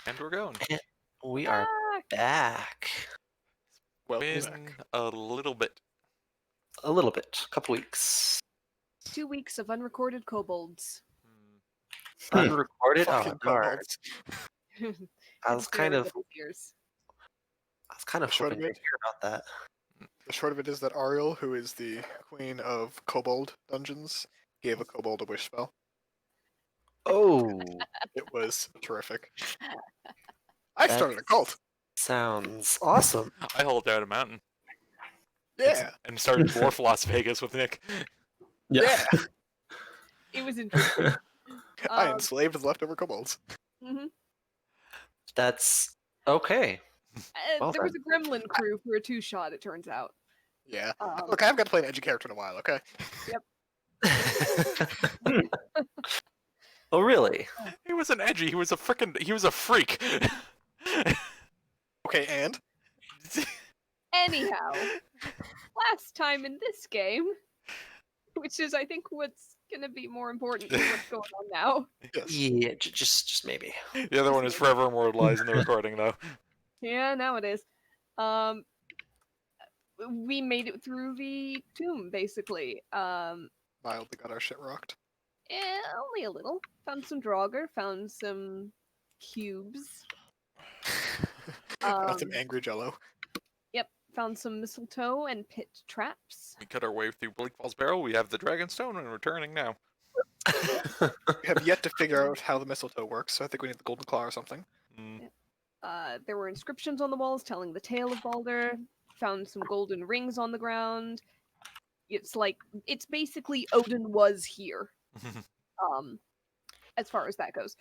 And we're going. And we are back. Welcome In back. a little bit. A little bit, a couple weeks. 2 weeks of unrecorded kobolds. Unrecorded? Oh, Fucking darn. kobolds. I was kind of Years. Short hoping of to it. hear about that. The short of it is that Ariel, who is the queen of kobold dungeons, gave a kobold a wish spell. Oh, It was terrific. I That- started a cult. sounds awesome. I hauled down a mountain Yeah. and started Dwarf Las Vegas with Nick. Yeah. It was interesting. I enslaved the leftover kobolds. That's okay. Well there was a gremlin crew for a 2-shot, it turns out. Yeah. Um, Look, I haven't got to play an edgy character in a while, okay? Oh, really? He wasn't edgy. He was a freak. Okay, and? Anyhow, last time in this game, which is, I think, what's going to be more important than what's going on now. Yes. Yeah, just maybe. The other one is forever immortalized in the recording, though. Yeah, now it is. We made it through the tomb, basically. Mildly got our shit rocked. Only a little. Found some Draugr, found some cubes. Got some angry jello. Yep, found some mistletoe and pit traps. We cut our way through Bleak Falls Barrow. We have the Dragonstone and returning now. We have yet to figure out how the mistletoe works, so I think we need the golden claw or something. There were inscriptions on the walls telling the tale of Baldur. Found some golden rings on the ground. It's basically Odin was here. As far as that goes.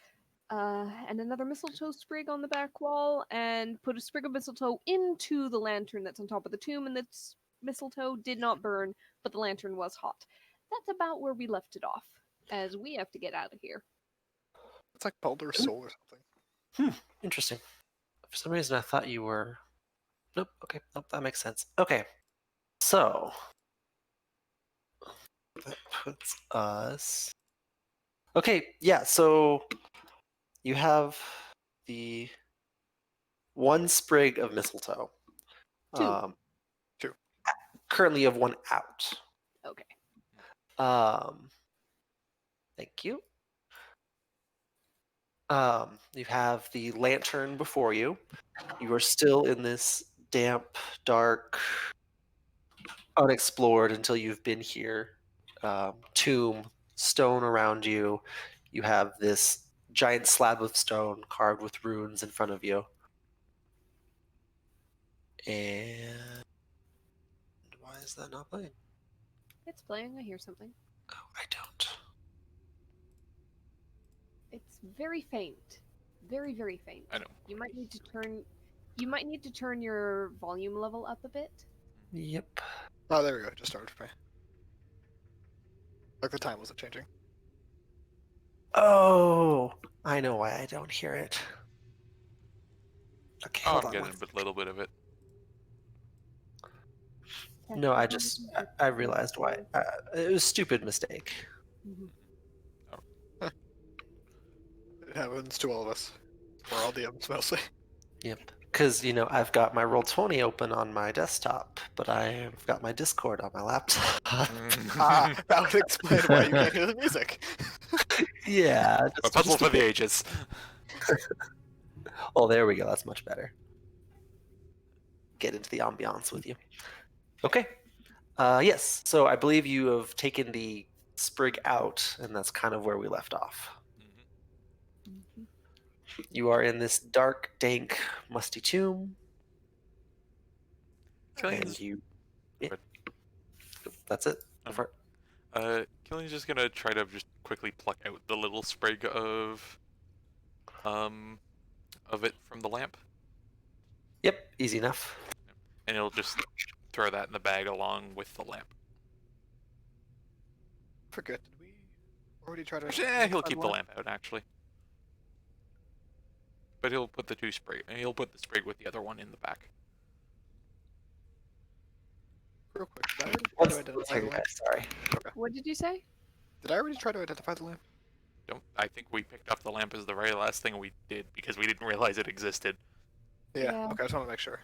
And another mistletoe sprig on the back wall, and put a sprig of mistletoe into the lantern that's on top of the tomb, and this mistletoe did not burn, but the lantern was hot. That's about where we left it off, as we have to get out of here. It's like Baldur's Soul or something. Interesting. For some reason, I thought you were. Nope. Okay. Nope. That makes sense. Okay. So that puts us. Okay. Yeah. So you have the one sprig of mistletoe. Two. Two. Currently, you have one out. Okay. Thank you. You have the lantern before you. You are still in this damp, dark, unexplored until you've been here. Tomb, stone around you. You have this giant slab of stone carved with runes in front of you. And why is that not playing? It's playing, I hear something. Oh, I don't. It's very faint. Very, very faint. I know. You might need to turn your volume level up a bit. Yep. Oh, there we go. It just started for me. Like the time wasn't changing. Oh, I know why I don't hear it. Okay, Oh, hold I'm on. getting a little bit of it. No, I realized why. It was a stupid mistake. It happens to all of us. We're all DMs mostly. Yep. Because, I've got my Roll20 open on my desktop, but I've got my Discord on my laptop. That would explain why you can't hear the music. Yeah. A puzzle for the ages. Oh, there we go. That's much better. Get into the ambiance with you. Okay. Yes. So I believe you have taken the sprig out, and that's kind of where we left off. You are in this dark, dank, musty tomb. And you. Yeah. That's it. Killian's just gonna try to just quickly pluck out the little sprig of it from the lamp. Yep, easy enough. And he'll just throw that in the bag along with the lamp. Forget, did we already try to... Yeah, he'll keep the lamp out, actually. But he'll put the he'll put the sprig with the other one in the back. Real quick, did I already try to One identify the second, lamp? guys. Sorry. What did you say? Did I already try to identify the lamp? I think we picked up the lamp as the very last thing we did because we didn't realize it existed. Yeah. Yeah. Okay. I just want to make sure.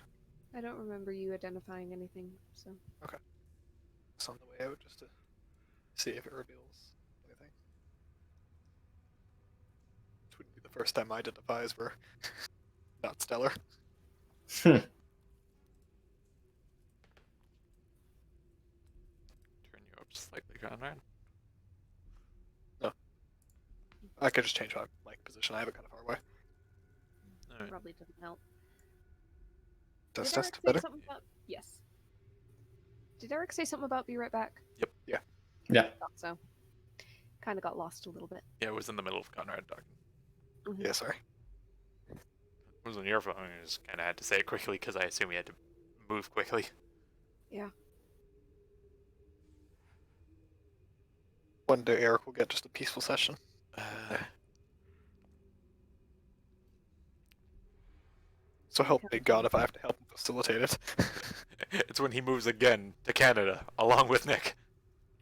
I don't remember you identifying anything, so. It's on the way out just to see if it reveals anything. Which wouldn't be the first time I identify as we're not stellar. Turn you up slightly, Conrad. I could just change my mic position. I have it kind of far away. Alright. Probably doesn't help. Test, Did Eric test. say Better? something about... Yes. Did Eric say something about be right back? Yeah. Thought so. Kind of got lost a little bit. Yeah, it was in the middle of Conrad talking. Yeah, sorry. It wasn't your phone. I just kind of had to say it quickly because I assume he had to move quickly. One day Eric will get just a peaceful session. So help me God if I have to help him facilitate it. It's when he moves again to Canada along with Nick.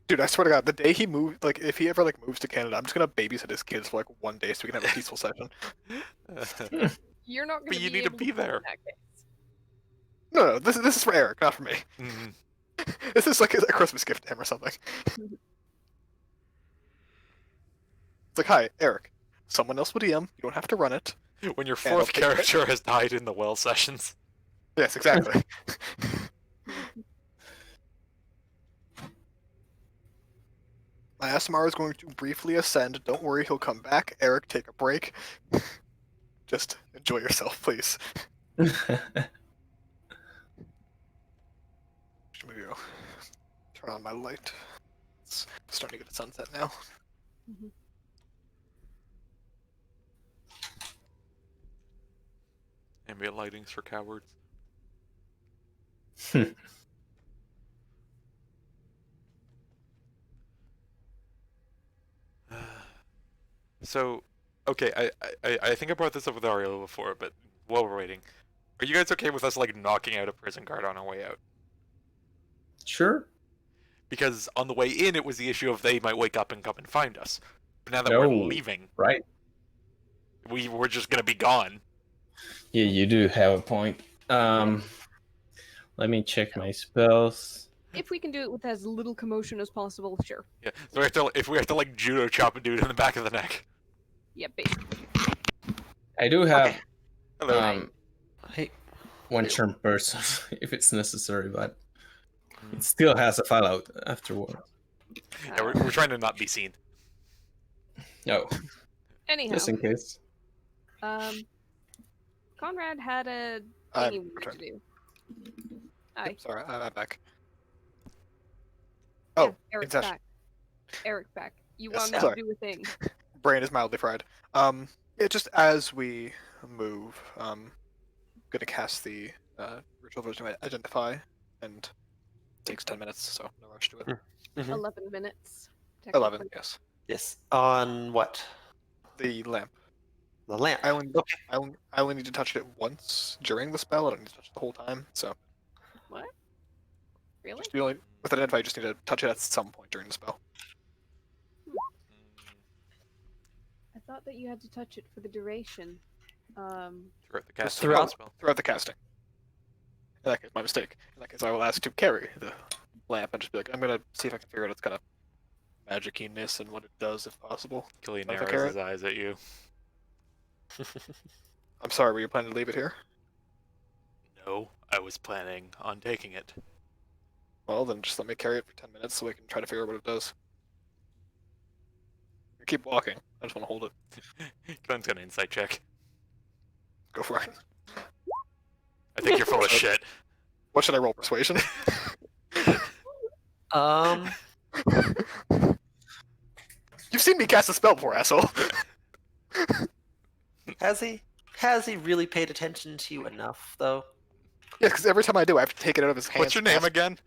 Dude, I swear to God, the day he moved, like, if he ever, like, moves to Canada, I'm just gonna babysit his kids for, like, 1 day so we can have a peaceful session. You're not going But you need to able be do it there. in that case. No, this is for Eric, not for me. Mhm. This is, like, a Christmas gift to him or something. It's like, hi, Eric. Someone else will DM. You don't have to run it. When your Yeah, I'll fourth take it. character has died in the well sessions. Yes, exactly. My SMR is going to briefly ascend. Don't worry, he'll come back. Eric, take a break. Just enjoy yourself, please. Should we go turn on my light? It's starting to get a sunset now. Ambient lighting's for cowards. So, okay, I think I brought this up with Ariel before, but while we're waiting, are you guys okay with us like knocking out a prison guard on our way out? Sure. Because on the way in, it was the issue of they might wake up and come and find us. But now that we're No. leaving, Right. we're just gonna be gone. Yeah, you do have a point. Let me check my spells. If we can do it with as little commotion as possible, sure. Yeah, so if we have to like judo chop a dude in the back of the neck. Yeah, basically. I do have Okay. Hello. Hey, one charm person if it's necessary, but it still has a fallout afterward. Yeah, we're trying to not be seen. No, Anyhow, just in case. Conrad had a I'm thingy we need to returned. do. Aye. Yep, sorry, I'm back. Yeah, Oh, Eric's session. back. Eric's back. You Yes, wanted sorry. to do a thing. Brain is mildly fried. Yeah, just as we move, gonna cast the ritual version of Identify, and takes 10 minutes, so no rush to it. 11 minutes. 11, technically. yes. yes. On what? The lamp. The lamp. I only, Okay. I only need to touch it once during the spell. I don't need to touch it the whole time. So What? Really? you only, with Identify, you just need to touch it at some point during the spell. I thought that you had to touch it for the duration. Throughout the Just cast throughout- spell. Throughout the casting. In that case, my mistake. In that case, I will ask to carry the lamp and just be like, I'm gonna see if I can figure out its kind of magiciness and what it does, if possible. Killian Like a narrows carrot? his eyes at you. I'm sorry, were you planning to leave it here? No, I was planning on taking it. Well, then just let me carry it for 10 minutes so we can try to figure out what it does. You keep walking. I just want to hold it. Glenn's got an insight check. Go for it. I think you're full of shit. What should I roll? Persuasion? Um, You've seen me cast a spell before, asshole. has he really paid attention to you enough, though? Yeah, because every time I do, I have to take it out of his hands. What's your name and again?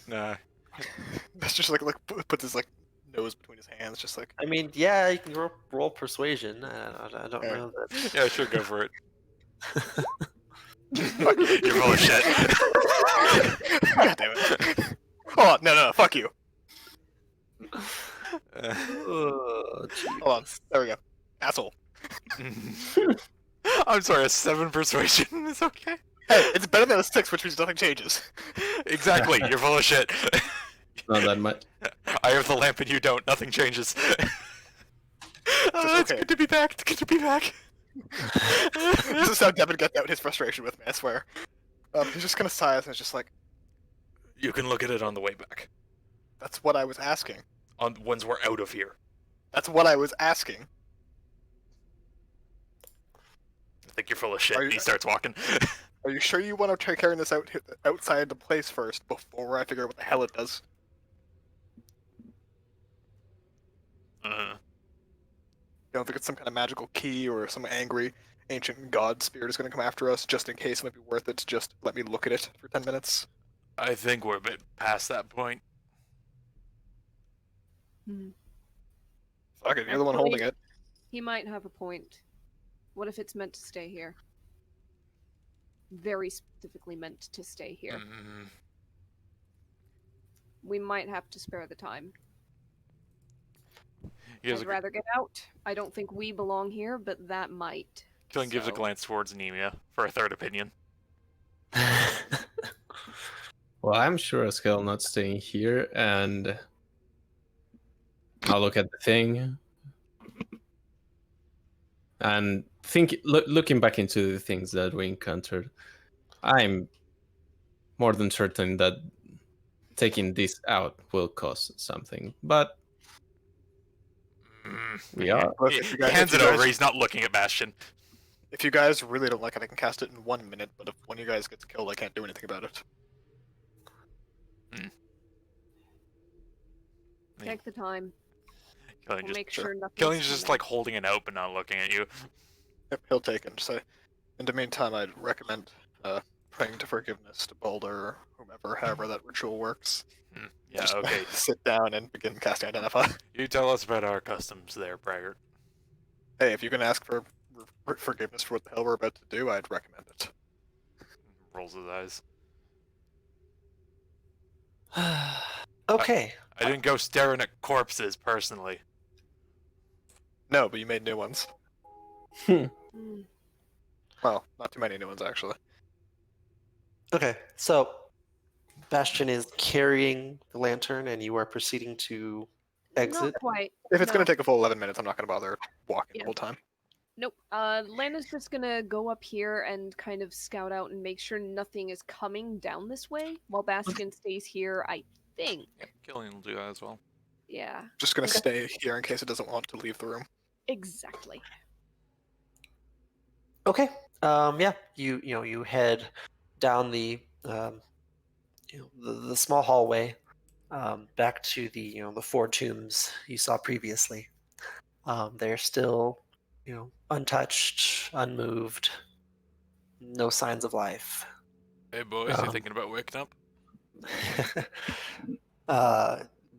Nah. That's just like puts his like nose between his hands, just like. I mean, yeah, you can roll persuasion. I don't Yeah. know that. Yeah, sure, go for it. You're full of shit. God damn it. Hold on, no, fuck you. Oh, Hold on, there we go. Asshole. I'm sorry, a 7 persuasion is okay. Hey, it's better than a 6, which means nothing changes. Exactly, you're full of shit. Not that much. I have the lamp and you don't. Nothing changes. It's okay. good to be back. It's good to be back. This is how Devin gets out his frustration with me, I swear. He's just gonna sigh and it's just like, You can look at it on the way back. that's what I was asking. On once we're out of here. That's what I was asking. I think you're full of shit. Are you- He starts walking. Are you sure you want to try carrying this out outside the place first before I figure out what the hell it does? Uh, You don't think it's some kind of magical key or some angry ancient god spirit is going to come after us just in case it might be worth it to just let me look at it for 10 minutes? I think we're a bit past that point. Fuck it, you're the one holding it. He might have a point. What if it's meant to stay here? Very specifically meant to stay here. Mm, We might have to spare the time. he gives I'd a, rather get out. I don't think we belong here, but that might. Killing gives a so- glance towards Anemia for a third opinion. Well, I'm sure as hell not staying here, and I'll look at the thing and think. Looking back into the things that we encountered, I'm more than certain that taking this out will cost something. But we are. Look, He if you guys- hands if it you over. guys- He's not looking at Bastion. If you guys really don't like it, I can cast it in 1 minute, but if one of you guys gets killed, I can't do anything about it. Yeah. Take the time. Killing We'll just make sure nothing. Killing's just like holding it out but not looking at you. Yep, he'll take it. So, in the meantime, I'd recommend praying to forgiveness to Balder or whomever, however that ritual works. Yeah, Just okay. sit down and begin casting Identify. You tell us about our customs there, Braggart. Hey, if you can ask for forgiveness for what the hell we're about to do, I'd recommend it. Rolls his eyes. Okay. I didn't go staring at corpses personally. No, but you made new ones. Mm. Well, not too many new ones, actually. Okay. So, Bastion is carrying the lantern, and you are proceeding to exit. Not quite. If it's going No. to take a full 11 minutes, I'm not going to bother walking Yeah. the whole time. Nope. Lana's just gonna go up here and kind of scout out and make sure nothing is coming down this way, while Bastion stays here, I think. Yeah, Killing will do that as well. Yeah, Just going to Okay. stay here in case it doesn't want to leave the room. exactly. Okay. Yeah. You head down the the small hallway back to the the 4 tombs you saw previously. They're still untouched, unmoved, no signs of life. Hey boys, you Um, thinking about waking up?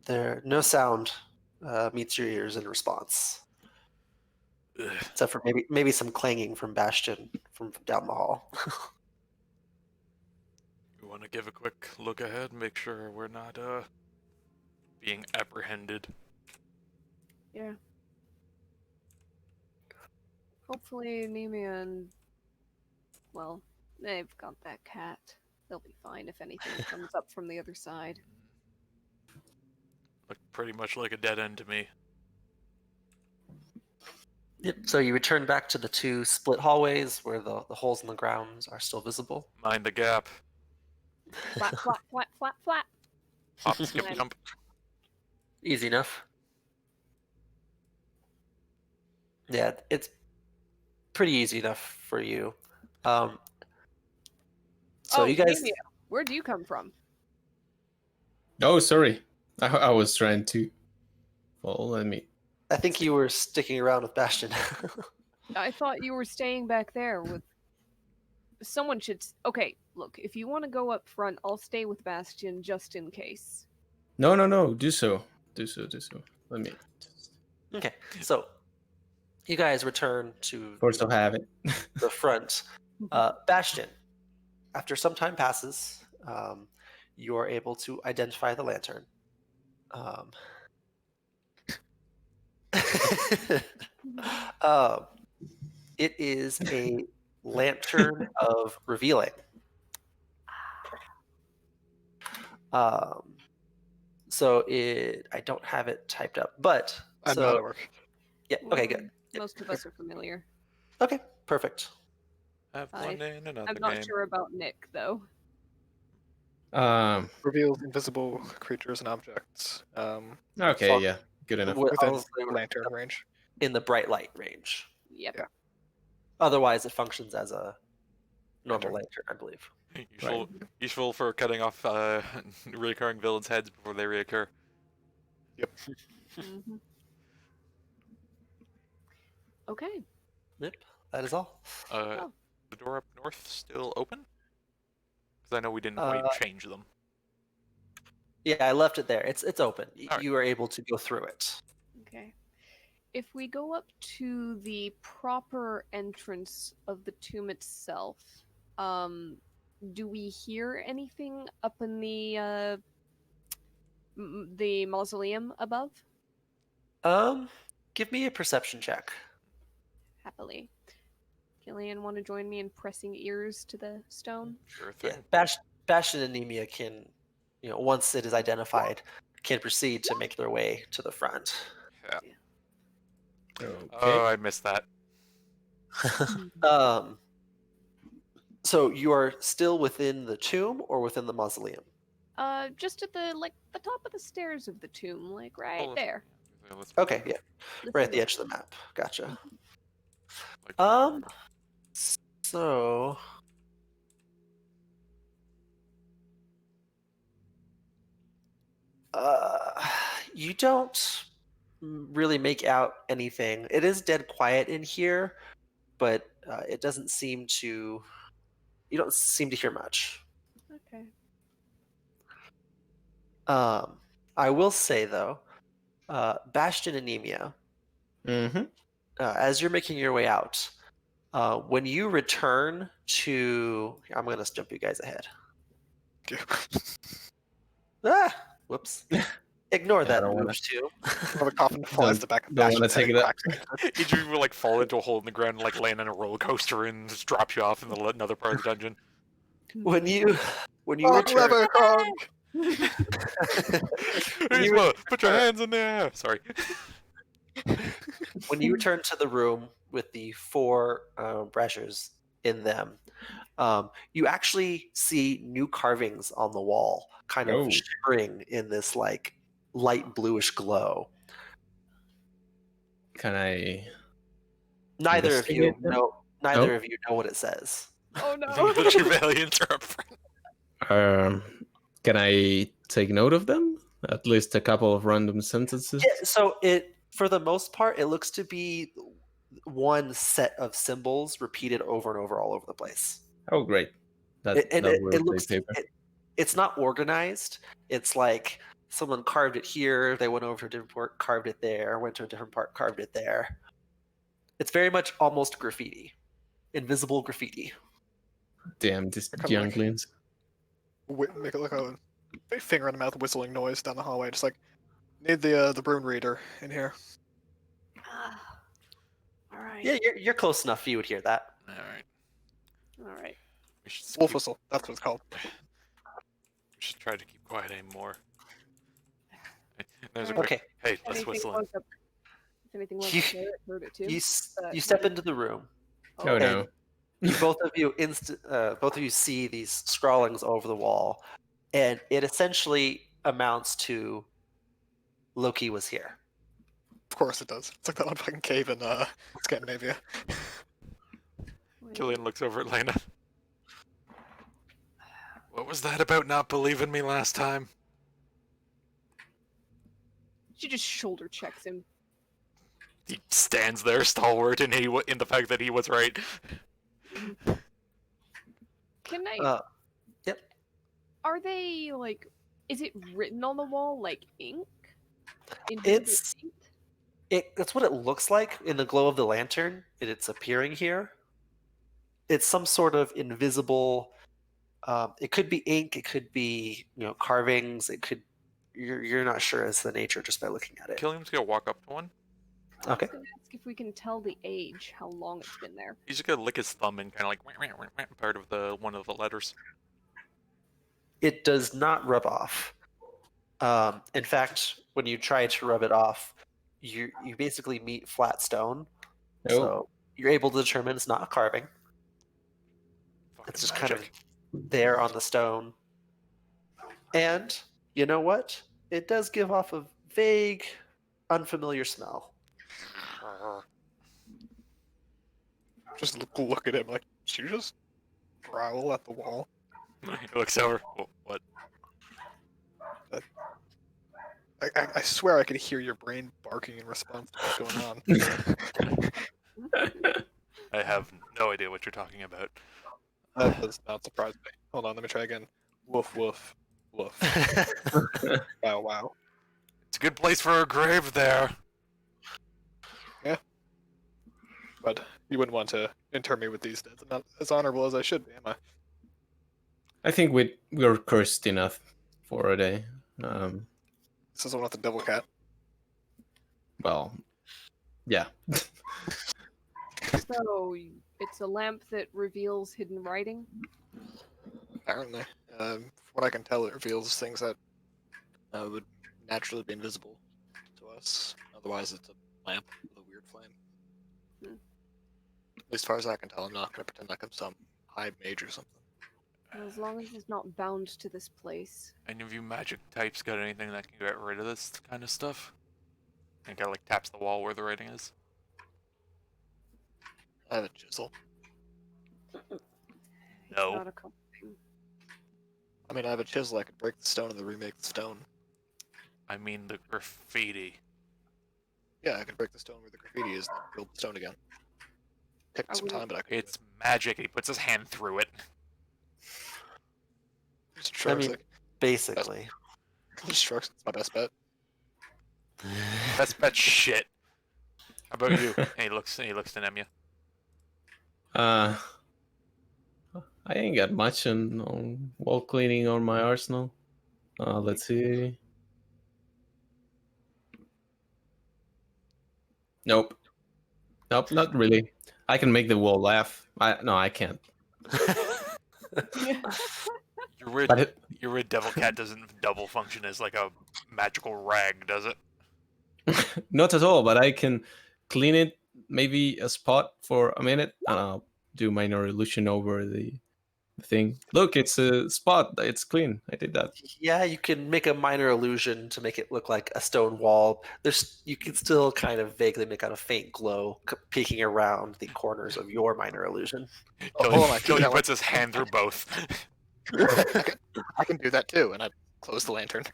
There no sound meets your ears in response, Ugh. except for maybe some clanging from Bastion from down the hall. You want to give a quick look ahead, make sure we're not being apprehended. Yeah. Hopefully, Nemia and well, they've got that cat. They'll be fine if anything comes up from the other side. Looked pretty much like a dead end to me. Yep. So you return back to the 2 split hallways where the holes in the grounds are still visible. Mind the gap. Flat, flat, flat, flat, flat. Hop, skip, Nice. jump. Easy enough. Yeah, it's pretty easy enough for you. So Oh, you guys, Nemia, where do you come from? Oh, sorry. I was trying to follow me. I think you were sticking around with Bastion. I thought you were staying back there with. Someone should. Okay, look, if you want to go up front, I'll stay with Bastion just in case. No. Do so. Let me. Okay, so you guys return to Force of habit. the front. Bastion, after some time passes, you are able to identify the lantern. Um, it is a lantern of revealing. So I don't have it typed up, but I'm not at work. yeah. Okay, good. Most of us are familiar. Okay, perfect. Have I- one in another I'm not game. sure about Nick though. Reveals invisible creatures and objects Okay, Fuck. yeah, good enough. within Honestly, lantern range. in the bright light range. Yep. Yeah. Otherwise, it functions as a normal Lantern. lantern, I believe. Useful for cutting off reoccurring villains' heads before they reoccur. Mhm. Okay. Yep, that is all. The door up north still open? Because I know we didn't quite change them. Yeah, I left it there. It's open. All right. You are able to go through it. Okay. If we go up to the proper entrance of the tomb itself, do we hear anything up in the mausoleum above? Give me a perception check. Happily. Gillian, want to join me in pressing ears to the stone? Sure thing. Yeah, Bastion Anemia can, once it is identified, can proceed to make their way to the front. Yeah. Okay. Oh, I missed that. So you are still within the tomb or within the mausoleum? Just at the top of the stairs of the tomb, like right Oh, there. let's- Okay, yeah, right at the Listen, edge of the map. Gotcha. like- So you don't really make out anything. It is dead quiet in here, but it doesn't seem to. You don't seem to hear much. Okay. I will say though, Bastion Anemia, Mm-hmm. as you're making your way out, when you return to, I'm going to jump you guys ahead. Ah, whoops. Ignore Yeah, I that don't wanna- move too. Well, the coffin flies the back of don't wanna Bastion's take head it up. cracks. Each of you will like fall into a hole in the ground, and, like land on a roller coaster, and just drop you off in another part of the dungeon. When you Oh, return, Lever Kronk! Put your hands in the air. Sorry. when you return to the room with the four brashers in them, you actually see new carvings on the wall, kind of Oh. shimmering in this like light bluish glow. Can I? Neither of you Investigate them? know. Neither Oh. of you know what it says. Oh the no. Trevelyan's are up front. Can I take note of them? At least a couple of random sentences. Yeah, so it, for the most part, it looks to be one set of symbols repeated over and over all over the place. Oh, great! That It will it take looks. paper. It's not organized. It's like someone carved it here. They went over to a different part, carved it there. Went to a different part, carved it there. It's very much almost graffiti, invisible graffiti. Damn, these Kinda like- younglings. Make it like a big finger in the mouth whistling noise down the hallway, just like need the Brune Reader in here. All right. Yeah, you're close enough. You would hear that. All right. All right. We should Wolf keep- whistle. That's what it's called. we should try to keep quiet anymore. There's a Alright. quick. Okay, Hey, If let's anything whistle. was up- If anything was You- up there, it heard it too. you step into the room. Oh no! Both of you see these scrawlings over the wall, and it essentially amounts to Loki was here. Of course it does. It's like that one fucking cave in Scandinavia. Wait, Killian looks over at Lena. What was that about not believing me last time? She just shoulder checks him. He stands there stalwart in the fact that he was right. Can I? Yep. Are they like? Is it written on the wall like ink? It's- Ink? That's what it looks like in the glow of the lantern. It's appearing here. It's some sort of invisible It could be ink. It could be carvings. It could. You're not sure as the nature just by looking at it. Killian's gonna walk up to one. I Okay. was gonna ask if we can tell the age, how long it's been there. He's just gonna lick his thumb and kind of like part of one of the letters. It does not rub off. In fact, when you try to rub it off, you basically meet flat stone. Oh. So you're able to determine it's not a carving. Fucking It's just magic. kind of there on the stone. And you know what? It does give off a vague, unfamiliar smell. Just look at him like, did you just growl at the wall? He looks over. What? I swear I could hear your brain barking in response to what's going on. I have no idea what you're talking about. That does not surprise me. Hold on, let me try again. Woof, woof, woof. Wow, wow. It's a good place for a grave there. But you wouldn't want to inter me with these dead. I'm not as honorable as I should be, am I? I think we're cursed enough for a day. This is one with the devil cat. Well, yeah. So it's a lamp that reveals hidden writing. Apparently. From what I can tell, it reveals things that would naturally be invisible to us. Otherwise, it's a lamp with a weird flame. Hmm. At least as far as I can tell, I'm not going to pretend like I'm some high mage or something. Well, as long as it's not bound to this place. Any of you magic types got anything that can get rid of this kind of stuff? And kind of like taps the wall where the writing is. I have a chisel. It's No. not a common thing. I mean, I have a chisel. I could break the stone and then remake the stone. I mean the graffiti. Yeah, I could break the stone where the graffiti is and then build the stone again. Take me some time, but I could. It's magic. He puts his hand through it. I mean, basically. Construction is my best bet. Best bet shit. How about you? And he looks to Nemia. I ain't got much on wall cleaning or my arsenal. Let's see. Nope, not really. I can make the wall laugh. No, I can't. Your red devil cat doesn't double function as like a magical rag, does it? Not at all, but I can clean it, maybe a spot for a minute, and I'll do minor illusion over the thing. Look, it's a spot. It's clean. I did that. Yeah, you can make a minor illusion to make it look like a stone wall. You can still kind of vaguely make out a faint glow peeking around the corners of your minor illusion. hold on, Killian puts his hand through both. I can do that too, and I close the lantern.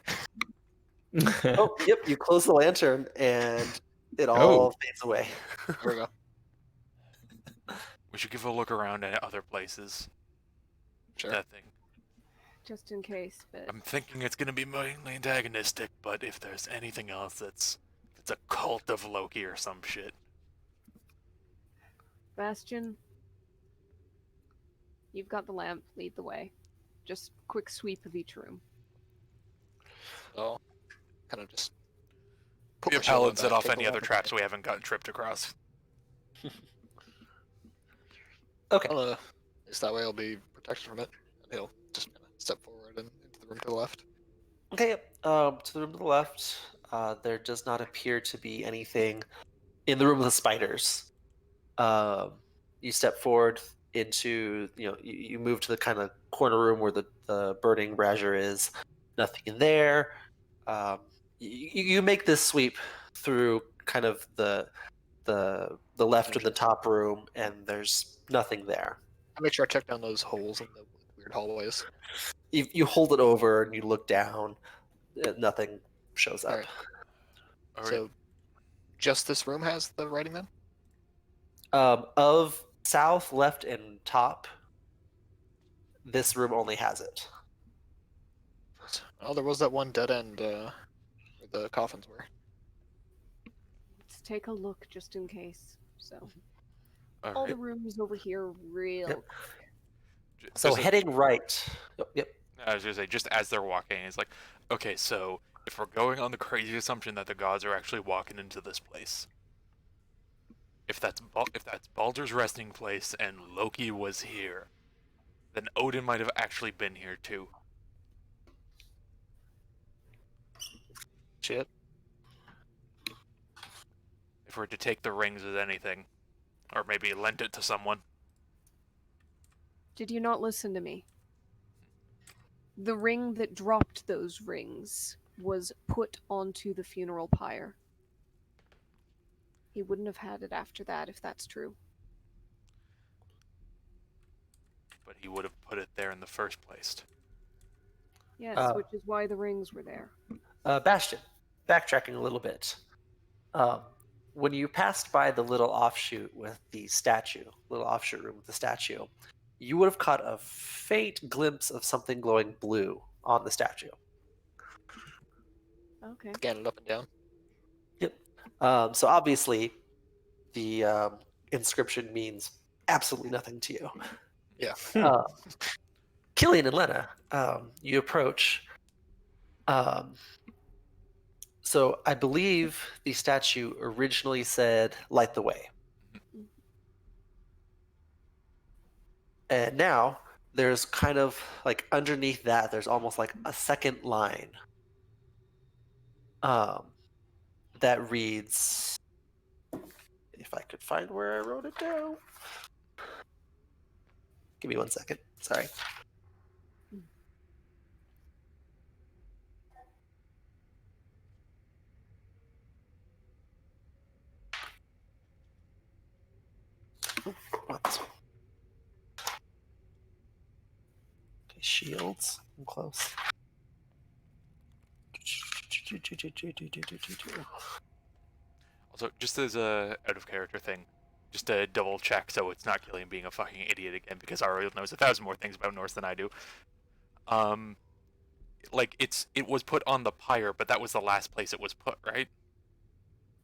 Oh, yep, you close the lantern and it all fades away. There we go. We should give a look around at other places. Sure. That thing. Just in case, but I'm thinking it's gonna be mainly antagonistic, but if there's anything else it's a cult of Loki or some shit. Bastion, you've got the lamp. Lead the way. Just quick sweep of each room. So, kind of just. put Be a my shoulder paladin set back, off take any the other lamp, traps we haven't gotten tripped across. Okay. At least that way I'll be protected from it. And he'll just kind of step forward and into the room to the left. Okay, to the room to the left, there does not appear to be anything in the room with the spiders. You step forward into, you move to the kind of corner room where the burning brazier is. Nothing in there. You make this sweep through kind of the left of the top room, and there's nothing there. I make sure I check down those holes in the weird hallways. You hold it over and you look down. Nothing shows up. Alright. All right. So, just this room has the writing then? Of south, left, and top, this room only has it. Oh, there was that one dead end where the coffins were. Let's take a look just in case. So All all right. the rooms over here, real. Yep. So heading right. Yep. I was gonna say, just as they're walking, it's like, okay, so if we're going on the crazy assumption that the gods are actually walking into this place, if that's Baldur's resting place and Loki was here, then Odin might have actually been here too. Shit. If we're to take the rings as anything, or maybe lend it to someone. Did you not listen to me? The ring that dropped those rings was put onto the funeral pyre. He wouldn't have had it after that if that's true. But he would have put it there in the first place. Yes, Uh, which is why the rings were there. Bastion, backtracking a little bit. When you passed by the little offshoot with the statue, little offshoot room with the statue, you would have caught a faint glimpse of something glowing blue on the statue. Okay. Scan it up and down. So obviously, the inscription means absolutely nothing to you. Yeah. Killian and Lena, you approach. So I believe the statue originally said, "Light the way." And now there's kind of like underneath that, there's almost like a second line that reads, if I could find where I wrote it down. Give me 1 second. Sorry. Oh, not this one. Okay, shields. I'm close. Also, just as a out of character thing, just to double check so it's not Killian being a fucking idiot again, because Ariel knows 1,000 more things about Norse than I do. Like it was put on the pyre, but that was the last place it was put, right?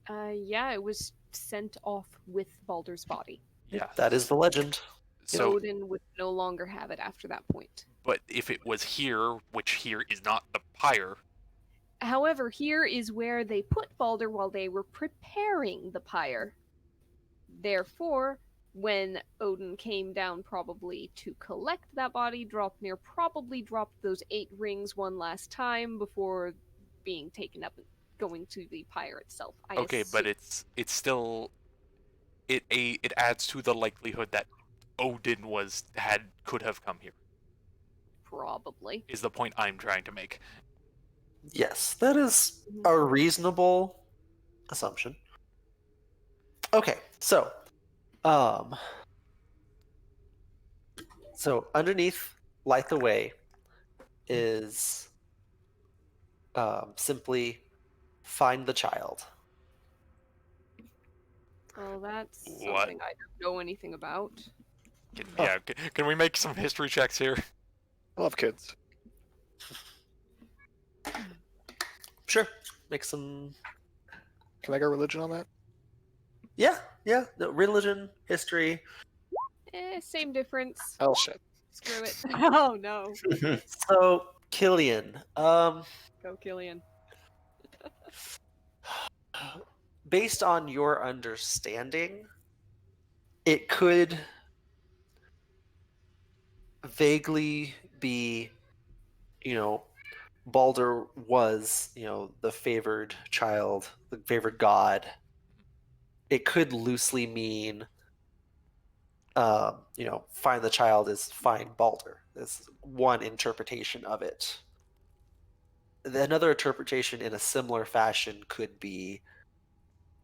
Yeah, it was sent off with Baldur's body. Yeah. That is the legend. So, Odin would no longer have it after that point. but if it was here, which here is not the pyre, However, here is where they put Baldur while they were preparing the pyre. Therefore, when Odin came down probably to collect that body, Draupnir probably dropped those 8 rings one last time before being taken up and going to the pyre itself. okay, but it's still it adds to the likelihood that Odin could have come here. Probably. Is the point I'm trying to make. Yes, that is a reasonable assumption. Okay, so underneath Light the Way is simply find the child. Well, that's What? something I don't know anything about. Can we make some history checks here? I love kids. Sure, make some. Can I go religion on that? Yeah. No, religion, history. Same difference. Oh shit. Screw it. Oh no. So Killian, Go Killian. based on your understanding, it could vaguely be, Baldur was, the favored child, the favored god. It could loosely mean, find the child is find Baldur. That's one interpretation of it. Another interpretation in a similar fashion could be,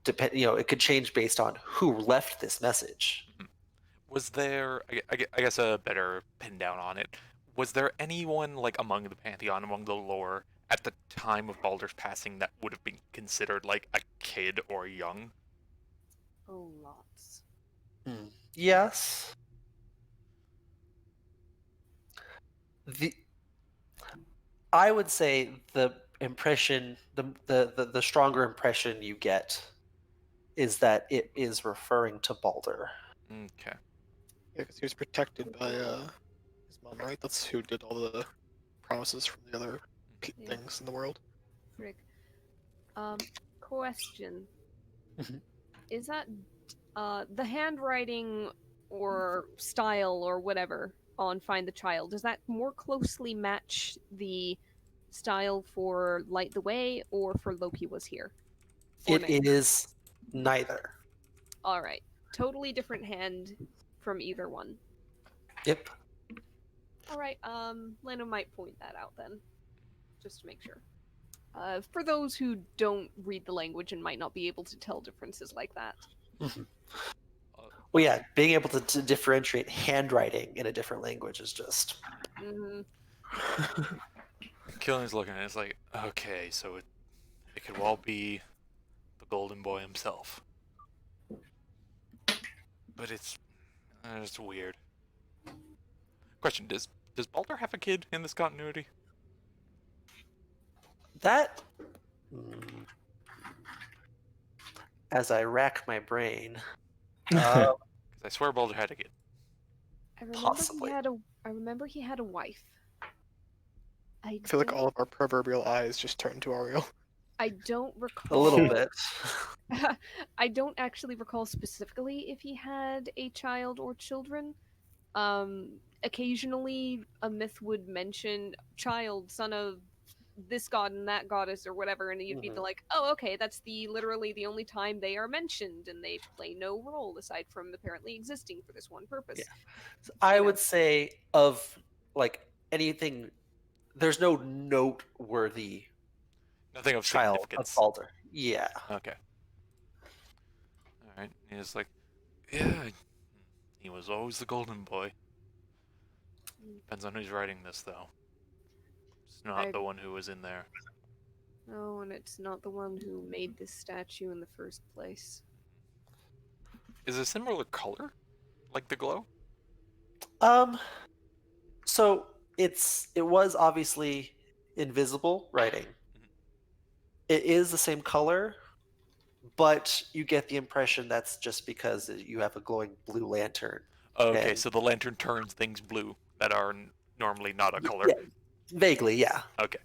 it could change based on who left this message. Was there, I guess, a better pin down on it? Was there anyone like among the pantheon, among the lore, at the time of Baldur's passing that would have been considered like a kid or young? Oh, lots. Yes. I would say the impression, the stronger impression you get is that it is referring to Baldur. Okay. Yeah, because he was protected by his mum, right? That's who did all the promises from the other Yeah. things in the world. Frick. Question. Mhm. Is that the handwriting or style or whatever on Find the Child, does that more closely match the style for Light the Way or for Loki Was Here? Or It neither? is neither. Alright. Totally different hand from either one. Yep. Alright, Lando might point that out then. Just to make sure. For those who don't read the language and might not be able to tell differences like that. Well, yeah, being able to differentiate handwriting in a different language is just. hmm Killian's looking at it. It's like, okay, so it could well be the Golden Boy himself, but it's weird. Question: Does Balder have a kid in this continuity? That. As I rack my brain. Uh, Because I swear Balder had a kid. I remember Possibly. I remember he had a wife. I feel like don't- all of our proverbial eyes just turned to Ariel. I don't a recall. little bit. I don't actually recall specifically if he had a child or children. Occasionally a myth would mention child, son of this god and that goddess or whatever, and you'd be Mhm. like, oh, okay, that's literally the only time they are mentioned, and they play no role aside from apparently existing for this one purpose. Yeah. I You know. would say of like anything, there's no noteworthy Nothing of child of significance. Balder. Yeah. Okay. All right. He's like, yeah, he was always the Golden Boy. Depends on who's writing this, though. It's not I- the one who was in there. No, and it's not the one who made this statue in the first place. Is it a similar color, like the glow? So it was obviously invisible writing. It is the same color, but you get the impression that's just because you have a glowing blue lantern. Okay, And- so the lantern turns things blue that are normally not a color. Yeah, vaguely, yeah. Okay.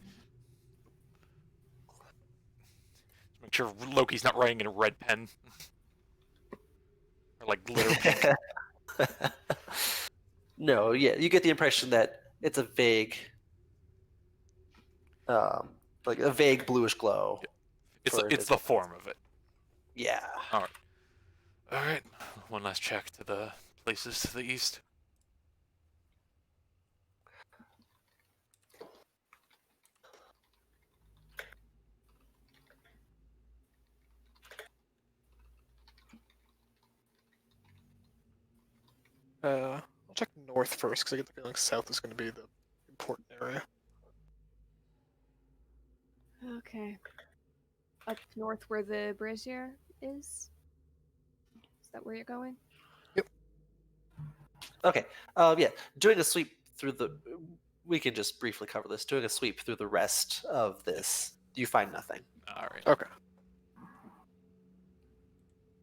Make sure Loki's not writing in a red pen. Or like glitter pink. No, yeah, you get the impression that it's a vague, like a vague bluish glow. It's for it's the invisible. form of it. Yeah. Alright. One last check to the places to the east. I'll check north first because I get the feeling south is going to be the important area. Okay. Up north where the brazier is? Is that where you're going? Okay. Yeah. Doing a sweep through the. We can just briefly cover this. Doing a sweep through the rest of this, you find nothing. Alright. Okay.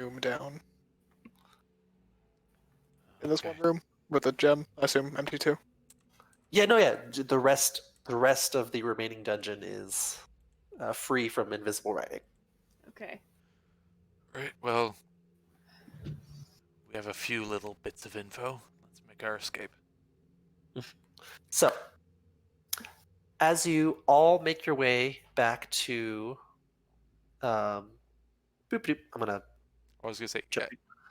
Zoom down. In this one room with a gem, I assume empty too. Yeah. No. Yeah. The rest of the remaining dungeon is free from invisible writing. Okay. Right, well, we have a few little bits of info. Let's make our escape. So, as you all make your way back to, boop, boop, I'm gonna. I was gonna say, Jump.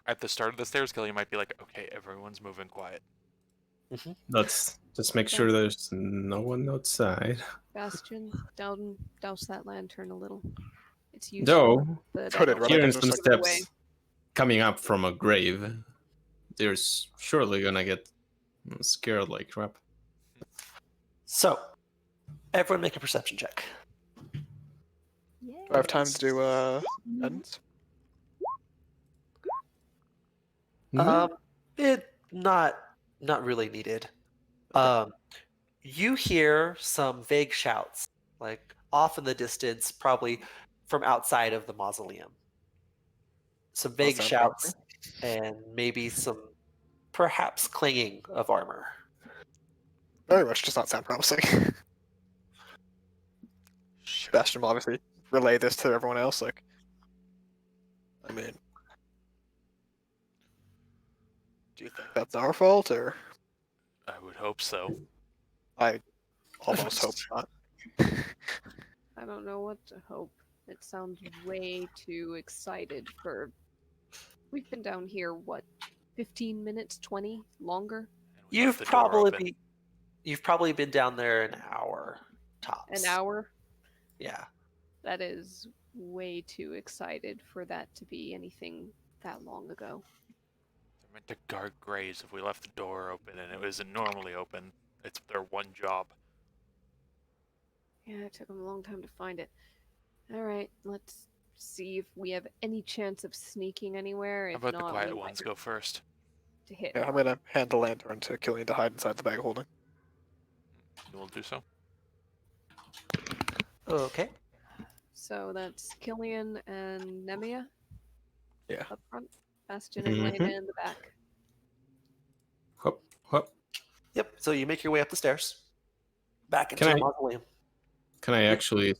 at the start of the stairs, Kelly might be like, okay, everyone's moving quiet. Let's just make sure there's no one outside. Bastion, douse that lantern a little. It's useful. Though, But Hooded, I don't right? think hearing Just some like- steps coming up from a grave, they're surely gonna get scared like crap. So, everyone make a perception check. Yeah. Do I have time to do ends? It not really needed. You hear some vague shouts, like off in the distance, probably from outside of the mausoleum. Some vague sound shouts and maybe some perhaps clanging of armor. very much does not sound promising. Bastion will obviously relay this to everyone else. Like, I mean, do you think that's our fault, or I would hope so. I almost hope not? I don't know what to hope. It sounds way too excited for. We've been down here, what, 15 minutes, 20? Longer? And we left You've the door open. probably been down there an hour tops. An hour? Yeah. That is way too excited for that to be anything that long ago. They're meant to guard graves if we left the door open and it isn't normally open. It's their one job. Yeah, it took them a long time to find it. Alright, let's see if we have any chance of sneaking anywhere. How If about the not, quiet we ones might go first? to hit. Yeah, I'm gonna hand the lantern to Killian to hide inside the bag of holding. You will do so. Okay. So that's Killian and Nemia. Yeah. Up front. Bastion and Lena in the back. Hop, hop. Yep. So you make your way up the stairs, back into Can the I- mausoleum. Can I actually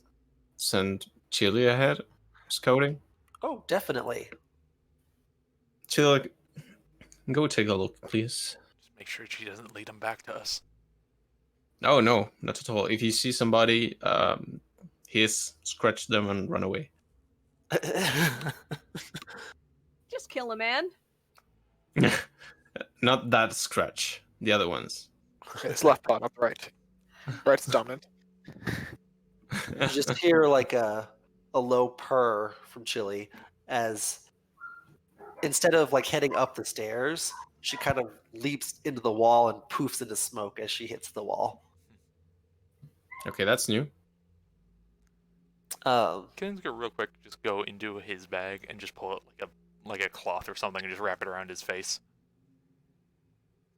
send Chili ahead scouting? Oh, definitely. Chili, go take a look, please. Just make sure she doesn't lead them back to us. Oh no, not at all. If you see somebody, scratch them and run away. Just kill a man. Not that scratch. The other ones. It's left paw, not the right. Right's dominant. You just hear like a low purr from Chili as instead of like heading up the stairs, she kind of leaps into the wall and poofs into smoke as she hits the wall. Okay, that's new. Killian's gonna real quick just go into his bag and just pull out like a cloth or something and just wrap it around his face.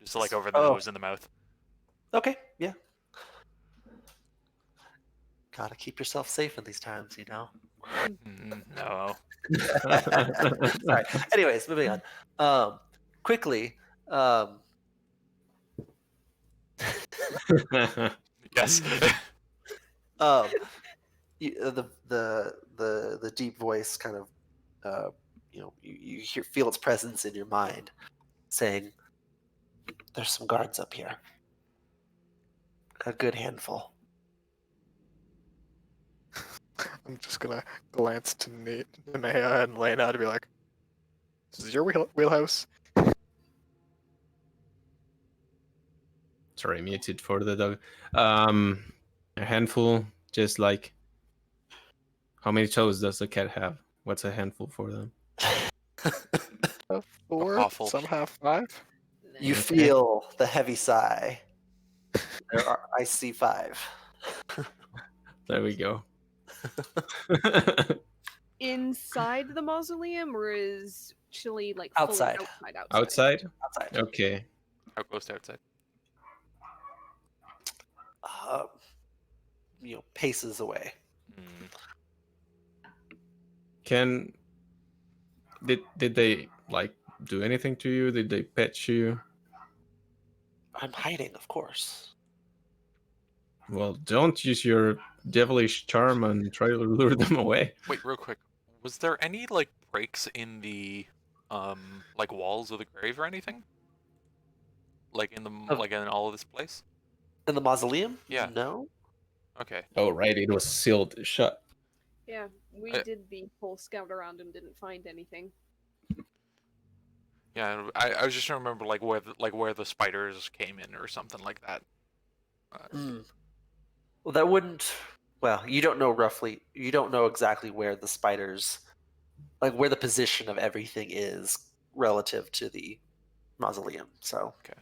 Just like over the Oh. nose and the mouth. Okay, yeah. Gotta keep yourself safe in these times, you know. No. Sorry. Anyways, moving on. Quickly, Yes. the deep voice kind of, you feel its presence in your mind, saying, "There's some guards up here. A good handful." I'm just gonna glance to Nea and Lena to be like, "This is your wheelhouse." Sorry, muted for the dog. A handful, just like. How many toes does the cat have? What's a handful for them? 4, Awful. some have 5. You Okay. feel the heavy sigh. I see 5. There we go. Inside the mausoleum, or is Chili like fully Outside. Outside? Outside. Okay. How close to outside? Paces away. Hmm. Did they like do anything to you? Did they pet you? I'm hiding, of course. Well, don't use your devilish charm and try to lure them away. Wait, real quick. Was there any like breaks in the like walls of the grave or anything? Like in the like in all of this place? In the mausoleum? Yeah. No. Okay. Oh, right, it was sealed shut. Yeah, we did the full scout around and didn't find anything. Yeah, I was just trying to remember like where the spiders came in or something like that. Well, that wouldn't. Well, you don't know roughly. You don't know exactly where the spiders, like where the position of everything is relative to the mausoleum. So, Okay.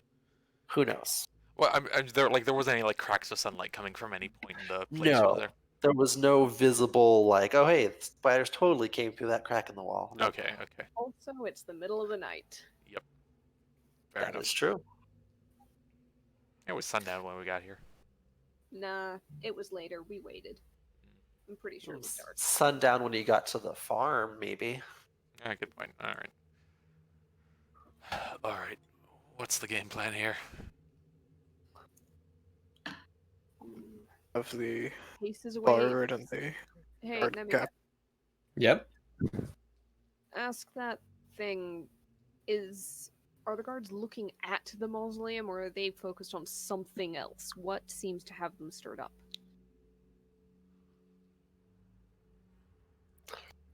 who knows? Well, there wasn't any like cracks of sunlight coming from any point in the place, No. was there? There was no visible like, oh hey, the spiders totally came through that crack in the wall. No, Okay, okay. Also, it's the middle of the night. Fair that enough. is true. It was sundown when we got here. Nah, it was later. We waited. I'm pretty sure It it was was dark. sundown when you got to the farm, maybe. Yeah, good point. All right. All right. What's the game plan here? of the Paces away. bard and the Hey, guard Nemi, cap. Yep. ask that thing. Are the guards looking at the mausoleum, or are they focused on something else? What seems to have them stirred up?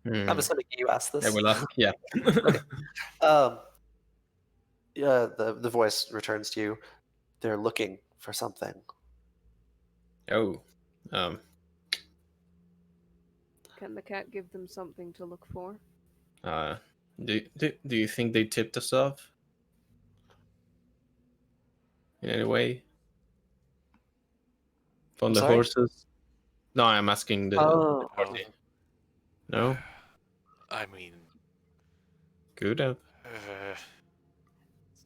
I'm assuming you asked this. I will ask. Yeah. Um, yeah, the voice returns to you. They're looking for something. Oh. Can the cat give them something to look for? Do you think they tipped us off in any way? From I'm the sorry? horses? No, I'm asking the Oh, party. No? I mean, Good. it's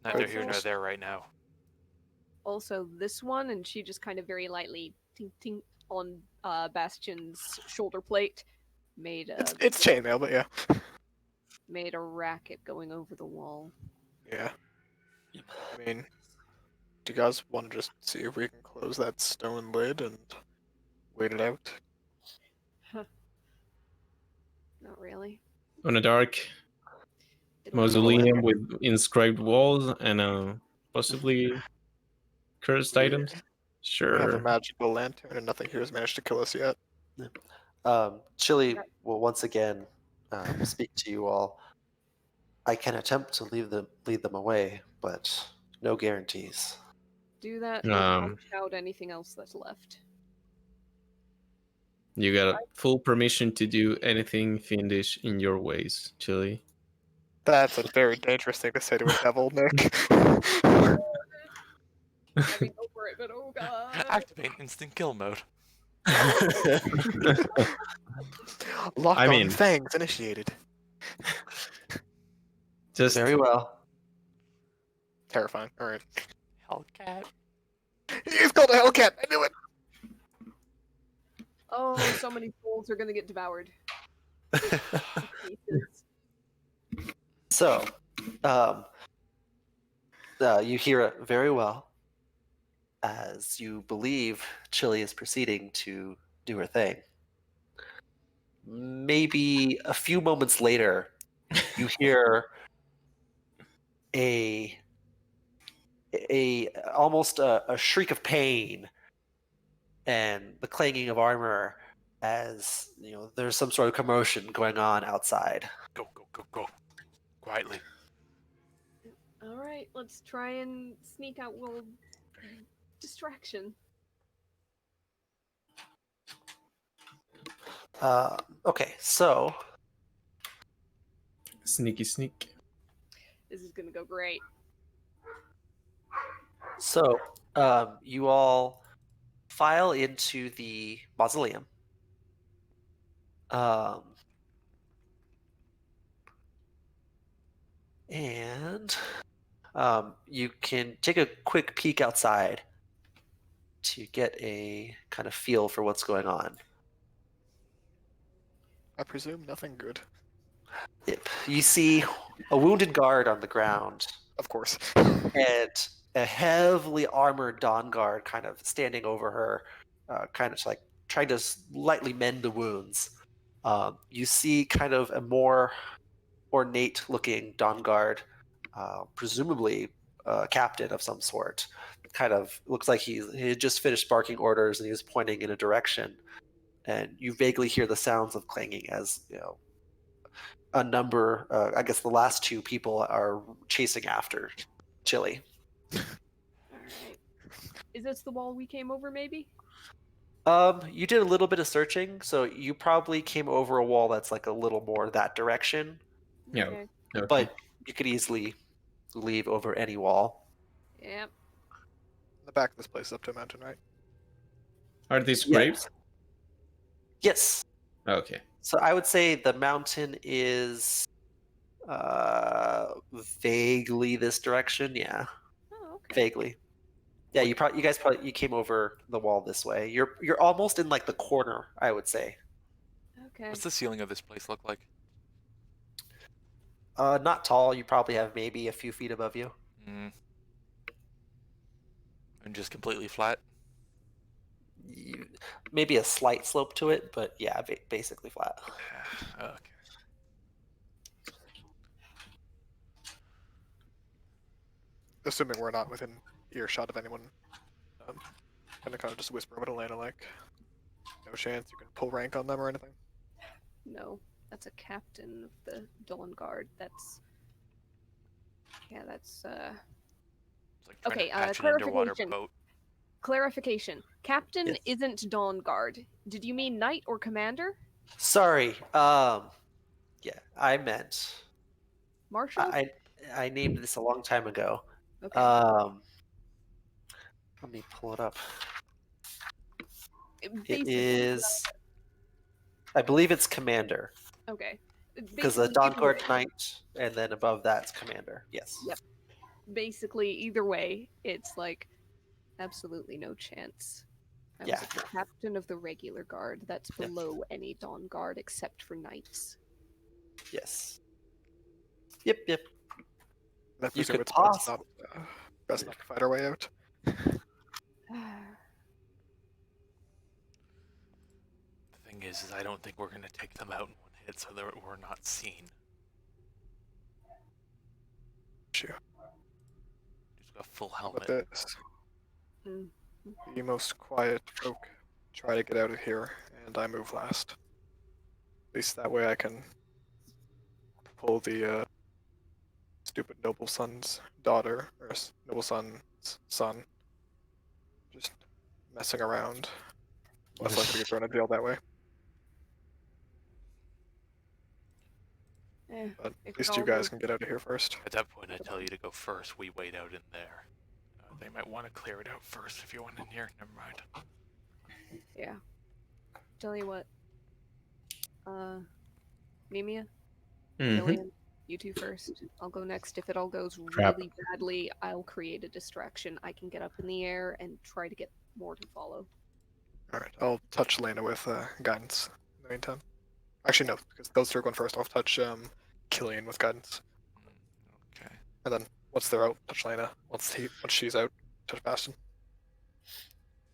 neither here nor Also- there right now. Also, this one, and she just kind of very lightly tink tink on Bastion's shoulder plate, made a It's chainmail, but yeah. made a racket going over the wall. Yeah. I mean, do you guys want to just see if we can close that stone lid and wait it out? Not really. On a dark It'll- mausoleum with inscribed walls and possibly cursed We- items? We have a Sure. magical lantern, and nothing here has managed to kill us yet. Chili will once again speak to you all. I can attempt to lead them away, but no guarantees. Do that. Or punch out anything else that's left. You got full permission to do anything fiendish in your ways, Chili. That's a very dangerous thing to say to a devil, Nick. I mean, go for it, but oh god. Activate instant kill mode. Lock I on mean- fangs initiated. Just Very well. Terrifying. All right. Hellcat. He's called a Hellcat. I knew it. Oh, so many souls are gonna get devoured. Pieces. So, you hear it very well as you believe Chili is proceeding to do her thing. Maybe a few moments later, you hear a almost a shriek of pain and the clanging of armor as there's some sort of commotion going on outside. Go, go, go, go. Quietly. All right, let's try and sneak out. Well, distraction. Okay, so sneaky sneak. This is gonna go great. So, you all file into the mausoleum. And you can take a quick peek outside to get a kind of feel for what's going on. I presume nothing good. Yep. You see a wounded guard on the ground Of course. and a heavily armored Dawn guard kind of standing over her, kind of like trying to lightly mend the wounds. You see kind of a more ornate looking Dawn guard, presumably a captain of some sort. Kind of looks like he had just finished barking orders and he was pointing in a direction. And you vaguely hear the sounds of clanging as a number, I guess the last two people are chasing after Chili. All right. Is this the wall we came over? Maybe. You did a little bit of searching, so you probably came over a wall that's like a little more that direction, Yeah. Okay. Okay. but you could easily leave over any wall. Yep. The back of this place is up to a mountain, right? Are these Yeah. graves? Yes. Okay. So I would say the mountain is vaguely this direction. Yeah, Oh, okay. vaguely. Yeah, you guys probably came over the wall this way. You're almost in like the corner, I would say. Okay. What's the ceiling of this place look like? Not tall. You probably have maybe a few feet above you. And just completely flat. maybe a slight slope to it, but yeah, basically flat. Okay. Assuming we're not within earshot of anyone, gonna kind of just whisper over to Lana like, no chance you can pull rank on them or anything. No, that's a captain of the Dawn Guard. That's It's like trying Okay, to patch an underwater clarification. boat. Clarification. Captain Yes. isn't Dawn Guard. Did you mean knight or commander? Sorry. Yeah, I meant Marshal? I named this a long time ago. Okay. Let me pull it up. It Basically, is, I believe it's commander, Okay. because the Basically, Dawn either Guard way- Knight, and then above that's commander. Yes. Yep. Basically, either way, it's like absolutely no chance. I Yeah. was the captain of the regular guard. That's Yep. below any Dawn Guard except for knights. Yes. Yep. I You presume could it's best not to fight our way out. The thing is I don't think we're gonna take them out in one hit, so that we're not seen. Sure. Just got full But helmet. this, Mm. the most quiet folk try to get out of here, and I move last. At least that way I can pull the stupid noble son's daughter, or noble son's son, just messing around. Less likely to get thrown in jail that way. Eh, But if at least it you all guys goes- can get out of here first. At that point, I tell you to go first. We wait out in there. They might want to clear it out first if you want in here. Never mind. Yeah. Tell you what. Nemia, Mhm. Gillian, you two first. I'll go next. If it all goes Crap. really badly, I'll create a distraction. I can get up in the air and try to get more to follow. Alright, I'll touch Lena with guidance in the meantime. Actually, no, because those two are going first. I'll touch Killian with guidance. Okay. And then once they're out, touch Lena. Once she's out, touch Bastion.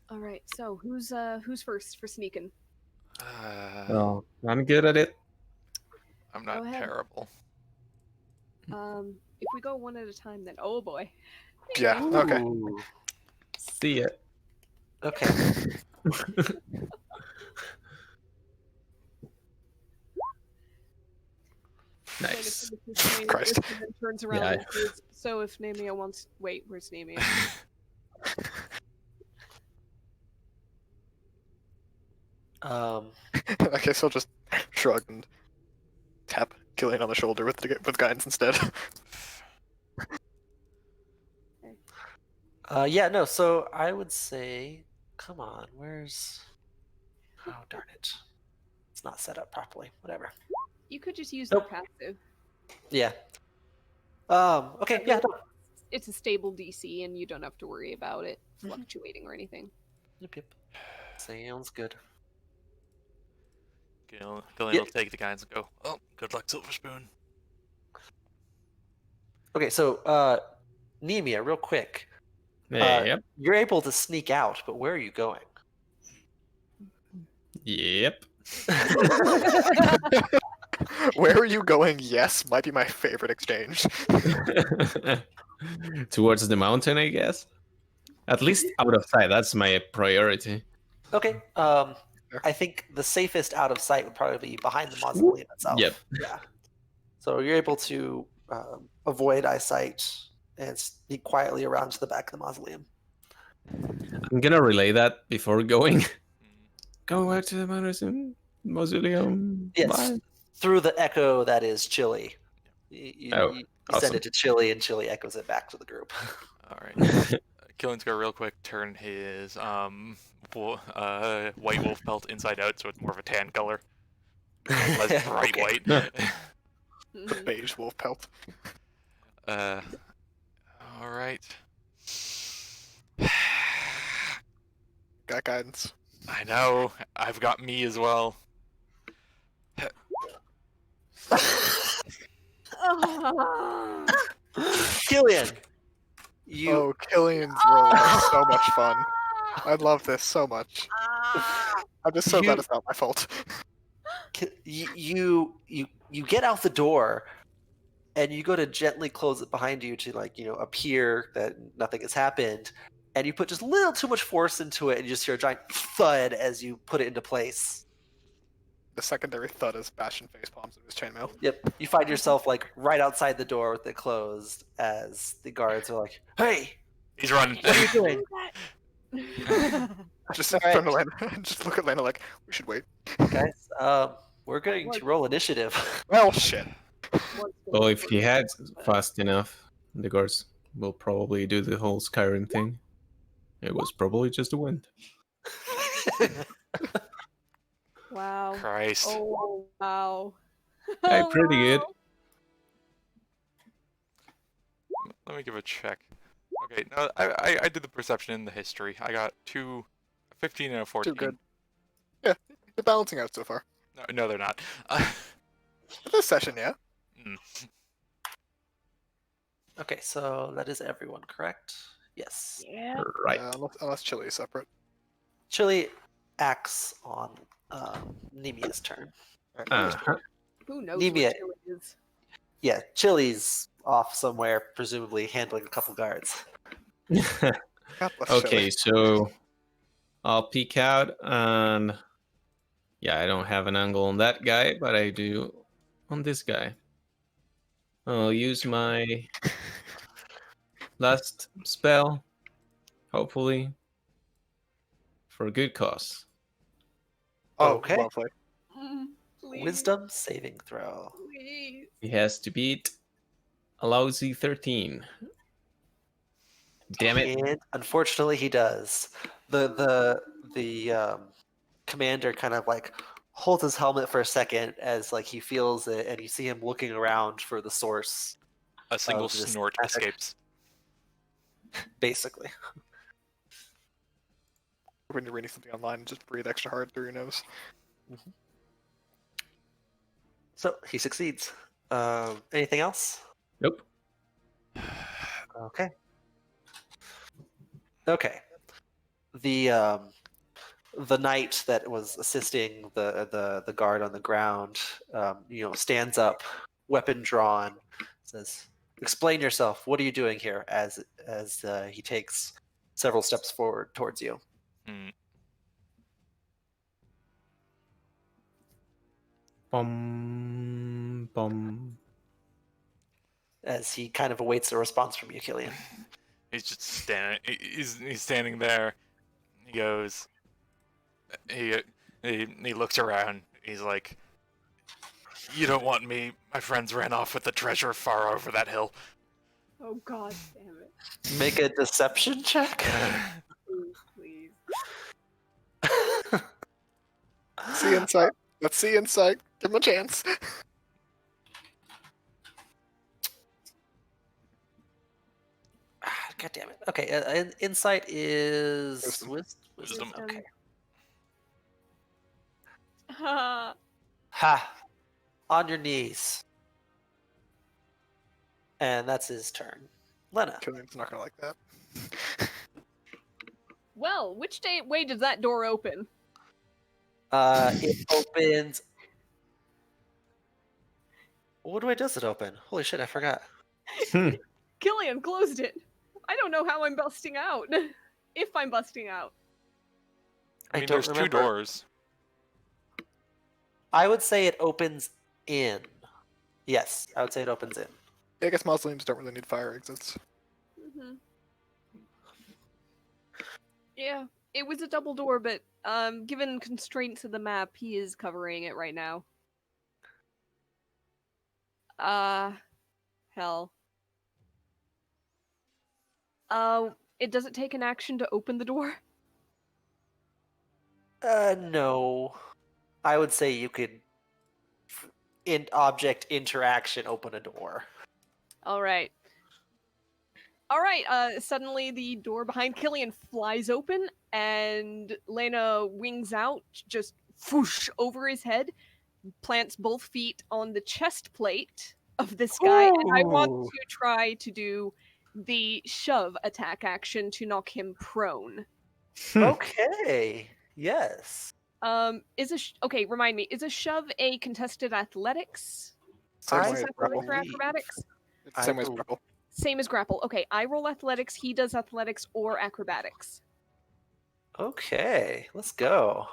All right. So who's first for sneaking? Oh, I'm good at it. I'm Go not ahead. terrible. If we go one at a time, then oh boy. Yeah, okay. Ooh. See ya. Okay. Nice. Christ. And then turns around Yeah. and says, so if Nemia wants, wait, where's Nemia? I guess I'll just shrug and tap Killian on the shoulder with guidance instead. Yeah, no, so I would say, come on, where's. Oh, darn it. It's not set up properly. Whatever. You could just use Nope. the passive. Yeah. Okay, yeah, no. It's a stable DC, and you don't have to worry about it fluctuating or anything. Yep. Sounds good. Gillian Yep. will take the guidance and go, oh, good luck, Silver Spoon. Okay, so, Nemia, real quick. Yep. You're able to sneak out, but where are you going? Yep. Where are you going? Yes, might be my favorite exchange. Towards the mountain, I guess. At least out of sight. That's my priority. Okay. I think the safest out of sight would probably be behind the mausoleum itself. Yep. Yeah. So you're able to avoid eyesight and sneak quietly around to the back of the mausoleum. I'm gonna relay that before going. Mm. Go back to the mausoleum. Yes. Bye. Through the echo that is Chili. You Oh, send awesome. it to Chili, and Chili echoes it back to the group. All right. Killian's gonna real quick turn his white wolf pelt inside out, so it's more of a tan color, less bright Okay. white. Mhm. Beige wolf pelt. All right. Got guidance. I know. I've got me as well. Ah. Killian, you Oh, Killian's roll is so much fun. I love this so much. I'm just so glad it's not my fault. You get out the door, and you go to gently close it behind you to appear that nothing has happened, and you put just a little too much force into it, and you just hear a giant thud as you put it into place. The secondary thud is Bastion face palms in his chainmail. Yep, you find yourself right outside the door with it closed, as the guards are like, "Hey, He's running. what are you doing?" Just Alright. turn to Lana and just look at Lana like, we should wait. Guys, we're going to roll initiative. Well, shit. Well, if he had fast enough, the guards will probably do the whole Skyrim thing. It was probably just the wind. Wow. Christ. Oh, wow. Hey, pretty good. Let me give a check. Okay, no, I did the perception and the history. I got 15 and a 14. Too good. Yeah, they're balancing out so far. No, they're not. For this session, yeah. Okay, so that is everyone, correct? Yes. Yeah. Right. Unless Chili is separate. Chili acts on Nemia's turn. Alright, Uh-huh. Who knows Nemia. what Chili is? Yeah, Chili's off somewhere, presumably handling a couple guards. God bless Okay, Chili. so I'll peek out and yeah, I don't have an angle on that guy, but I do on this guy. I'll use my last spell, hopefully, for a good cause. Oh, Okay. lovely. Please. Wisdom saving throw. Please. He has to beat a lousy 13. Damn it. And unfortunately, he does. The commander kind of holds his helmet for a second as he feels it, and you see him looking around for the source. A single this snort traffic. escapes. Basically. When you're reading something online, just breathe extra hard through your nose. So he succeeds. Anything else? Nope. Okay. Okay. The knight that was assisting the guard on the ground, stands up, weapon drawn, says, "Explain yourself. What are you doing here?" As he takes several steps forward towards you. Bum, bum. As he kind of awaits a response from you, Killian. He's just standing. He's standing there. He goes. He looks around. He's like, "You don't want me. My friends ran off with the treasure far over that hill." Oh, God damn it. Make a deception check. Please. See insight. Let's see insight. Give him a chance. God damn it. Okay, insight is Wisdom. Wisdom. Okay. Ha. Ha! On your knees. And that's his turn. Lena. Killian's not gonna like that. Well, which way does that door open? It opens. What way does it open? Holy shit, I forgot. Killian closed it. I don't know how I'm busting out. If I'm busting out. I mean, don't there's remember. 2 doors. I would say it opens in. Yes, I would say it opens in. Yeah, I guess mausoleums don't really need fire exits. Mm-hmm. Yeah, it was a double door, but given constraints of the map, he is covering it right now. Hell. It doesn't take an action to open the door. No. I would say you could, in object interaction, open a door. All right. Suddenly the door behind Killian flies open, and Lena wings out, just whoosh over his head, plants both feet on the chest plate of this guy, and I want Ooh. to try to do the shove attack action to knock him prone. Okay. Yes. Okay, remind me, is a shove a contested athletics? Same I way as Athletics grapple. or acrobatics? It's the same way as believe- grapple. Same as grapple. Okay, I roll athletics, he does athletics or acrobatics. Okay. Let's go.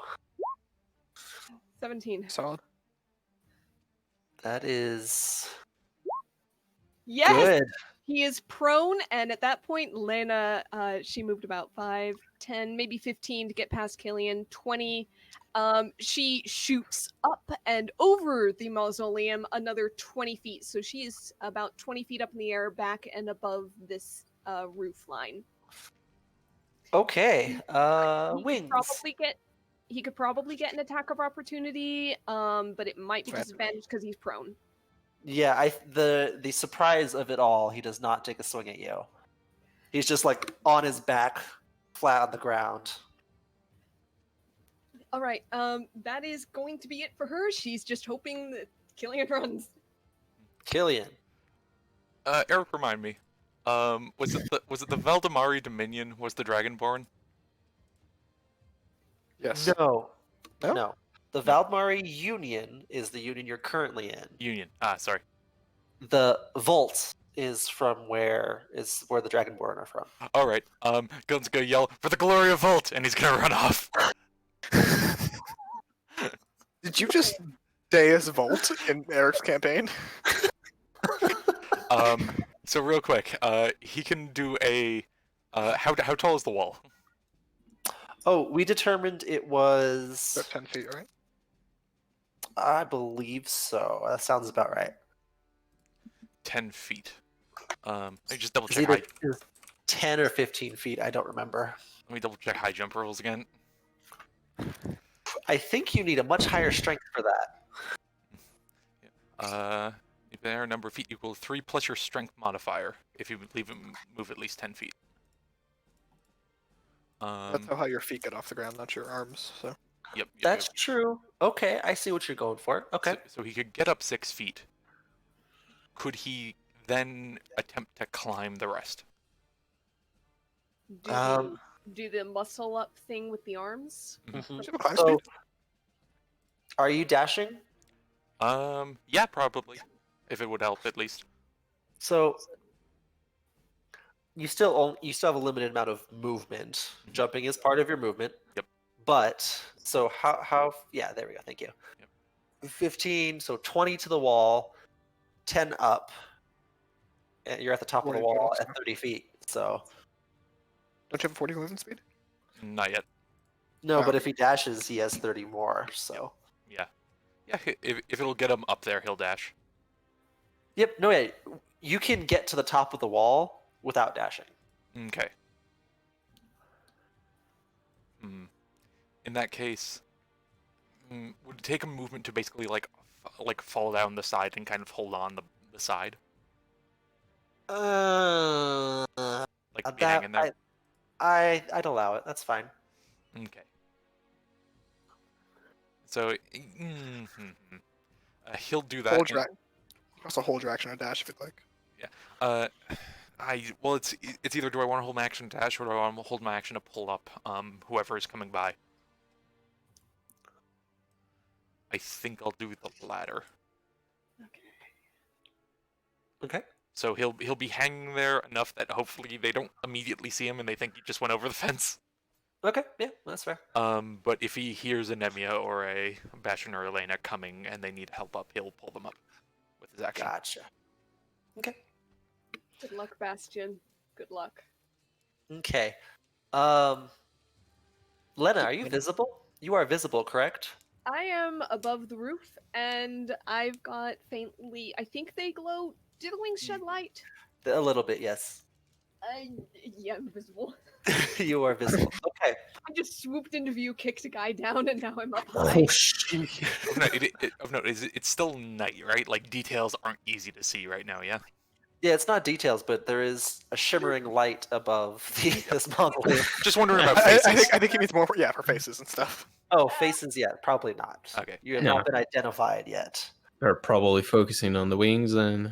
17. Solid. That is Yes! good. He is prone, and at that point, Lena, she moved about 5, 10, maybe 15 to get past Killian. 20. She shoots up and over the mausoleum another 20 feet. So she is about 20 feet up in the air, back and above this roof line. Okay. He could Wings. probably get an attack of opportunity, but it might be Right. disadvantaged because he's prone. Yeah, the surprise of it all, he does not take a swing at you. He's just like on his back, flat on the ground. All right, that is going to be it for her. She's just hoping that Killian runs. Killian. Eric, remind me. Was it the Valdemari Dominion was the Dragonborn? Yes. No. No? No. The Valdmari Union is the union you're currently in. Union. Sorry. The Vault is where the Dragonborn are from. All right. Gun's gonna yell for the glory of Volt, and he's gonna run off. Did you just Deus Volt in Eric's campaign? So real quick, he can do a. How tall is the wall? Oh, we determined it was. About 10 feet, right? I believe so. That sounds about right. 10 feet. I just double It's check. either 10 or 15 feet. I don't remember. Let me double check high jump rules again. I think you need a much higher strength for that. If there number of feet equal 3 plus your strength modifier if you leave him move at least 10 feet. That's how high your feet get off the ground, not your arms. So Yep. That's true. Okay, I see what you're going for. Okay. So he could get up 6 feet. Could he then attempt to climb the rest? Do the muscle up thing with the arms? Mhm. do you have a climb So, speed? are you dashing? Yeah, probably. If it would help, at least. So you still have a limited amount of movement. Jumping is part of your movement. Yep. But so how yeah, there we go. Thank you. Yep. 15, so 20 to the wall, 10 up. And you're at the top of the 40 wall total, at so. 30 feet. So Don't you have 40 movement speed? Not yet. no, Oh. but if he dashes, he has 30 more. So Yeah. Yeah, if it'll get him up there, he'll dash. yep, no, yeah, you can get to the top of the wall without dashing. Okay. In that case, would it take a movement to basically like fall down the side and kind of hold on the side, like be hanging there? I'd allow it. That's fine. Okay. So he'll do that. Hold your also hold your action or dash if you'd like. Well, it's either do I want to hold my action to dash or do I want to hold my action to pull up whoever is coming by. I think I'll do the latter. Okay. So he'll be hanging there enough that hopefully they don't immediately see him and they think he just went over the fence. Okay. Yeah, that's fair. But if he hears a Nemia or a Bastion or Elena coming and they need help up, he'll pull them up with his action. Gotcha. Okay. Good luck, Bastion. Good luck. Okay. Lena, are you visible? You are visible, correct? I am above the roof, and I've got faintly. I think they glow. Do the wings shed light? A little bit, yes. Yeah, I'm visible. You are visible. Okay. I just swooped into view, kicked a guy down, and now I'm up high. Oh shit! It's still night, right? Like details aren't easy to see right now. Yeah. Yeah, it's not details, but there is a shimmering light above this mausoleum. Just wondering about I faces. think he means more for faces and stuff. Oh, faces yet? Probably not. Okay. You have No. not been identified yet. They're probably focusing on the wings and.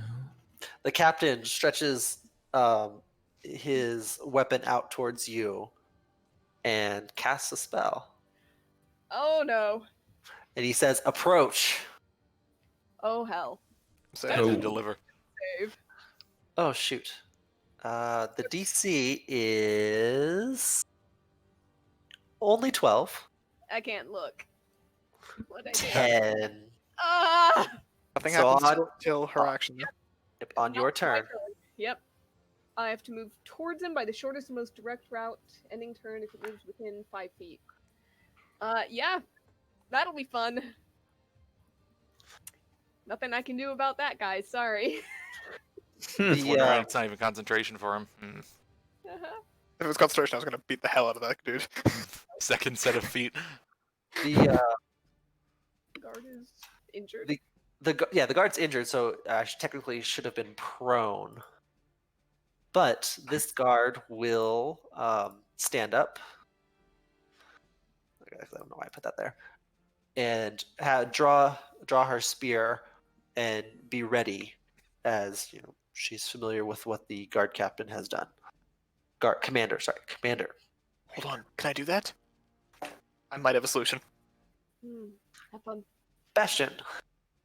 The captain stretches his weapon out towards you, and casts a spell. Oh no. And he says, "Approach." Oh hell. So, Stand Oh. and deliver. Save. Oh shoot. The DC is only 12. I can't look. What I do? 10. Ah! nothing So happens on- till her action. Yeah. Yep, on Not your my turn. Yep. I have to move towards him by the shortest and most direct route, ending turn if it moves within 5 feet. Yeah. That'll be fun. Nothing I can do about that, guys. Sorry. It's The, one round. It's not even concentration for him. If it was concentration, I was gonna beat the hell out of that dude. Second set of feet. the Guard is injured. the guard's injured, so she technically should have been prone. But this guard will stand up. I don't know why I put that there. And draw her spear and be ready, as you know she's familiar with what the guard captain has done. Commander. Hold on, can I do that? I might have a solution. Have fun. Bastion.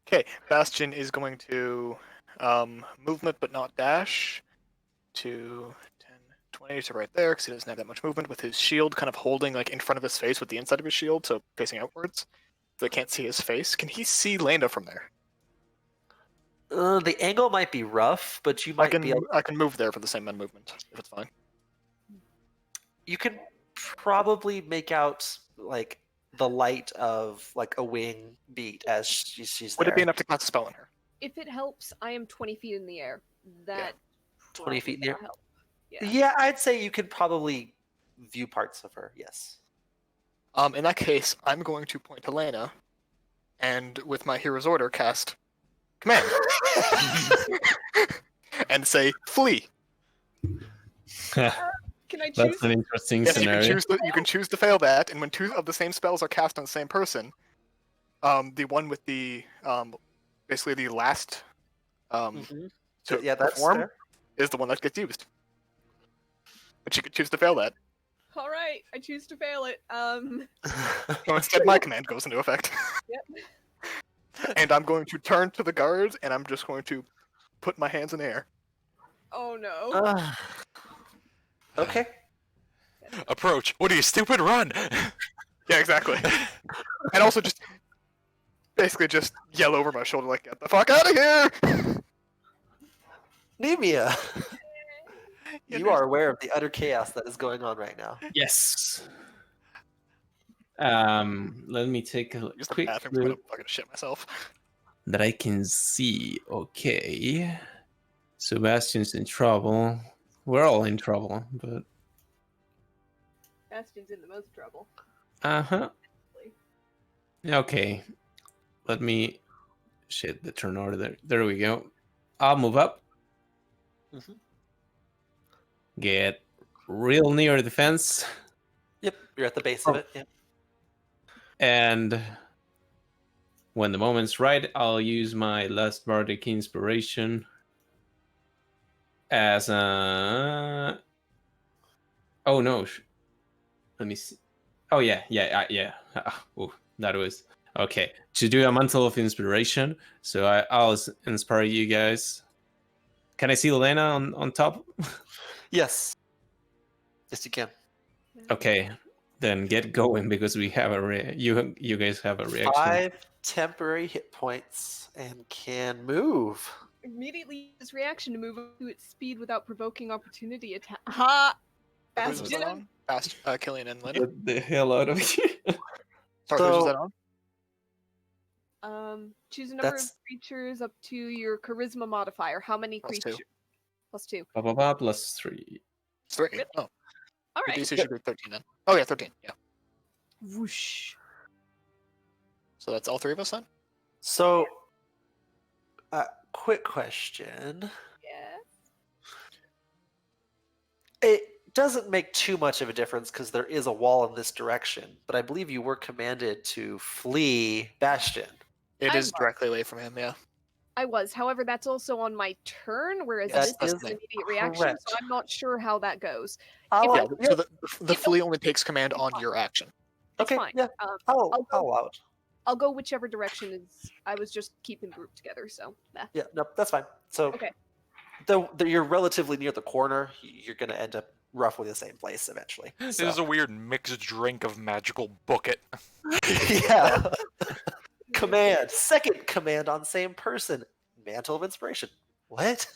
Okay, Bastion is going to movement but not dash to 10, 20 to right there because he doesn't have that much movement with his shield kind of holding like in front of his face with the inside of his shield, so facing outwards. So they can't see his face. Can he see Landa from there? The angle might be rough, but you might be able. I can move there for the same amount of movement if it's fine. You can probably make out like the light of like a wing beat as she's Would there. it be enough to cast a spell on her? If it helps, I am 20 feet in the air. That 20 feet in the air? will help. Yeah. Yeah, I'd say you could probably view parts of her. Yes. In that case, I'm going to point to Lena, and with my hero's order, cast command, and say flee. Can I choose? That's an interesting Yes, scenario. you can choose to fail that, and when two of the same spells are cast on the same person, the one with the basically the last Mhm. to Yeah, that's perform fair. is the one that gets used. But you could choose to fail that. All right, I choose to fail it. So instead, my command goes into effect. Yep. And I'm going to turn to the guards, and I'm just going to put my hands in the air. Oh no. Okay. Approach. What are you, stupid? Run! Yeah, exactly. And also just basically just yell over my shoulder like, "Get the fuck out of here!" Nemia, you are aware of the utter chaos that is going on right now. Yes. Let me take a Use the quick bathroom. I'm gonna look fucking shit myself. that I can see. Okay. Sebastian's in trouble. We're all in trouble, but Bastion's in the most trouble. uh-huh. Okay. Let me shit the turn order. There we go. I'll move up. Mhm. Get real near the fence. Yep, you're at the base of it. Yeah. And when the moment's right, I'll use my last bardic inspiration as a. Oh no! Let me see. Oh yeah. Oh, that was okay. To do a mantle of inspiration, so I'll inspire you guys. Can I see Lena on top? Yes. Yes, you can. Okay, then get going because we have a you guys have a reaction. 5 temporary hit points and can move. Immediately use reaction to move up to its speed without provoking opportunity attack. Ha! Whose was that Bastion. on? Killian and Lena. Get the hell out of here! Sorry, whose was So- that on? Choose a number That's- of creatures up to your charisma modifier. How many Plus two. creatures? Plus 2. Blah, blah, blah, plus 3. 3. Really? Oh, All your right. DC should be 13 then. Oh yeah, 13. Yeah. Whoosh. So that's all 3 of us then. So, quick question. Yeah. It doesn't make too much of a difference because there is a wall in this direction, but I believe you were commanded to flee Bastion. It I is mark. directly away from him. Yeah. I was. However, that's also on my turn, whereas That this is is an immediate reaction, correct. so I'm not sure how that goes. I'll, Yeah, I- so the It- flea only takes command it's on fine. your action. It's okay, fine. yeah, I'll I'll go- allow it. I'll go whichever direction is. I was just keeping the group together, so. Yeah, no, that's fine. So, Okay. though you're relatively near the corner, you're going to end up roughly the same place eventually. This So. is a weird mixed drink of magical book it. Yeah. Command. Second command on same person. Mantle of Inspiration. What?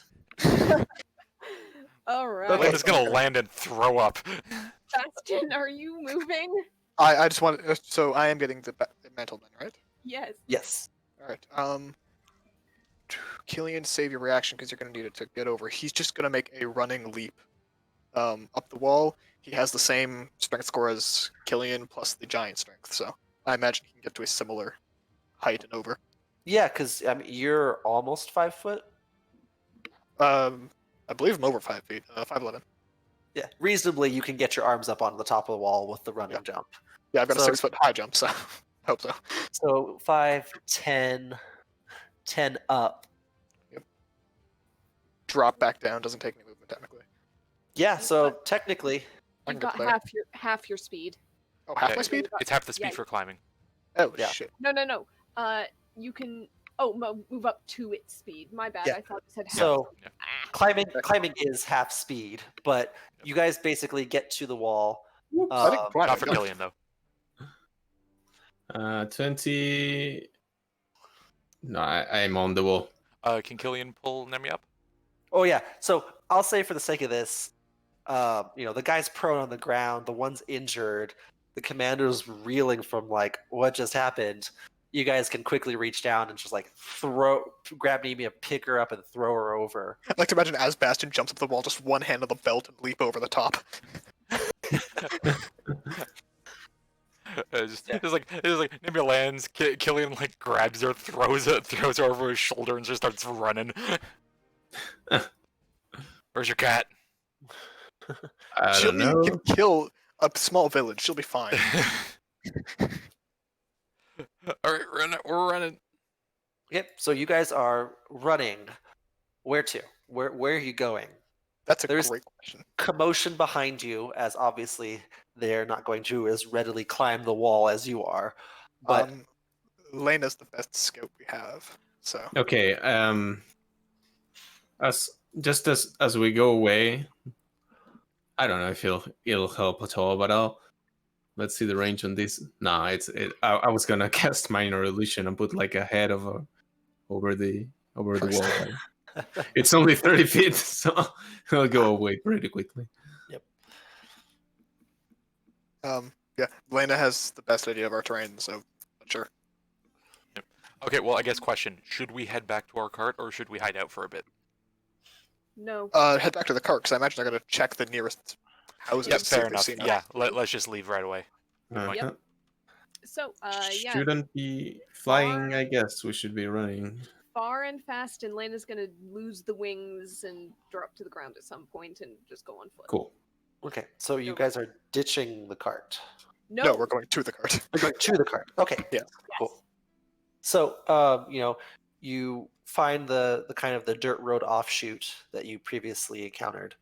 All right. Okay. Lena's gonna land and throw up. Bastion, are you moving? I just want so I am getting the mantle then, right? Yes. Yes. All right. Killian, save your reaction because you're going to need it to get over. He's just going to make a running leap up the wall. He has the same strength score as Killian plus the giant strength, so I imagine he can get to a similar height and over. Yeah, because you're almost 5 foot. I believe I'm over 5 feet, 5'11". Yeah, reasonably, you can get your arms up onto the top of the wall with the running jump. Yeah, I've got a So- 6 foot high jump, so hope so. So 5, 10, 10 up. Drop back down, doesn't take any movement technically. Yeah, so technically, I You've can got get there. half your speed. Oh, half Okay. my speed? It's half the speed Yeah. for climbing. Oh Yeah. shit. No. You can. Oh, move up to its speed. My bad. Yeah. I thought it said half. so Yeah. Ah. climbing is half speed, but you guys basically get to the wall. I think climb Not it, for no. Killian though. 20. No, I'm on the wall. Can Killian pull Nemi up? Oh yeah. So I'll say for the sake of this, the guy's prone on the ground, the one's injured, the commander's reeling from like what just happened. You guys can quickly reach down and just like grab Nemi, pick her up, and throw her over. I'd like to imagine as Bastion jumps up the wall, just one hand on the belt and leap over the top. It's like Nemi lands. Killian like grabs her, throws her over his shoulder, and just starts running. Where's your cat? I don't know. Chili can kill a small village. She'll be fine. All right, we're running. Yep. So you guys are running. Where to? Where are you going? That's a There's- great question. Commotion behind you, as obviously they're not going to as readily climb the wall as you are. But Lena's the best scout we have. So Okay. As we go away, I don't know if it'll help at all, but let's see the range on this. Nah, I was gonna cast minor illusion and put like a head over the wall. but It's only 30 feet, so it'll go away pretty quickly. yeah, Lena has the best idea of our terrain. So sure. Okay, well, I guess question: should we head back to our cart, or should we hide out for a bit? No. Head back to the cart because I imagine they're gonna check the nearest houses. Yeah, to see if fair they've enough. seen us. Yeah, let's just leave right away. Uh, So, yeah. Shouldn't be flying, I guess. We should be running. Far and fast, and Lena's gonna lose the wings and drop to the ground at some point and just go on foot. Cool. okay, so you No. guys are ditching the cart. No, we're going to the cart. You're going to the cart. Okay. Yeah. Cool. So, you find the kind of the dirt road offshoot that you previously encountered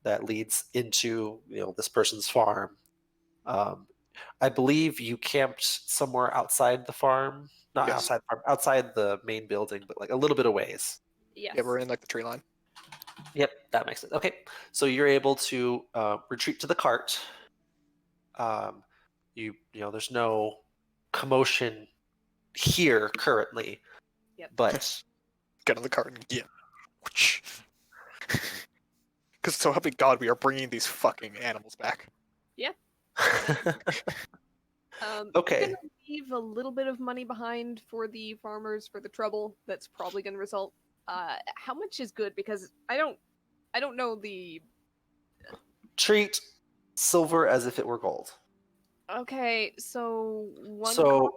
that leads into this person's farm. I believe you camped somewhere outside the farm, not Yes. outside the farm, outside the main building, but like a little bit of ways. Yes. Yeah, we're in like the tree line. Yep, that makes sense. Okay, so you're able to retreat to the cart. There's no commotion here currently, Yep. but Get on the cart and get. Because so help me God, we are bringing these fucking animals back. Okay. I'm gonna leave a little bit of money behind for the farmers for the trouble that's probably gonna result. How much is good? Because I don't know the. treat silver as if it were gold. Okay, so one So copper,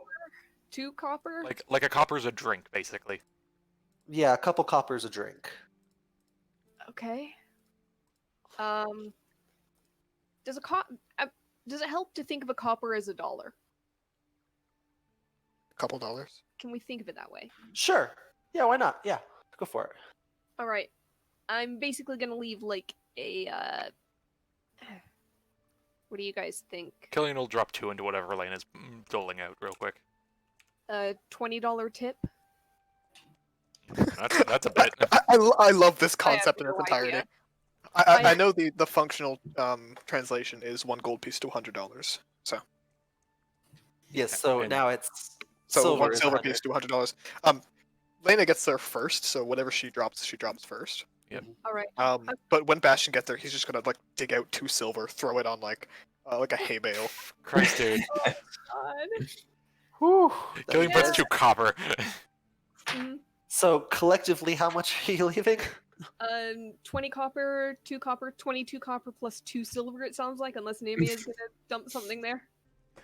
2 copper. Like a copper's a drink, basically. yeah, a couple coppers a drink. Okay. Does it help to think of a copper as a dollar? $2. Can we think of it that way? Sure. Yeah, why not? Yeah, go for it. All right. I'm basically gonna leave like a. What do you guys think? Killian will drop 2 into whatever Lane is doling out real quick. A $20 tip. That's a bit. I love this I have concept in no its entirety. idea. I I- know the functional translation is 1 gold piece to $100. So Yes. So And- now it's so silver one is silver 100. piece to $100. Lena gets there first, so whatever she drops first. All right. But when Bastion gets there, he's just gonna like dig out 2 silver, throw it on like a hay bale. Christ, dude. God. Whew. Killian Yeah. puts 2 copper. Mhm. So collectively, how much are you leaving? 20 copper, 2 copper, 22 copper plus 2 silver. It sounds like, unless Nami is gonna dump something there.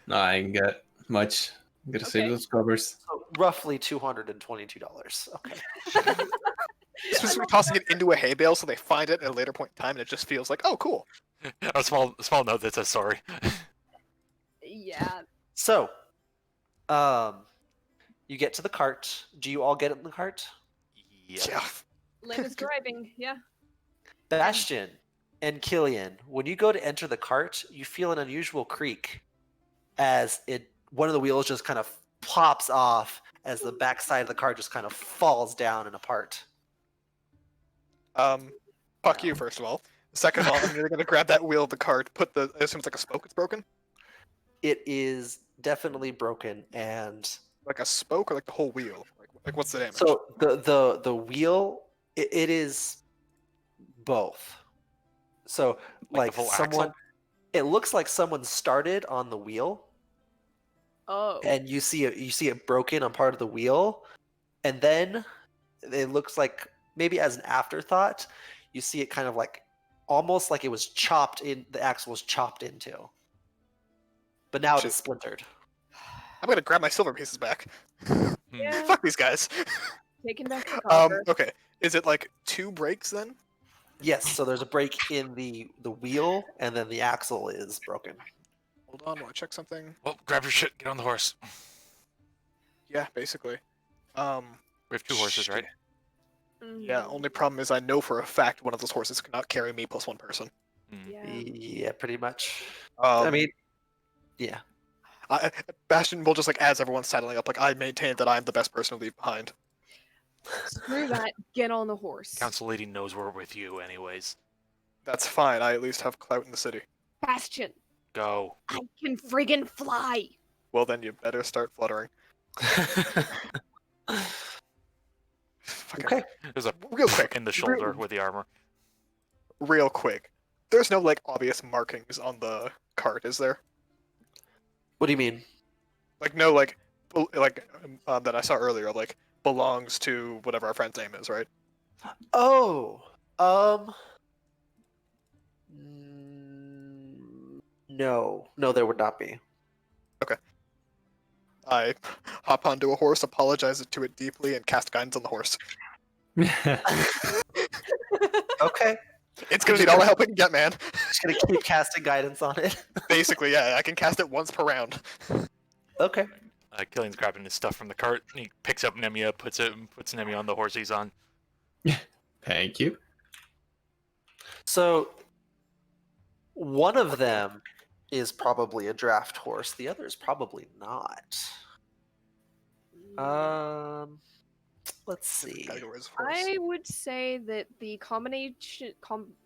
No, I ain't got much. I'm gonna save Okay. those covers. So roughly $222. Okay. Just tossing it into a hay bale so they find it at a later point in time, and it just feels like, oh, cool. A small note that says sorry. Yeah. So, you get to the cart. Do you all get in the cart? Yeah. Lena's driving. Yeah. Bastion and Killian, when you go to enter the cart, you feel an unusual creak as one of the wheels just kind of pops off as the backside of the cart just kind of falls down and apart. Fuck you, first of all. Second of all, I'm gonna grab that wheel of the cart, I assume it's like a spoke it's broken? It is definitely broken, and Like a spoke or like the whole wheel? Like what's the damage? so the wheel it is both. So Like like the full someone, axle? it looks like someone started on the wheel, Oh. and you see it broken on part of the wheel, and then it looks like maybe as an afterthought, you see it kind of like almost like it was chopped in. The axle was chopped into, but now it Shit. is splintered. I'm gonna grab my silver pieces back. Yeah. Fuck these guys. Taking back the copper. Okay. Is it like 2 breaks then? Yes, so there's a break in the wheel, and then the axle is broken. Hold on, while I check something. Well, grab your shit. Get on the horse. Yeah, basically. We have 2 horses, right? Yeah, Mhm. only problem is I know for a fact one of those horses cannot carry me plus 1 person. Mm. Yeah. Yeah, pretty much. I I mean, yeah. Bastion will just like as everyone's settling up, like I maintain that I'm the best person to leave behind. Screw that. Get on the horse. Council lady knows we're with you, anyways. That's fine. I at least have clout in the city. Bastion. Go. I can friggin' fly. Well, then you better start fluttering. Fucking Okay. There's a real quick, in the shoulder with the armor. real quick. There's no like obvious markings on the cart, is there? What do you mean? Like no that I saw earlier, like belongs to whatever our friend's name is, right? Oh, no, there would not be. I hop onto a horse, apologize to it deeply, and cast guidance on the horse. Okay, It's gonna need all the help it can get, man. just gonna keep casting guidance on it. Basically, yeah, I can cast it once per round. Okay. Killian's grabbing his stuff from the cart. And he picks up Nemia, puts Nemia on the horse he's on. Thank you. So one of them is probably a draft horse. The other is probably not. Let's see. Categories of horse. I would say that the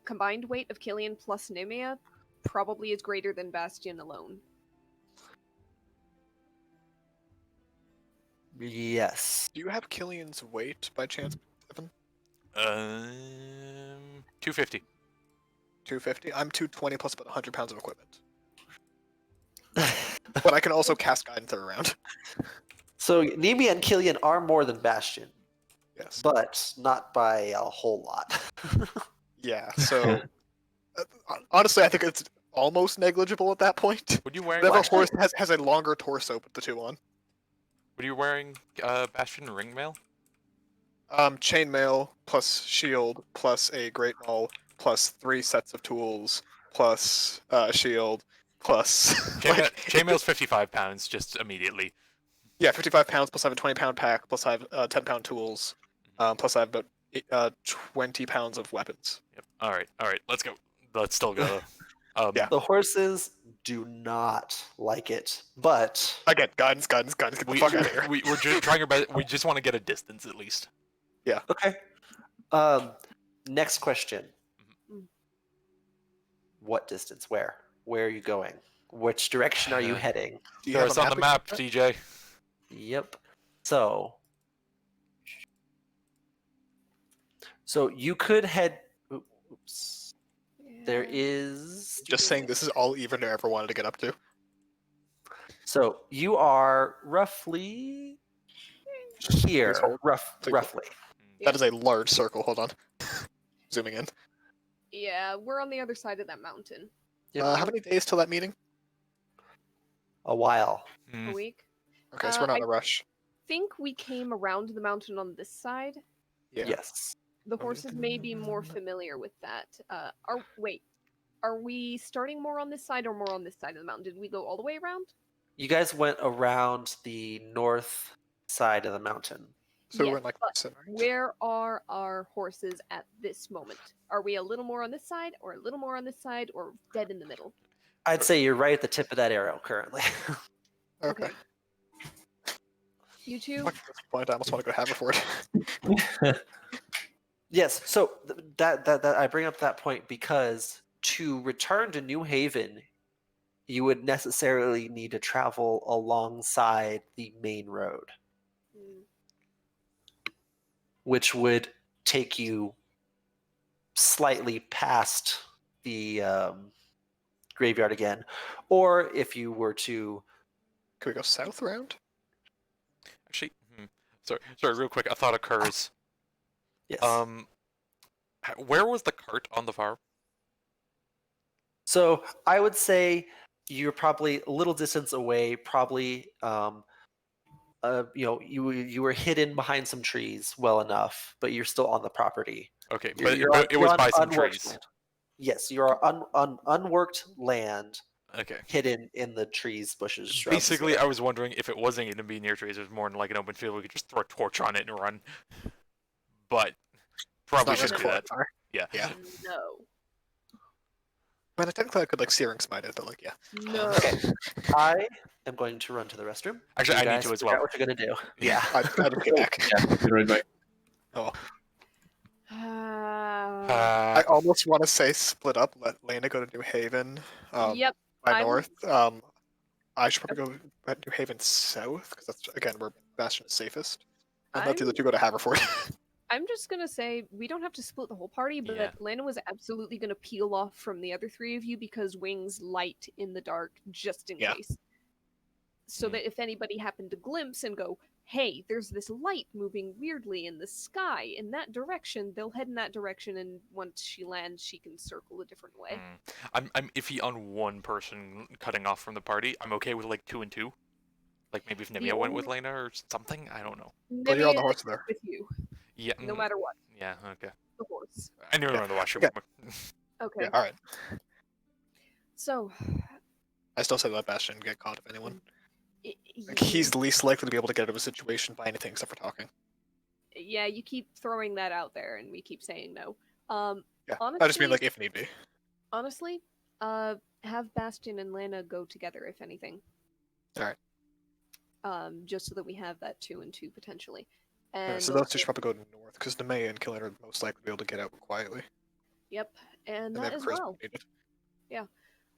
combined weight of Killian plus Nemea probably is greater than Bastion alone. Yes. Do you have Killian's weight by chance, Evan? 250. 250? I'm 220 plus about 100 pounds of equipment. But I can also cast guidance around. So Nemi and Killian are more than Bastion, Yes. but not by a whole lot. Yeah, so honestly, I think it's almost negligible at that point. Would you wearing? Whatever Bastion- horse has a longer torso, put the 2 on. Would you wearing Bastion ringmail? Chainmail plus shield plus a great maul plus 3 sets of tools plus shield plus Chainmail's 55 pounds, just immediately. yeah, 55 pounds plus I have a 20-pound pack plus I have 10-pound tools. Plus I have about 20 pounds of weapons. Yep. All right. Let's go. Let's still go. Yeah. The horses do not like it, but Again, guns, get the fuck out of here. We're just trying our best. We just want to get a distance at least. okay. Next question. Mhm. What distance? Where? Where are you going? Which direction are you heading? Do you Throw have us a on the we map, can look TJ. Yep. So you could head. Oops. There Yeah. is. at? Just saying, this is all even ever wanted to get up to. So you are roughly here. Please hold. Please hold. Roughly. That is a large circle. Hold on. Zooming in. Yeah, we're on the other side of that mountain. Yep. How many days till that meeting? A while. Hmm. A week. Okay, so we're not in I a rush. think we came around the mountain on this side. Yeah. Yes. The horses may be more familiar with that. Are we starting more on this side or more on this side of the mountain? Did we go all the way around? You guys went around the north side of the mountain. So Yes, we're in like but center. where are our horses at this moment? Are we a little more on this side, or a little more on this side, or dead in the middle? I'd say you're right at the tip of that arrow currently. Okay. Okay. You two? Fuck, at this point, I almost want to go Haverford. Yes. So that I bring up that point because to return to New Haven, you would necessarily need to travel alongside the main road, Mm, which would take you slightly past the graveyard again, or if you were to. Can we go south around? Actually, sorry. Real quick, a thought occurs. Yes. Where was the cart on the farm? So I would say you're probably a little distance away. Probably, you were hidden behind some trees well enough, but you're still on the property. Okay, You're but it you're was on by some unworked trees. land. Yes, you are on unworked land, Okay. hidden in the trees, bushes, shrubs. Basically, I was wondering if it wasn't going to be near trees. It was more in like an open field. We could just throw a torch on it and run. But probably It's not shouldn't really do that. far. Yeah. Yeah. No. But technically I could like searing smite it, but like yeah. No. Okay. I am going to run to the restroom. Actually, You I need guys to as figure out well. what you're gonna do. Yeah. I just get back. Yeah, be right back. Oh. Ah. I almost want to say split up, let Lena go to New Haven. Yep. By I'm- north. I should probably go at New Haven south, because that's again where Bastion is safest. And let the other two go to Haverford. I'm just gonna say we don't have to split the whole party, but Yeah. Lana was absolutely gonna peel off from the other three of you because wings light in the dark just in Yeah. case. So Hmm. that if anybody happened to glimpse and go, hey, there's this light moving weirdly in the sky in that direction, they'll head in that direction, and once she lands, she can circle a different way. I'm iffy on one person cutting off from the party. I'm okay with like 2 and 2. Like maybe if Nemia went with only- Lena or something. I don't know. Well, you're on the Nemia horse is there. with you, Yeah. no matter what. Yeah. Okay. The horse. I knew we were Yeah, on the washroom. yeah. Okay. Yeah, alright. So I still say let Bastion get caught if anyone. i- Like, he's the least likely to be able to get out of a situation by anything except for talking. yeah, you keep throwing that out there, and we keep saying no. Yeah. Honestly, I just mean like if need be. honestly, have Bastion and Lana go together if anything. Alright. Just so that we have that 2 and 2 potentially. Yeah, And so those two should probably go north, because Nemea and Killian are most likely to be able to get out quietly. yep, and And they that have as charisma well. needed.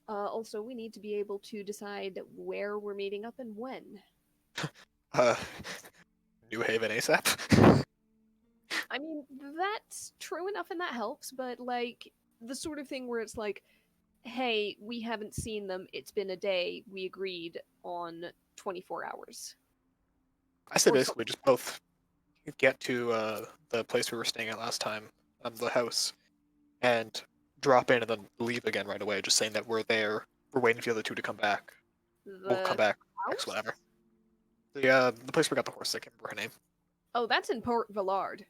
Also, we need to be able to decide where we're meeting up and when. Uh, New Haven ASAP. I mean, that's true enough and that helps, but like the sort of thing where it's like, hey, we haven't seen them, it's been a day, we agreed on 24 hours. I say Or basically just both get to the place we were staying at last time, the house, and drop in and then leave again right away, just saying that we're there, we're waiting for the other two to come back. We'll come back next house? whatever. The place we got the horse, I can't remember her name. Oh, that's in Port Villard.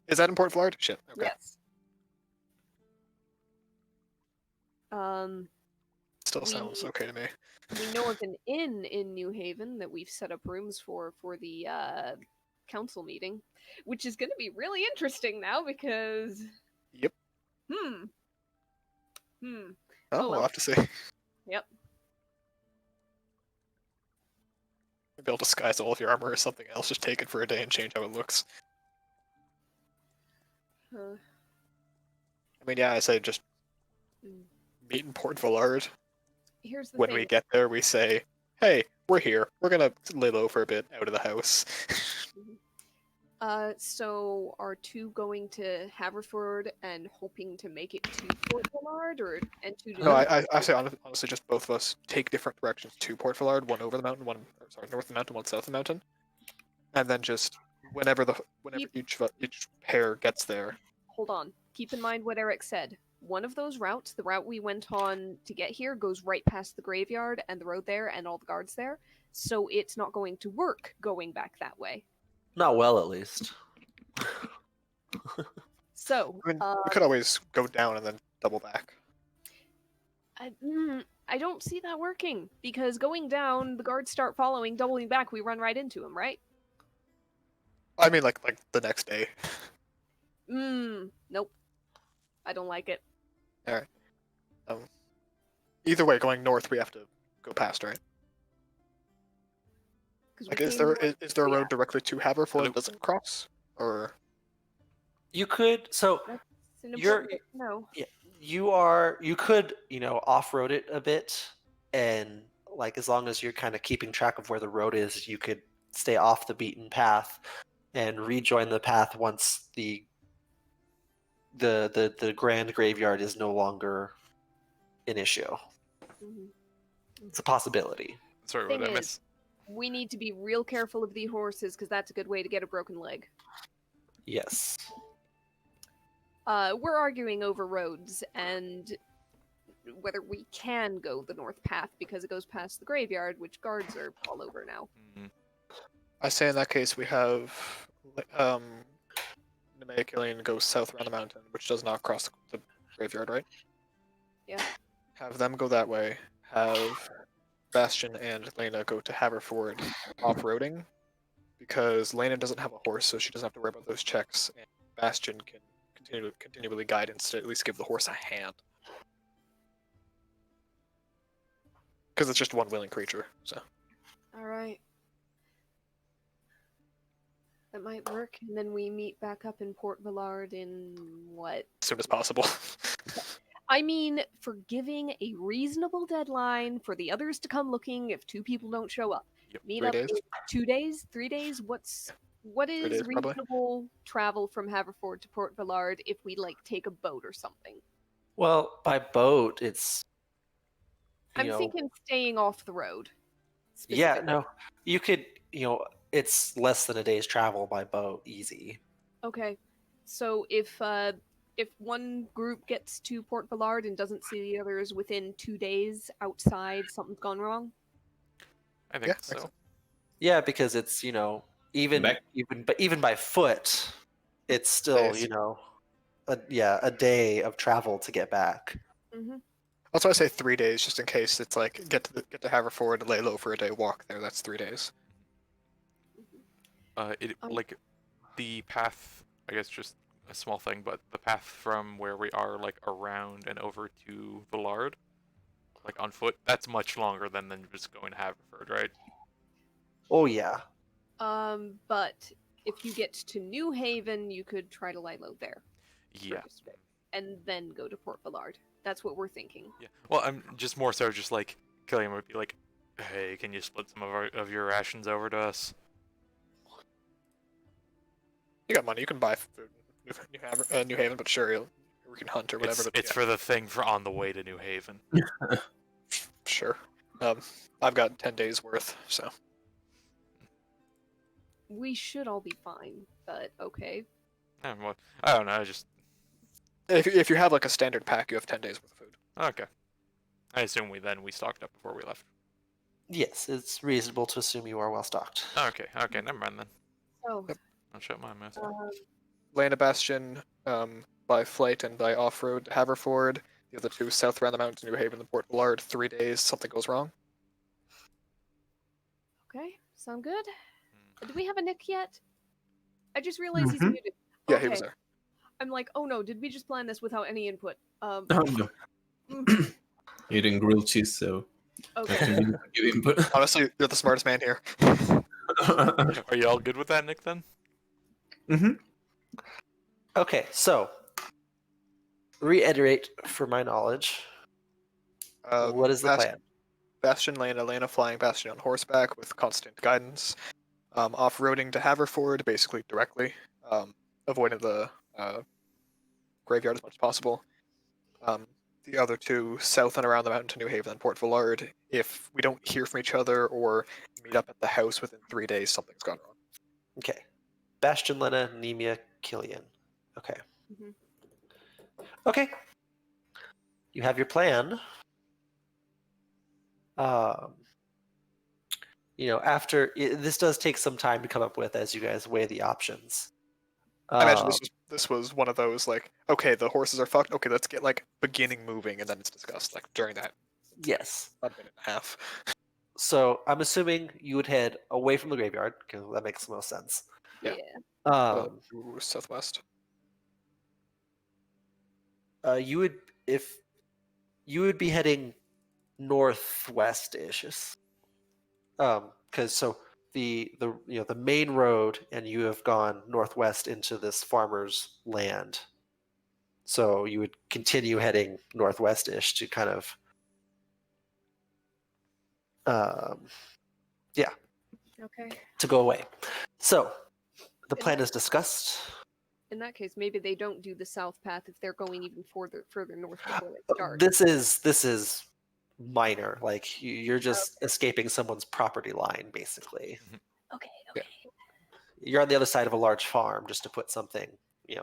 Is that in Port Villard? Shit. Okay. Yes. Still sounds we- okay to me. We know of an inn in New Haven that we've set up rooms for the council meeting, which is going to be really interesting now because. Yep. Hmm. Oh, Oh, we'll well. have to see. Yep. Maybe I'll disguise all of your armor or something else. Just take it for a day and change how it looks. Uh, I mean, yeah, I say just mm. meet in Port Villard. Here's the When thing. we get there, we say, "Hey, we're here. We're gonna lay low for a bit out of the house." So are two going to Haverford and hoping to make it to Port Villard, or and two to No, I say honestly, just both of us take different directions to Port Villard. One over the mountain, north of the mountain, one south of the mountain, and then just whenever Keep- each pair gets there. Hold on. Keep in mind what Eric said. One of those routes, the route we went on to get here, goes right past the graveyard and the road there and all the guards there. So it's not going to work going back that way. Not well, at least. So, I mean, we could always go down and then double back. I don't see that working because going down, the guards start following, doubling back, we run right into them, right? I mean, like the next day. Nope. I don't like it. Either way, going north, we have to go past, right? 'Cause we Like, is came there north- is there a yeah. road directly to Haverford that doesn't cross, or You could. So It's an You're- important thing to know. you could, off-road it a bit, and like as long as you're kind of keeping track of where the road is, you could stay off the beaten path and rejoin the path once the grand graveyard is no longer an issue. Mhm. It's a possibility. Sorry, Thing what did I is- miss? We need to be real careful of the horses because that's a good way to get a broken leg. Yes. We're arguing over roads and whether we can go the north path because it goes past the graveyard, which guards are all over now. Mhm. I say in that case we have Nemea Killian go south around the mountain, which does not cross the graveyard, right? Yeah. Have them go that way. Have Bastion and Lena go to Haverford off-roading, because Lena doesn't have a horse, so she doesn't have to worry about those checks, and Bastion can continually guide and at least give the horse a hand. Because it's just one willing creature, so. All right. That might work, and then we meet back up in Port Villard in what? As soon as possible. I mean, for giving a reasonable deadline for the others to come looking if two people don't show up. Yep. Meet 3 up days? in 2 days, 3 days. What is days, probably. reasonable travel from Haverford to Port Villard if we take a boat or something? Well, by boat, it's. I'm know, thinking staying off the road. Yeah, specifically. no, you could. It's less than a day's travel by boat, easy. Okay, so if one group gets to Port Villard and doesn't see the others within 2 days outside, something's gone wrong. I think Yeah, makes so. sense. Yeah, because it's even Back- even by foot, it's still Days. a day of travel to get back. Mm-hmm. That's why I say 3 days, just in case it's like get to Haverford, lay low for a day, walk there. That's 3 days. Like the path. I guess just a small thing, but the path from where we are, like around and over to Villard, like on foot, that's much longer than just going to Haverford, right? Oh yeah, But if you get to New Haven, you could try to lie low there. for Yeah. just a bit, and then go to Port Villard. That's what we're thinking. Yeah. Well, I'm just more so just like Killian would be like, "Hey, can you split some of your rations over to us?" You got money, you can buy food in New Haven, but sure, we can hunt or whatever. It's, but it's yeah, for the thing for on the way to New Haven. sure. I've got 10 days worth, so. We should all be fine, but okay. Well, I don't know. Just If you have like a standard pack, you have 10 days worth of food. okay. I assume we stocked up before we left. yes, it's reasonable to assume you are well stocked. Okay. Never mind then. So, Yep. I'll shut my mouth. Lena Bastion by flight and by off-road to Haverford. The other two south around the mountains, New Haven and Port Villard. 3 days, something goes wrong. okay, sound good? Do we have a Nick yet? I just realized he's Mhm. muted. Yeah, Okay. he was there. I'm like, oh no, did we just plan this without any input? Oh, no. Eating grilled cheese, so Okay. nothing to give input. Honestly, you're the smartest man here. Are you all good with that, Nick? Then Okay, so reiterate for my knowledge. What is the plan? Bastion Lane, Elena flying Bastion on horseback with constant guidance. Off-roading to Haverford, basically directly. Avoiding the graveyard as much as possible. The other two, south and around the mountain to New Haven and Port Villard. If we don't hear from each other or meet up at the house within 3 days, something's gone wrong. Okay. Bastion, Lena, Nemia, Killian. Okay. Mhm. Okay. You have your plan. After this does take some time to come up with as you guys weigh the options. I imagine this was one of those like, okay, the horses are fucked. Okay, let's get like beginning moving, and then it's discussed like during that Yes. a minute and a half. So I'm assuming you would head away from the graveyard because that makes the most sense. Yeah. Yeah. To southwest. You would be heading northwest-ish. Because the main road and you have gone northwest into this farmer's land. So you would continue heading northwest-ish to kind of Okay. to go away. So the plan is discussed. In that case, maybe they don't do the south path if they're going even further north before they start. This is minor. Like you're just escaping someone's property line, basically. Okay. Yeah. You're on the other side of a large farm, just to put something,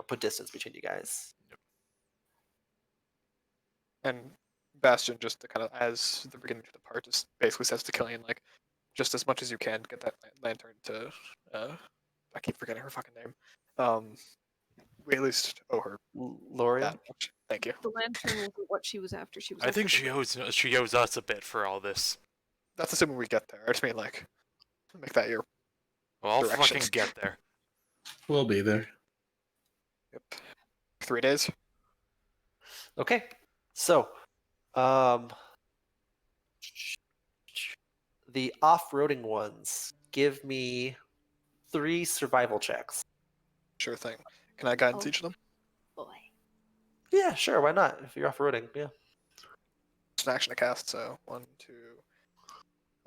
put distance between you guys. And Bastion, just to kind of, as the beginning of the part, just basically says to Killian, like, just as much as you can, get that lantern to, I keep forgetting her fucking name. We at least owe her Lorian? that much. Thank you. The lantern wasn't what she was after. She was. I think after the she owes us a bit for all this. That's assuming we get there. I just mean, like, make that your... Well, I'll Directions. fucking get there. We'll be there. Yep. 3 days? Okay. So, the off-roading ones, give me 3 survival checks. Sure thing. Can I guidance Oh. each of them? boy. Yeah, sure. Why not? If you're off-roading, yeah. It's an action to cast, so 1, 2...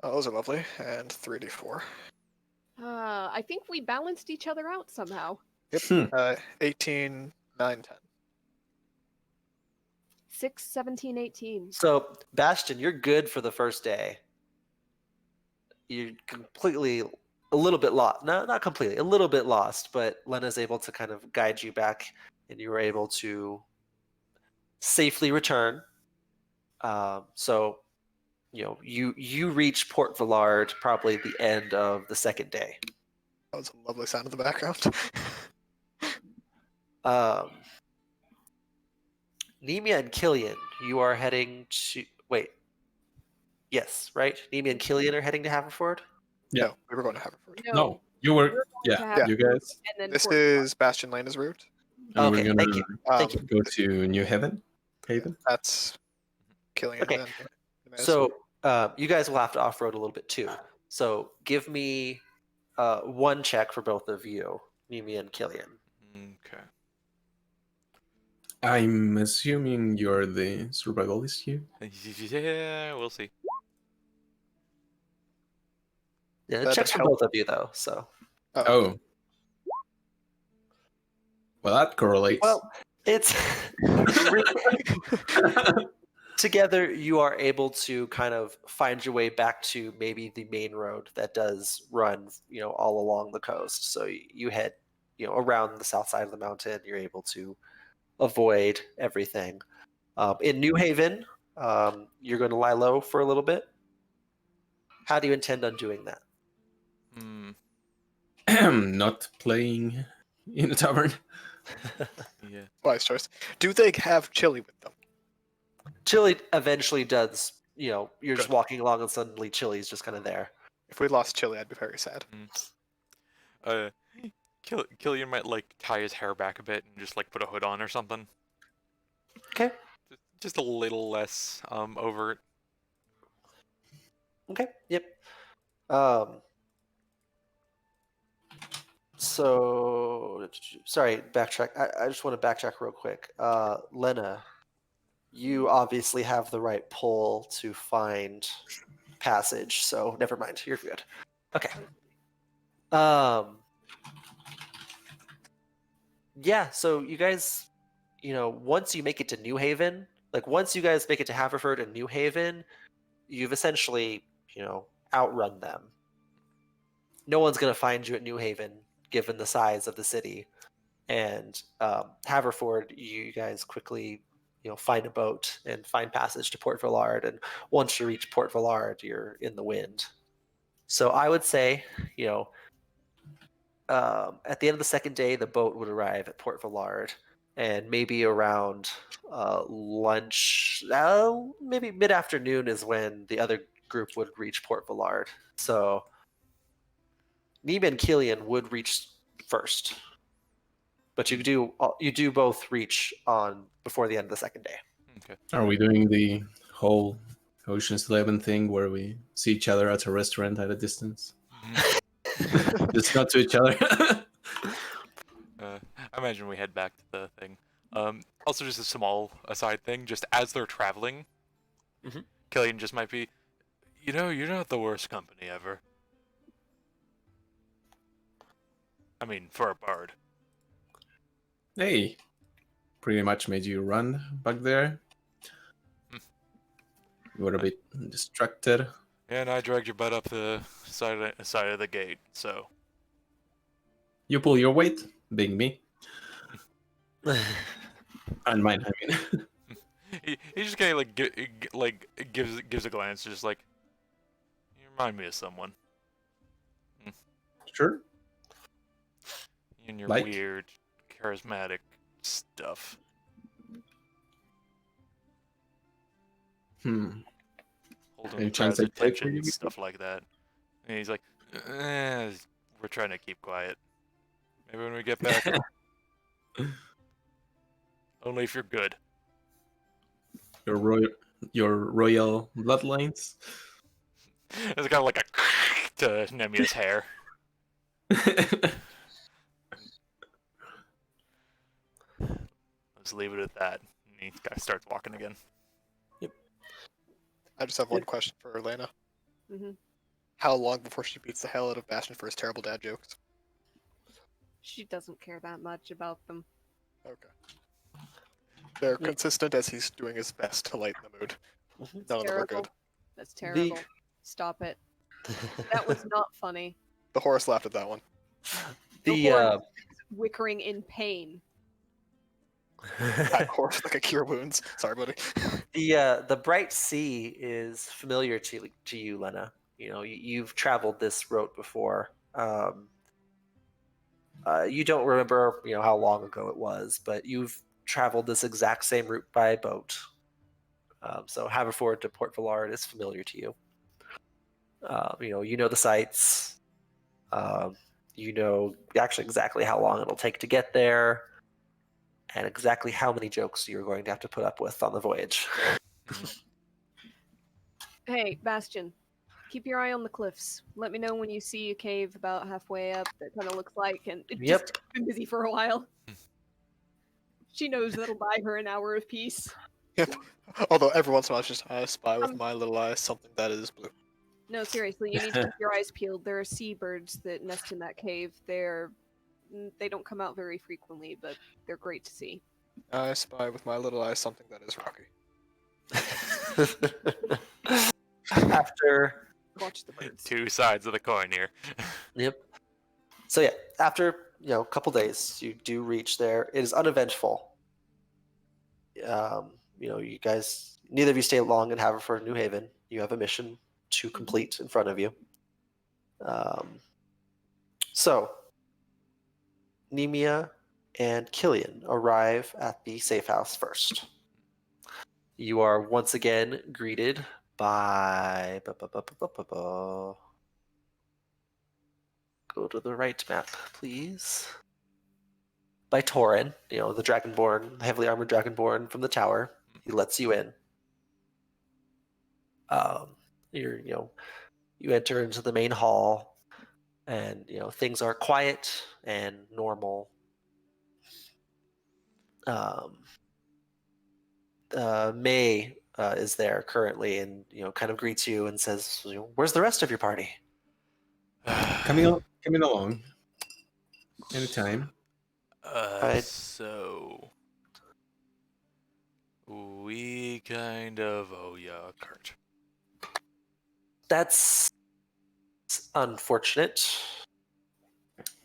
Oh, those are lovely. And 3d4. I think we balanced each other out somehow. 18, 9, 10. 6, 17, 18. So, Bastion, you're good for the first day. You're completely, a little bit lost. No, not completely, a little bit lost, but Lena's able to kind of guide you back, and you were able to safely return. So, you reach Port Villard probably at the end of the second day. That was a lovely sound in the background. Nemia and Killian, you are heading to... Wait. Yes, right? Nemia and Killian are heading to Haverford? Yeah. No, we were going to Haverford. No, you were. we're going Yeah, to have- you guys. And then This Port- is Bastion Lena's route. And Okay, we're gonna thank you. Thank you. go to New Haven. Haven. That's Killian. Okay. And then So you guys will have to off-road a little bit too. So give me 1 check for both of you, Nemia and Killian. Okay. I'm assuming you're the survivalist here. Yeah, we'll see. Yeah, That checks for help. both of you though. So Oh. Well, that correlates. well, it's together. You are able to kind of find your way back to maybe the main road that does run, all along the coast. So you head, around the south side of the mountain. You're able to avoid everything. In New Haven, you're going to lie low for a little bit. How do you intend on doing that? Not playing in a tavern. Yeah. wise choice. Do they have chili with them? Chili eventually does, you're just Good. walking along and suddenly Chili's just kind of there. If we lost chili, I'd be very sad. Killian might like tie his hair back a bit and just like put a hood on or something. Okay. Just a little less overt. Okay. Yep. Um. So, sorry, backtrack. I just want to backtrack real quick. Lena, you obviously have the right pull to find passage, so never mind. You're good. Okay. Yeah, so you guys, once you make it to New Haven, like once you guys make it to Haverford and New Haven, you've essentially, outrun them. No one's going to find you at New Haven, given the size of the city. And Haverford, you guys quickly, find a boat and find passage to Port Villard. And once you reach Port Villard, you're in the wind. So I would say, at the end of the second day, the boat would arrive at Port Villard, and maybe around lunch, maybe mid-afternoon is when the other group would reach Port Villard. So Nima and Killian would reach first, but you do both reach on before the end of the second day. Okay. Are we doing the whole Ocean's 11 thing where we see each other at a restaurant at a distance? Just not to each other. I imagine we head back to the thing. Also, just a small aside thing. Just as they're traveling, Mhm. Killian just might be, you're not the worst company ever. I mean, for a bard. Hey, pretty much made you run back there. You were a bit distracted. Yeah, and I dragged your butt up the side of the gate. So You pull your weight, being me. And mine, I mean. he just kind of gives a glance, just like, you remind me of someone. Sure. You and your Like? weird, charismatic stuff. Hmm. Holding Any the chance crowd's I'd play for attention you and stuff like that. And he's like, we're trying to keep quiet. Maybe when we get back. Only if you're good. Your royal bloodlines. There's kind of like a to Nemia's hair. Let's leave it at that. And he kind of starts walking again. I just have one question for Elena. hmm How long before she beats the hell out of Bastion for his terrible dad jokes? She doesn't care that much about them. Okay. They're consistent as he's doing his best to lighten the mood. None of them are good. That's terrible. Stop it. That was not funny. The horse laughed at that one. The horse is whickering in pain. That horse like a cure wounds. Sorry, buddy. The Bright Sea is familiar to you, Lena. You've traveled this route before. You don't remember, how long ago it was, but you've traveled this exact same route by boat. So Haverford to Port Villard is familiar to you. You know the sights. You know actually exactly how long it'll take to get there, and exactly how many jokes you're going to have to put up with on the voyage. Hey, Bastion, keep your eye on the cliffs. Let me know when you see a cave about halfway up that kind of looks like, and it's Yep. just been busy for a while. She knows that'll buy her an hour of peace. Although every once in a while, it's just I spy with my little eye something that is blue. No, seriously, you need to keep your eyes peeled. There are seabirds that nest in that cave. They don't come out very frequently, but they're great to see. I spy with my little eye something that is rocky. After Watch the birds. Two sides of the coin here. Yep. So yeah, after a couple days, you do reach there. It is uneventful. You guys, neither of you stay long in Haverford, New Haven. You have a mission to complete in front of you. So Nemia and Killian arrive at the safe house first. You are once again greeted by Go to the right map, please. By Torin, the Dragonborn, heavily armored Dragonborn from the tower. He lets you in. You enter into the main hall, and things are quiet and normal. May is there currently, and kind of greets you and says, "Where's the rest of your party?" Coming along. Anytime. Right. So we kind of owe you a cart. That's unfortunate.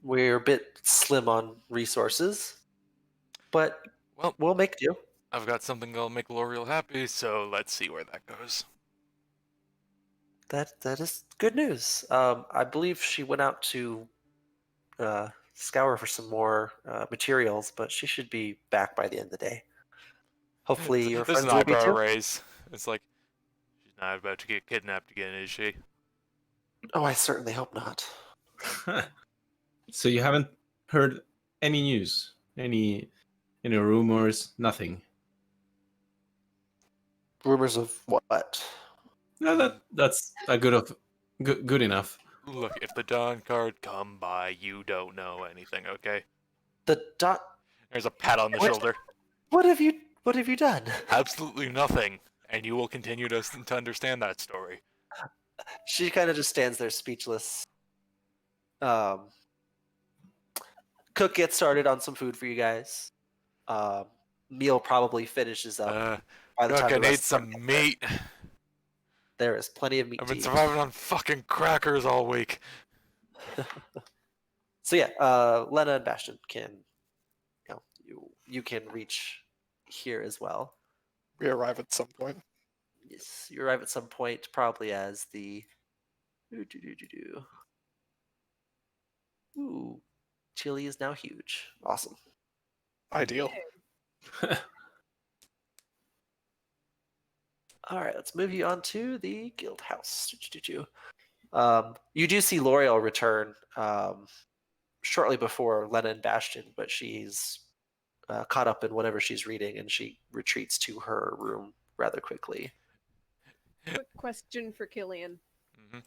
We're a bit slim on resources, but Well, we'll make do. I've got something that'll make L'Oreal happy, so let's see where that goes. That is good news. I believe she went out to scour for some more materials, but she should be back by the end of the day. Hopefully, your There's friends an will be eyebrow too. raise. It's like, she's not about to get kidnapped again, is she? Oh, I certainly hope not. So you haven't heard any news, any rumors, nothing. Rumors of what? No, that's a good enough. Look, if the Dawn Guard come by, you don't know anything, okay? The dot. There's a pat on the What? shoulder. What have you done? Absolutely nothing, and you will continue to understand that story. She kind of just stands there speechless. Cook gets started on some food for you guys. Meal probably finishes up by the Look, time I the need rest of them some get there. meat. There is plenty of meat I've to been eat. surviving on fucking crackers all week. So yeah, Lena and Bastion can, you can reach here as well. We arrive at some point. Yes, you arrive at some point, probably as the. Ooh, chili is now huge. Awesome. Ideal. All right, let's move you on to the guild house. You do see L'Oreal return shortly before Lena and Bastion, but she's caught up in whatever she's reading, and she retreats to her room rather quickly. Quick question for Killian. Mm-hmm.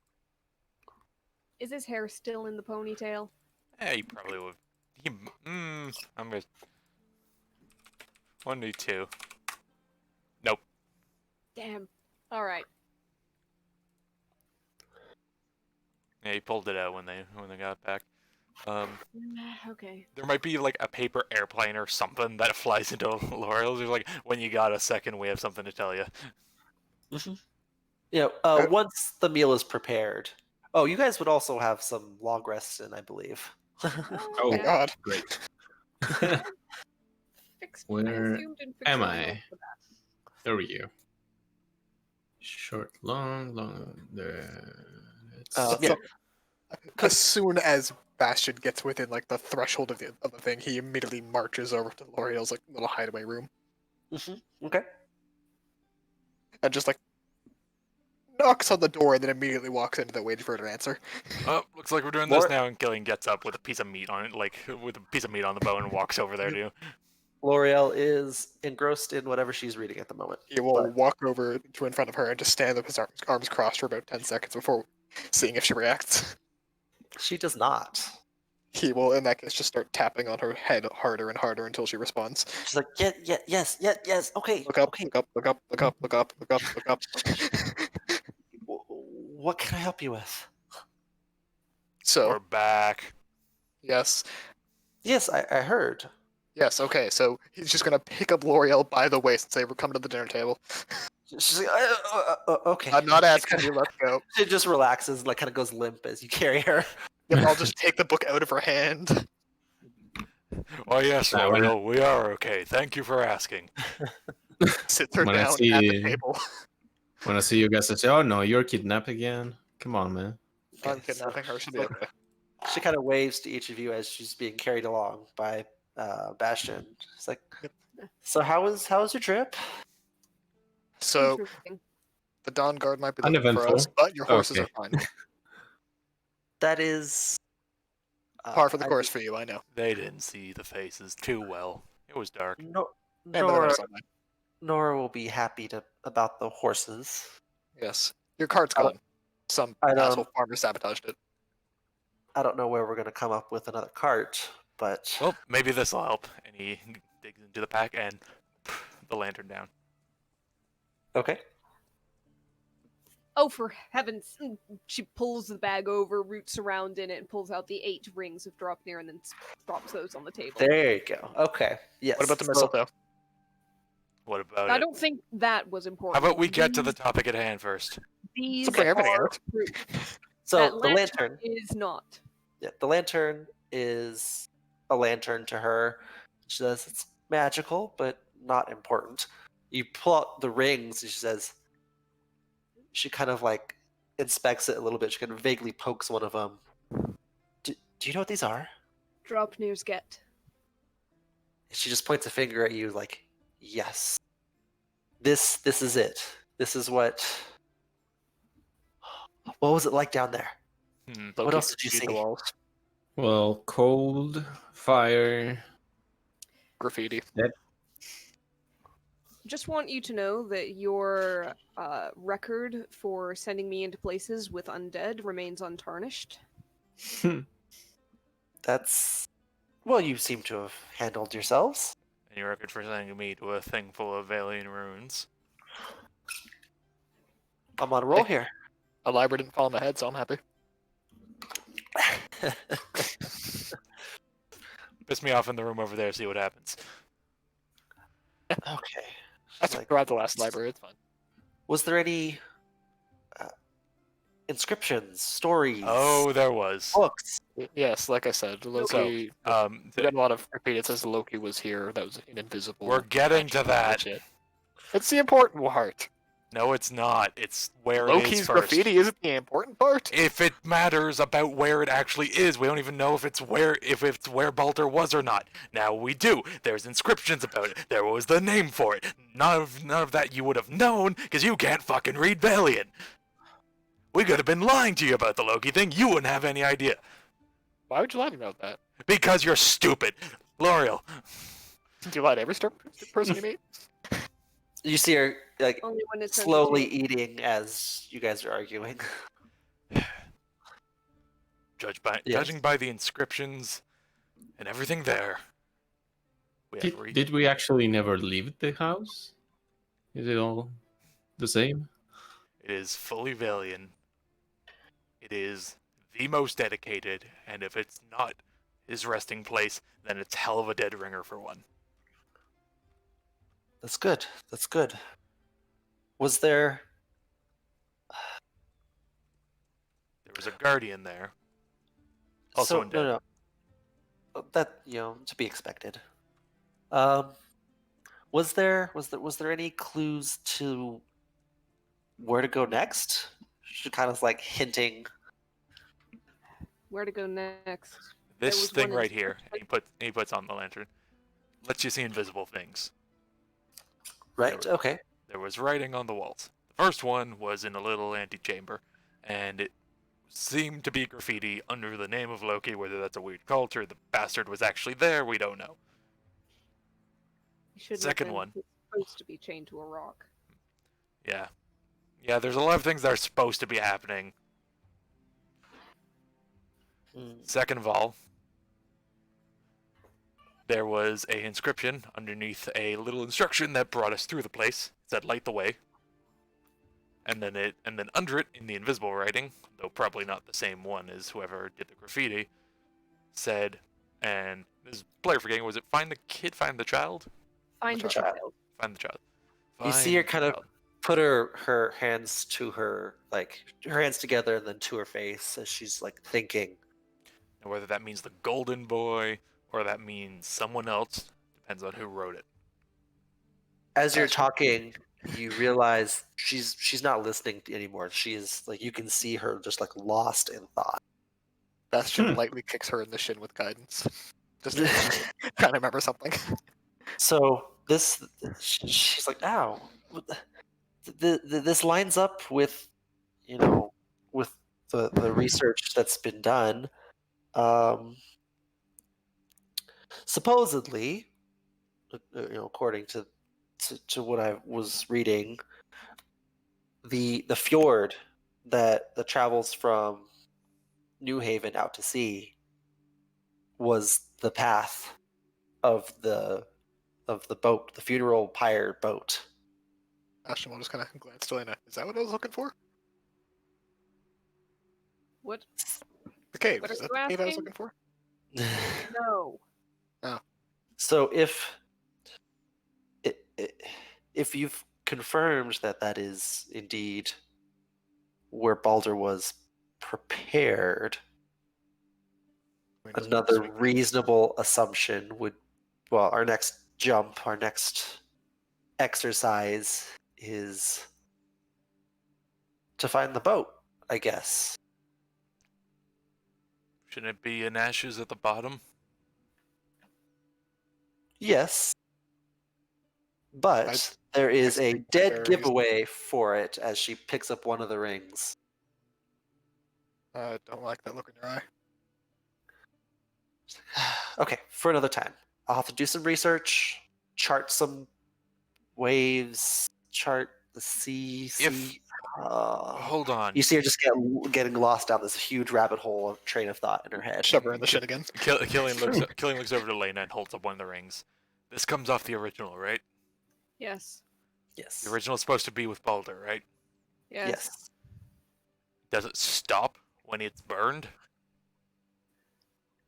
Is his hair still in the ponytail? Yeah, he probably would. I'm gonna 1d2. Nope. Damn. Alright. Yeah, he pulled it out when they got back. Okay. There might be like a paper airplane or something that flies into L'Oreal's. They're like, when you got a second, we have something to tell you. Once the meal is prepared. Oh, you guys would also have some log rests in, I believe. Oh okay. god. Great. Fixed, Where assumed and fixed am my I? notes for that. There we go. Short, long. There. Yeah. As soon as Bastion gets within like the threshold of the thing, he immediately marches over to L'Oreal's like little hideaway room Okay. and just like knocks on the door and then immediately walks into it waiting for her to answer. Oh, looks like we're doing this Lor- now. And Gillian gets up with a piece of meat on it, like with a piece of meat on the bone, and walks over there to you. L'Oreal is engrossed in whatever she's reading at the moment. He will But- walk over to in front of her and just stand with his arms crossed for about 10 seconds before seeing if she reacts. She does not. He will, in that case, just start tapping on her head harder and harder until she responds. She's like, yes, okay. Look up, okay. look up, look up, look up, look up, look up, look up. What can I help you with? So, We're back. yes. Yes, I heard. Yes, okay, so he's just gonna pick up L'Oreal by the waist and say, we're coming to the dinner table. She's like, okay. I'm not asking you, let's go. She just relaxes, like kind of goes limp as you carry her. Yep, I'll just take the book out of her hand. Oh yes, Now, L'Oreal, we are okay. Thank you for asking. Sits her When I down at see- the table. When I see you guys, I say, "Oh no, you're kidnapped again." Come on, man. I'm Okay, so- kidnapping her, she'll be okay. She kind of waves to each of you as she's being carried along by Bastion. She's like, "So how was your trip?" So, Interesting. the Dawn Guard might be looking for Uneventful. us, but your horses Okay. are fine. That is Par for the I course for you, I know. They didn't see the faces too well. It was dark. No, Yeah, but they're Nora, not online. Nora will be happy to about the horses. Yes. Your cart's I don't- gone. Some I don't- asshole farmer sabotaged it. I don't know where we're gonna come up with another cart, but Well, maybe this will help. And he digs into the pack and the lantern down. okay. Oh, for heaven's! She pulls the bag over, roots around in it, and pulls out the 8 rings of Dropnir, and then drops those on the table. There you go. Okay. Yes. What about the so- mistletoe? What about I it? don't think that was How important. about we get to the topic at hand first? These Okay, everything are else. proof. So That the lantern. is not. Yeah, the lantern is a lantern to her. She says it's magical, but not important. You pull out the rings, and she says, she kind of like inspects it a little bit. She kind of vaguely pokes one of them. Do you know what these are? Dropnir's get. She just points a finger at you, like, yes. This is it. This is what. What was it like down there? Hmm. What else did you Beat see? The walls. Well, cold, fire. Graffiti. Just want you to know that your record for sending me into places with undead remains untarnished. That's. Well, you seem to have handled yourselves. And your record for sending me to a thing full of alien ruins. I'm on a roll here. A library didn't fall on my head, so I'm happy. Piss me off in the room over there, see what happens. Okay. I She's like, survived the last library, it's fine. was there any inscriptions, stories, Oh, there was. books? Yes, like I said, Loki. Um, We got a lot of repeat. It says Loki was here. That was an invisible. we're getting to magic that. shit. It's the important part. No, it's not. It's where it is Loki's first. graffiti isn't the important part. If it matters about where it actually is, we don't even know if it's where Baldur was or not. Now we do. There's inscriptions about it. There was the name for it. None of that you would have known because you can't fucking read Valiant. We could have been lying to you about the Loki thing. You wouldn't have any idea Why would you lie to me about that? because you're stupid, L'Oreal. Do you lie to every person you meet? You see her like Only when it's slowly eating as you guys are arguing. Yes. Judging by the inscriptions and everything there, we have Did we actually never leave the house? Is it all the same? It is fully Valiant. It is the most dedicated, and if it's not his resting place, then it's hell of a dead ringer for one. That's good. That's good. Was there? There was a guardian there. Also so, undead. no. That to be expected. Was there any clues to where to go next? She kind of like hinting. Where to go next? This was thing one right here, inscription. and he puts on the lantern, lets you see invisible things. Right. There Okay. There was writing on the walls. The first one was in a little antechamber, and it seemed to be graffiti under the name of Loki. Whether that's a weird cult or the bastard was actually there, we don't know. He shouldn't Second have been one. supposed to be chained to a rock. Yeah. Yeah, there's a lot of things that are supposed to be happening. Mm. Second of all, there was a inscription underneath a little instruction that brought us through the place. It said "Light the way." And then under it, in the invisible writing, though probably not the same one as whoever did the graffiti, said, and this is player forgetting, was it "Find the kid, find the child"? Find the child. child. Find the child. You see Find her the kind of child. put her hands to her her hands together and then to her face as she's like thinking. And whether that means the golden boy or that means someone else depends on who wrote it. As you're talking, you realize she's not listening anymore. She is like you can see her just like lost in thought. Bastion lightly kicks her in the shin with guidance. Just trying to remember something. So she's like, "Ow, this lines up with, with the research that's been done. supposedly, according to what I was reading, the fjord that travels from New Haven out to sea was the path of the boat, the funeral pyre boat. Ashton will just kind of glance to Lena. Is that what I was looking for? What? The cave. What Is are that you the cave I was asking? looking for? No. So if you've confirmed that is indeed where Balder was prepared, I mean, doesn't another speak- reasonable assumption would, well, our next jump, our next exercise is to find the boat, I guess. Shouldn't it be in ashes at the bottom? Yes. But I- there is a think dead there is- giveaway for it as she picks up one of the rings. I don't like that look in your eye. Okay, for another time. I'll have to do some research, chart some waves, chart the sea. Hold on. You see her just getting lost down this huge rabbit hole of train of thought in her head. Shove her in the shit again. Killian looks over to Lena and holds up one of the rings. This comes off the original, right? Yes. Yes. The original is supposed to be with Balder, right? Yes. Yes. Does it stop when it's burned?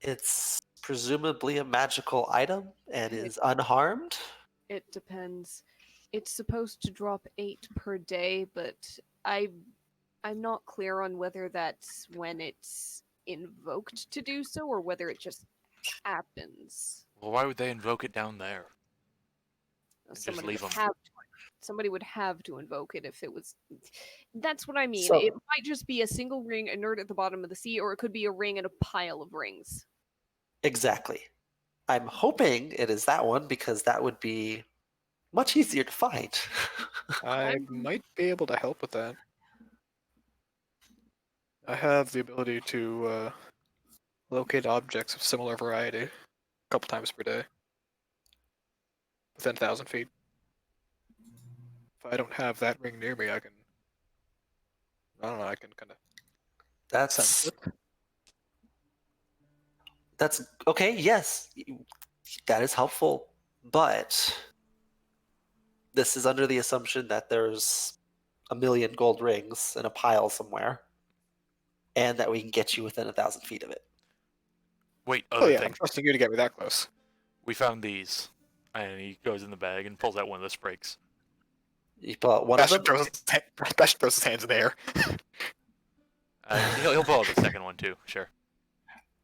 It's presumably a magical item and is unharmed. It depends. It's supposed to drop 8 per day, but I'm not clear on whether that's when it's invoked to do so or whether it just happens. Well, why would they invoke it down there? just Somebody leave would 'em. have to. Somebody would have to invoke it if it was. That's what I mean. So- It might just be a single ring inert at the bottom of the sea, or it could be a ring and a pile of rings. Exactly. I'm hoping it is that one because that would be much easier to find. I I'm- might be able to help with that. I have the ability to locate objects of similar variety a couple times per day. Within 1,000 feet. If I don't have that ring near me, I can kind of sense That's it. that's okay. Yes, that is helpful, but this is under the assumption that there's a million gold rings in a pile somewhere, and that we can get you within 1,000 feet of it. Wait, Oh other yeah, I'm thing. trusting you to get me that close. We found these. And he goes in the bag and pulls out one of the sprigs. You pull out one of Bastion them. throws his hands in the air. He'll pull out the second one too, sure.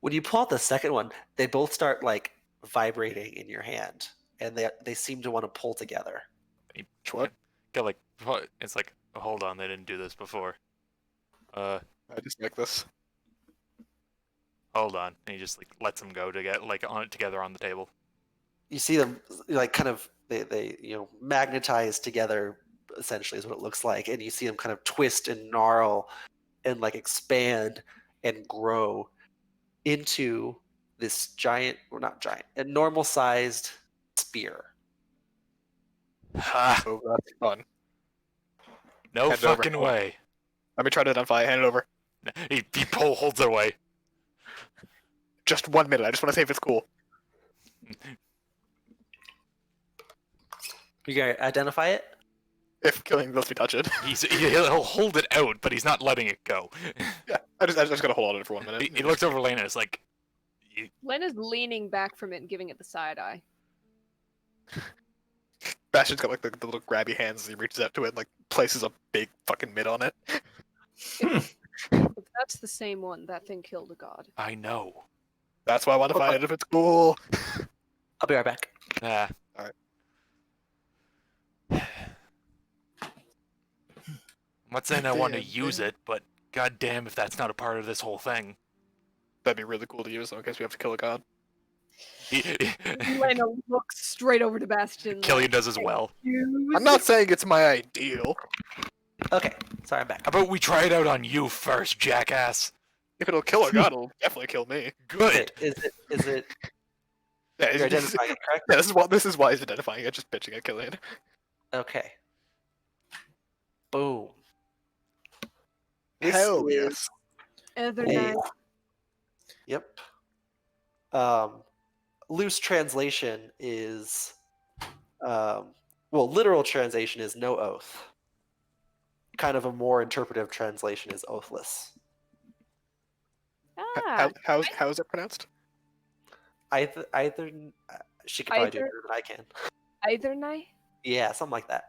When you pull out the second one, they both start like vibrating in your hand, and they seem to want to pull together. He, What? Get like, it's like, oh, hold on, they didn't do this before. I just like this. Hold on. And he just like lets them go to get like on together on the table. You see them like kind of they magnetize together, essentially is what it looks like, and you see them kind of twist and gnarl and like expand and grow into this giant, or not giant, a normal sized spear. Ha! Oh, that's fun. No Hand over. fucking way. Let me try to identify. Hand it over. He holds it away. Just 1 minute. I just want to see if it's cool. You gotta identify it. If killing lets me touch it. He'll hold it out, but he's not letting it go. Yeah, I just gotta hold on to it for 1 minute. He looks over Lena and is like, Lena's leaning back from it and giving it the side eye. Bastion's got like the little grabby hands as he reaches out to it and like places a big fucking mitt on it. If that's the same one, that thing killed a god. I know. That's why I want to find it if it's cool. I'll be right back. Ah. Alright. I'm not saying I want to Damn, use man. it, but goddamn if that's not a part of this whole thing. That'd be really cool to use though, in case we have to kill a god. Lena looks straight over to Bastion. Killian does as well. I'm not saying it's my ideal. Okay, sorry, I'm back. How about we try it out on you first, jackass? If it'll kill a god, it'll definitely kill me. Good. Is it Yeah, You're identifying it, correct? Yeah, this is why he's identifying it, just pitching at Killian. Okay. Boom. This Hell is yes. Other a- night. Yep. Loose translation is, literal translation is no oath. Kind of a more interpretive translation is oathless. Ah, How's it pronounced? Either she could probably do it Either- better than I can. either night. Yeah, something like that.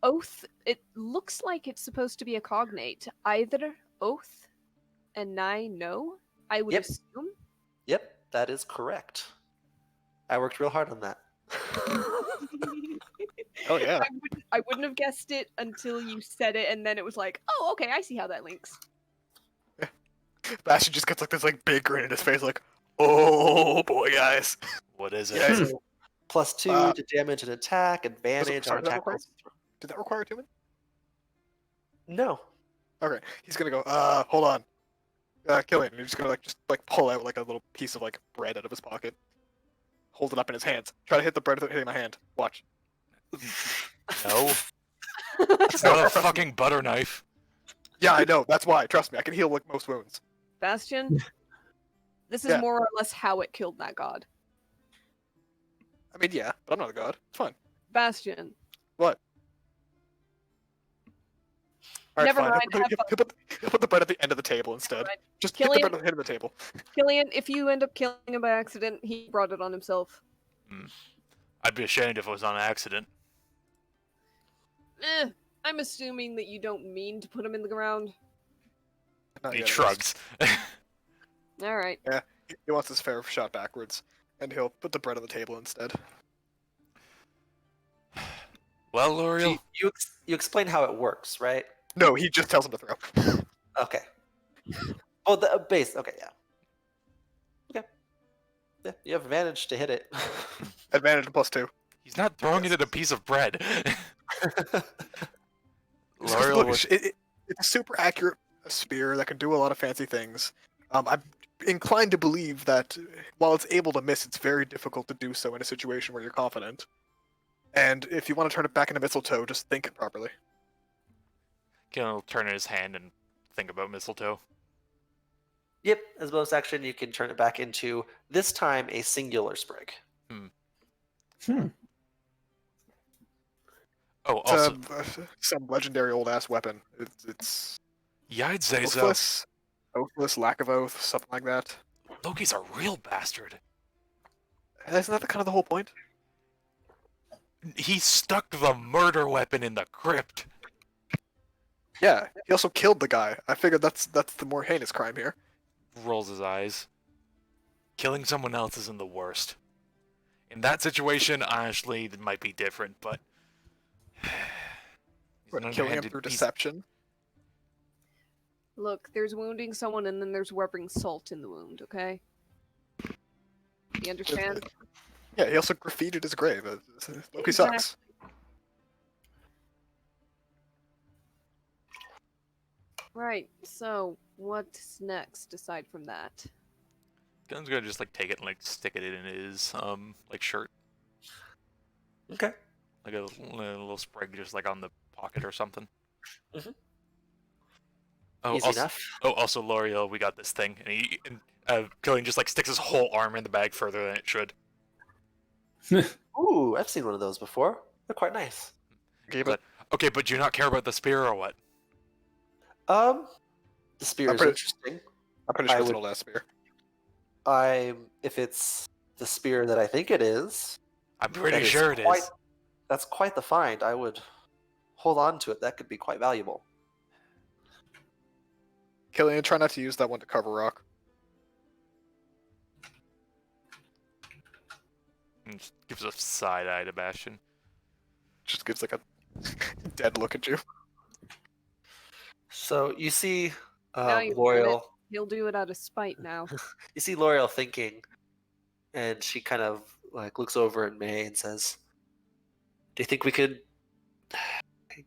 Oath. It looks like it's supposed to be a cognate. Either oath and nigh no. I would Yep. assume. Yep, that is correct. I worked real hard on that. Oh yeah. I wouldn't have guessed it until you said it, and then it was like, oh, okay, I see how that links. Bastion just gets like this like big grin in his face, like, oh boy, guys. What is it? Yeah, So, +2 Uh, to damage and attack, advantage sorry, on does that attack require- rolls. Did that require a human? No. Okay, he's gonna go. Hold on. Killian. He's just gonna pull out like a little piece of like bread out of his pocket, hold it up in his hands. Try to hit the bread without hitting my hand. Watch. No. It's not a fucking butter knife. Yeah, I know. That's why. Trust me, I can heal like most wounds. Bastion, this is Yeah. more or less how it killed that god. I mean, yeah, but I'm not a god. It's fine. Bastion. What? All right, Never fine. mind, He'll put the bread at the end of the table instead. mind. Just hit the Killian- bread at the end of the table. Killian, if you end up killing him by accident, he brought it on himself. I'd be ashamed if it was on accident. I'm assuming that you don't mean to put him in the ground. Not He yet, shrugs. All right. He wants his fair shot backwards, and he'll put the bread on the table instead. Well, So L'Oreal, you explain how it works, right? No, he just tells him to throw. Okay. Oh, the base. Okay, yeah. Okay. Yeah, you have advantage to hit it. Advantage +2. he's not throwing it at a piece of bread. L'Oreal Look, was it's a super accurate spear that can do a lot of fancy things. I'm inclined to believe that while it's able to miss, it's very difficult to do so in a situation where you're confident. And if you want to turn it back into mistletoe, just think it properly. Gonna turn in his hand and think about mistletoe. Yep, as bonus action, you can turn it back into, this time, a singular sprig. Oh, It's also, some legendary old ass weapon. It's yeah, I'd say so. oathless, lack of oath, something like that. Loki's a real bastard. Isn't that kind of the whole point? He stuck the murder weapon in the crypt. Yeah, he also killed the guy. I figured that's the more heinous crime here. Rolls his eyes. Killing someone else isn't the worst. In that situation, honestly, it might be different, but he's What, an killing him underhanded- through he's- deception. Look, there's wounding someone, and then there's rubbing salt in the wound. Okay. You understand? Yeah, he also graffitied his grave. Loki sucks. Right. So, what's next aside from that? Gun's gonna just like take it and like stick it in his like shirt, Okay. like a little sprig just like on the pocket or something. Mhm. Oh, Easy also, enough. also L'Oreal, we got this thing, and Killian just like sticks his whole arm in the bag further than it should. Ooh, I've seen one of those before. They're quite nice. Okay, But- Okay, but do you not care about the spear or what? The spear I'm is pretty- interesting. I'm pretty sure I it's an would- old ass spear. If it's the spear that I think it is, I'm pretty that is sure it quite- is. That's quite the find. I would hold on to it. That could be quite valuable. Killian, try not to use that one to cover rock. And just gives a side eye to Bastion. Just gives like a dead look at you. So you see Now you've done L'Oreal. He'll do it out of spite now. You see L'Oreal thinking, and she kind of like looks over at May and says, "Do you think we could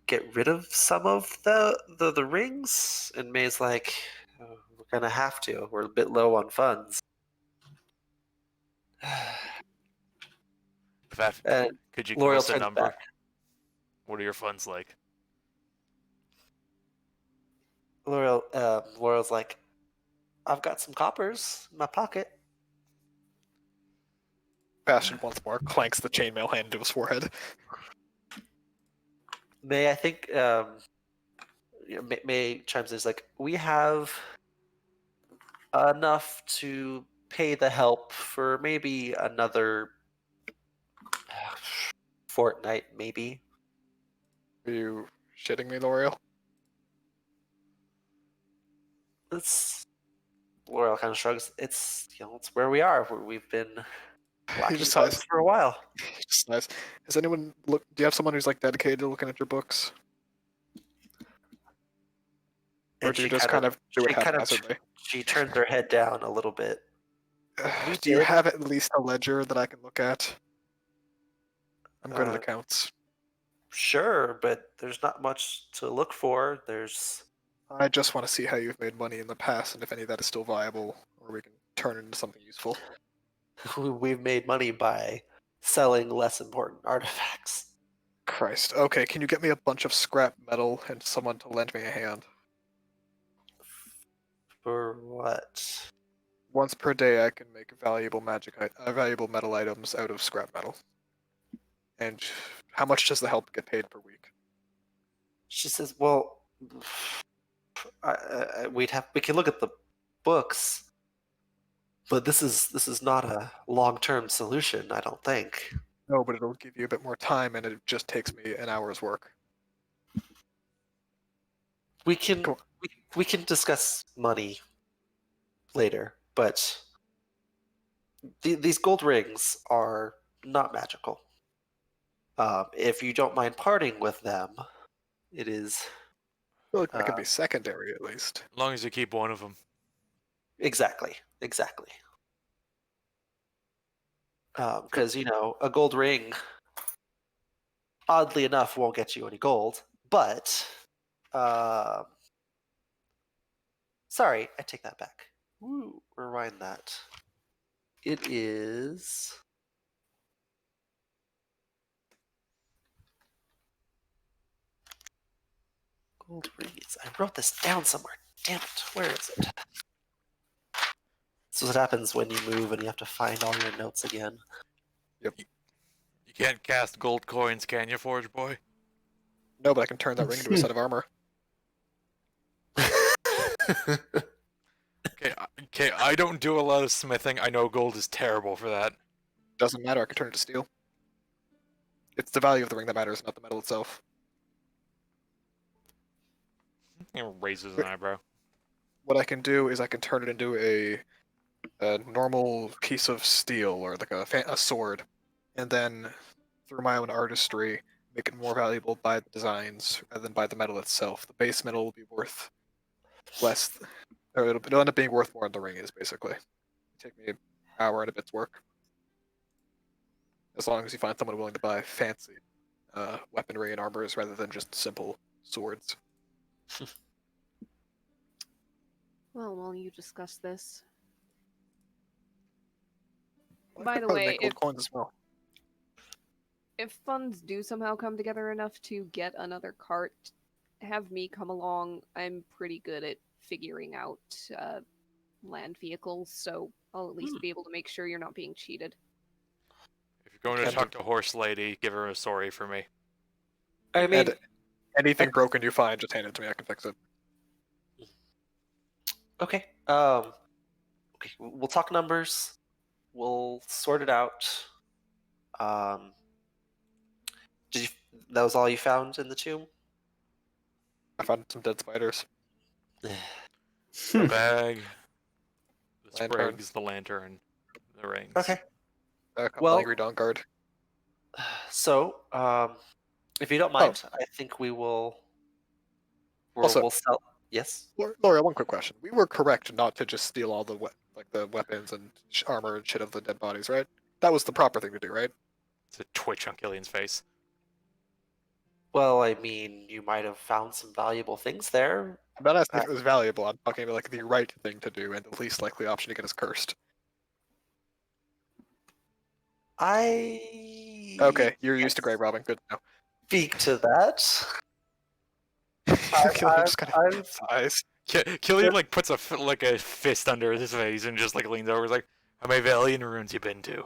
get rid of some of the rings?" And May's like, "We're gonna have to. We're a bit low on funds." Veth, And could you give L'Oreal us a turns number? back. What are your funds like? L'Oreal's like, I've got some coppers in my pocket. Bastion once more clanks the chainmail hand into his forehead. May I think May chimes in, is like, we have enough to pay the help for maybe another fortnight, maybe. Are you shitting me, L'Oreal? It's L'Oreal kind of shrugs. It's it's where we are. We've been He lacking just funds sighs. for a while. Just nice. Has anyone look? Do you have someone who's like dedicated to looking at your books, or And do you she just kind of do it she kind of haphazardly? she turns her head down a little bit. We Do you did. have at least a ledger that I can look at? I'm good at Uh, accounts. Sure, but there's not much to look for. There's I just want to see how you've made money in the past and if any of that is still viable, or we can turn it into something useful. we've made money by selling less important artifacts. Christ. Okay, can you get me a bunch of scrap metal and someone to lend me a hand? For what? Once per day, I can make valuable valuable metal items out of scrap metal. And how much does the help get paid per week? She says, "Well, we can look at the books, but this is not a long-term solution. I don't think. No, but it'll give you a bit more time, and it just takes me an hour's work. We can Cool. we can discuss money later, but these gold rings are not magical. If you don't mind parting with them, it is Well, it can be secondary at least. As long as you keep one of them. exactly. Because a gold ring, oddly enough, won't get you any gold. But sorry, I take that back. Woo, rewind that. It is. Gold rings. I wrote this down somewhere. Damn it. Where is it? This is what happens when you move and you have to find all your notes again. You can't cast gold coins, can you, Forge Boy? No, but I can turn that ring into a set of armor. Okay, I don't do a lot of smithing. I know gold is terrible for that. Doesn't matter, I can turn it to steel. It's the value of the ring that matters, not the metal itself. He raises an eyebrow. What I can do is I can turn it into a normal piece of steel, or like a sword, and then through my own artistry, make it more valuable by the designs rather than by the metal itself. The base metal will be worth less, or it'll end up being worth more than the ring is, basically. It'll take me an hour and a bit's work. As long as you find someone willing to buy fancy weaponry and armors rather than just simple swords. Well, while you discuss this. I By could the probably way, make gold coins as well. if funds do somehow come together enough to get another cart, have me come along. I'm pretty good at figuring out land vehicles, so I'll at least be able to make sure you're not being cheated. If you're going to And- talk to Horse Lady, give her a sorry for me. I mean, And anything broken you find, just hand it to me. I can fix it. okay. Okay, we'll talk numbers. We'll sort it out. That was all you found in the tomb? I found some dead spiders. The bag, the Lantern. sprigs, the lantern, the rings. Okay. A couple Well- angry dawn guard. So, if you don't mind, I think we will. Also- We'll sell. Yes. Laura, one quick question. We were correct not to just steal all the the weapons and armor and shit of the dead bodies, right? That was the proper thing to do, right? It's a twitch on Killian's face. Well, I mean, you might have found some valuable things there. I'm not asking if it was valuable. I'm talking about like the right thing to do and the least likely option to get us cursed. I Okay, you're used to grave robbing. Good to know. Speak to that. Killian just kind I've of sighs. Killian like puts like a fist under his face and just like leans over. He's like, "How many Valiant runes you been to?"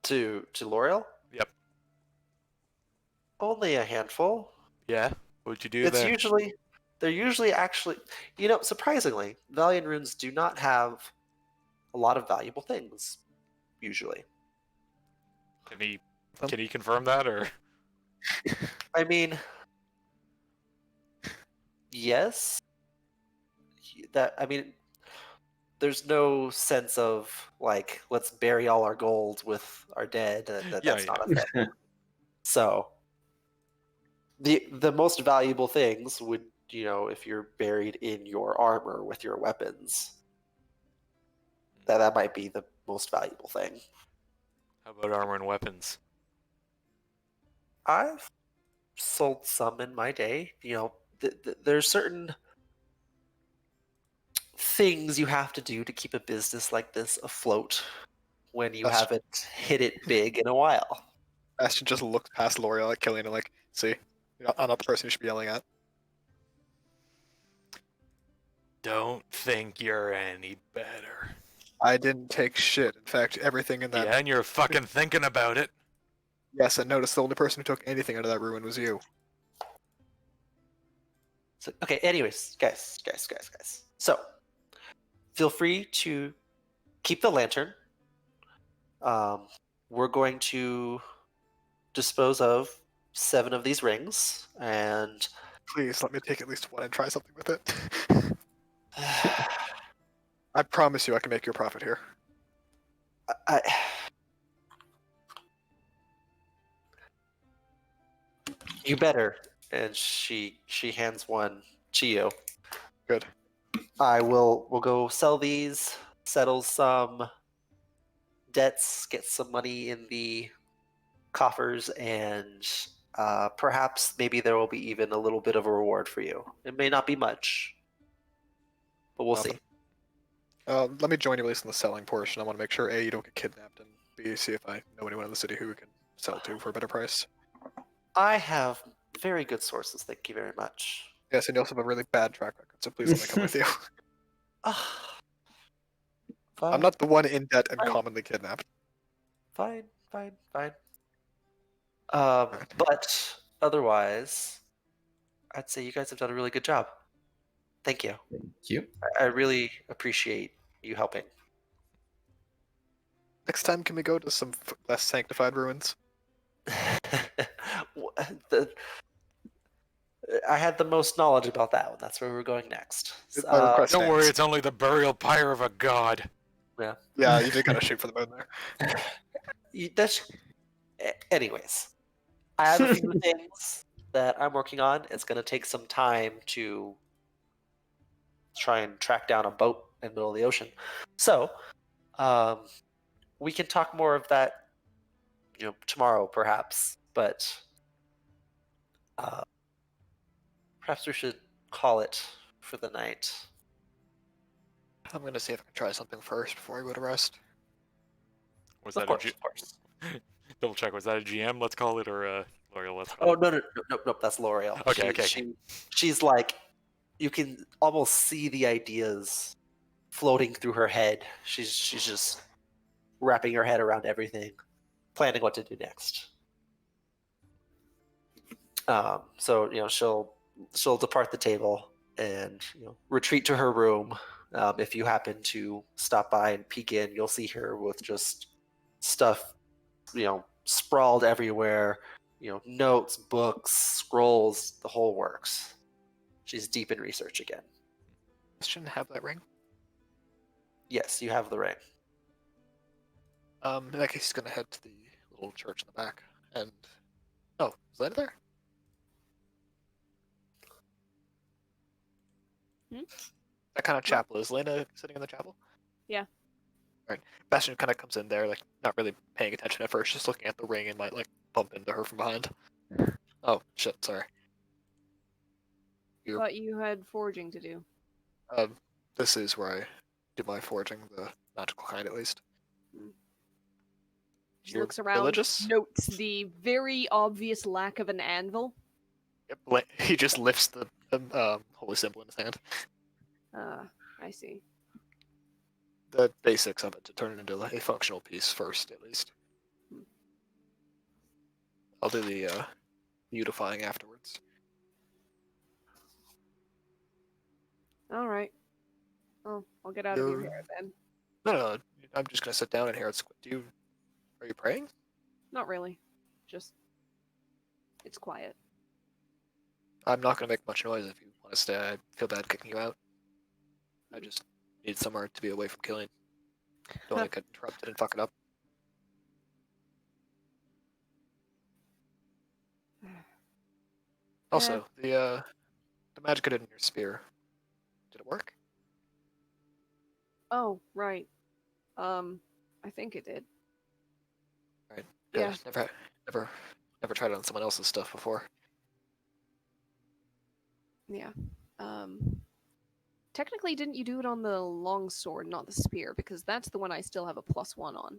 to L'Oreal. Yep. Only a handful. Yeah. What'd you do It's there? usually they're usually actually, surprisingly, Valiant runes do not have a lot of valuable things. Usually, Can he confirm that or? I mean, yes. There's no sense of like let's bury all our gold with our dead. That's Yeah, not a thing. So the most valuable things would, if you're buried in your armor with your weapons, that might be the most valuable thing. How about armor and weapons? I've sold some in my day. There's certain things you have to do to keep a business like this afloat when you That's- haven't hit it big in a while. Bastion just looks past L'Oreal at Killian and like, see, I'm not the person you should be yelling at. Don't think you're any better. I didn't take shit. In fact, everything in that. Yeah, and you're fucking thinking about it. Yes, and notice the only person who took anything out of that ruin was you. So, okay, anyways, guys. So, feel free to keep the lantern. We're going to dispose of 7 of these rings, and Please let me take at least one and try something with it. I promise you I can make you a profit here. I, you better. And she hands one to you. Good. We'll go sell these, settle some debts, get some money in the coffers, and perhaps maybe there will be even a little bit of a reward for you. It may not be much, but we'll see. Let me join you at least in the selling portion. I want to make sure A, you don't get kidnapped, and B, see if I know anyone in the city who we can sell to for a better price. I have very good sources, thank you very much. Yes, and you also have a really bad track record, so please let me come with you. I'm not the one in debt and Fine. commonly kidnapped. Fine. But otherwise, I'd say you guys have done a really good job. Thank you. Thank you. I really appreciate you helping. Next time, can we go to some less sanctified ruins? I had the most knowledge about that one. That's where we're going next. My request Don't worry, stands. it's only the burial pyre of a god. Yeah, you did kind of shoot for the moon there. Anyways, I have a few things that I'm working on. It's going to take some time to try and track down a boat in the middle of the ocean. So, we can talk more of that, tomorrow, perhaps. But perhaps we should call it for the night. I'm gonna see if I can try something first before I go to rest. Was Of that course, a of course. double check? Was that a GM? Let's call it, or L'Oreal? Let's call Oh it. no! That's L'Oreal. Okay, She's like, you can almost see the ideas floating through her head. She's just wrapping her head around everything, planning what to do next. So she'll depart the table and retreat to her room. If you happen to stop by and peek in, you'll see her with just stuff, sprawled everywhere. Notes, books, scrolls, the whole works. She's deep in research again. Shouldn't have that ring. Yes, you have the ring. In that case, he's gonna head to the little church in the back. And oh, is Lena there? That kind of chapel is Lena sitting in the chapel? Yeah. Alright. Bastion kind of comes in there, like not really paying attention at first, just looking at the ring and might like bump into her from behind. Oh shit, sorry. You're- Thought you had foraging to do. This is where I do my forging, the magical kind at least. Just You're looks around, religious? notes the very obvious lack of an anvil. He just lifts the holy symbol in his hand. I see. The basics of it to turn it into a functional piece first, at least. I'll do the beautifying afterwards. All right. Oh, I'll get out of your You're- hair then. No, I'm just gonna sit down in here. Are you praying? Not really. Just it's quiet. I'm not gonna make much noise if you want to stay. I feel bad kicking you out. I just need somewhere to be away from killing. Don't want to get interrupted and fuck it up. Also, the magic I did in your spear. Did it work? Oh, right. I think it did. Right. Yeah. Never tried it on someone else's stuff before. Yeah. Technically, didn't you do it on the long sword, not the spear? Because that's the one I still have a +1 on.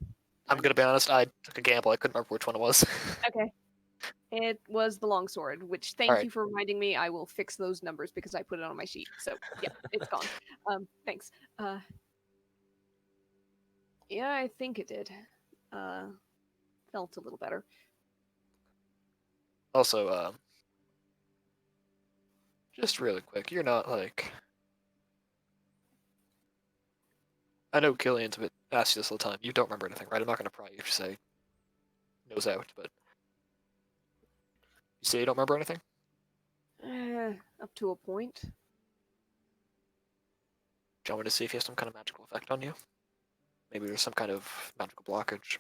I'm gonna be honest. I took a gamble. I couldn't remember which one it was. Okay. It was the long sword, which thank Alright. you for reminding me. I will fix those numbers because I put it on my sheet. So yeah, it's gone. Thanks. Yeah, I think it did. Felt a little better. Also, just really quick, you're not like. I know Killian's a bit asks you this all the time. You don't remember anything, right? I'm not gonna pry you if you say nose out, but you say you don't remember anything. Up to a point. Do you want me to see if he has some kind of magical effect on you? Maybe there's some kind of magical blockage.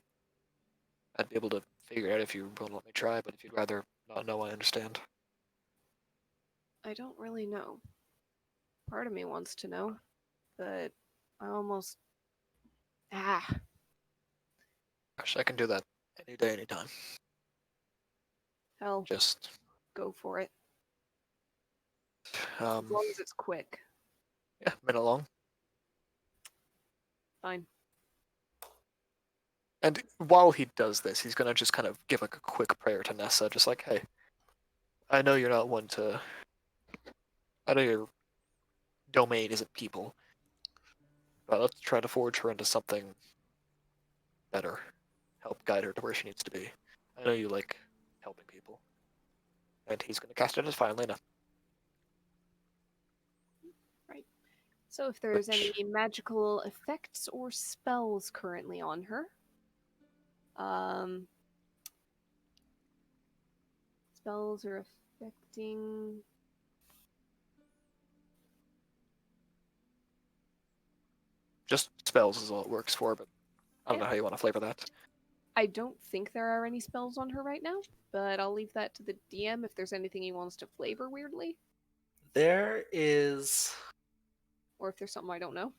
I'd be able to figure it out if you won't let me try, but if you'd rather not know, I understand. I don't really know. Part of me wants to know, but I almost. Gosh, I can do that any day, anytime. Hell, Just, go for it. As long as it's quick. yeah, minute long. Fine. And while he does this, he's gonna just kind of give like a quick prayer to Nessa, just like, hey, I know you're not one to. I know your domain isn't people, but let's try to forge her into something better. Help guide her to where she needs to be. I know you like helping people. And he's gonna cast it as Fine Lena. So if there's Which- any magical effects or spells currently on her, spells are affecting. Just spells is all it works for, but I don't Yeah. know how you want to flavor that. I don't think there are any spells on her right now, but I'll leave that to the DM if there's anything he wants to flavor weirdly, There is. or if there's something I don't know.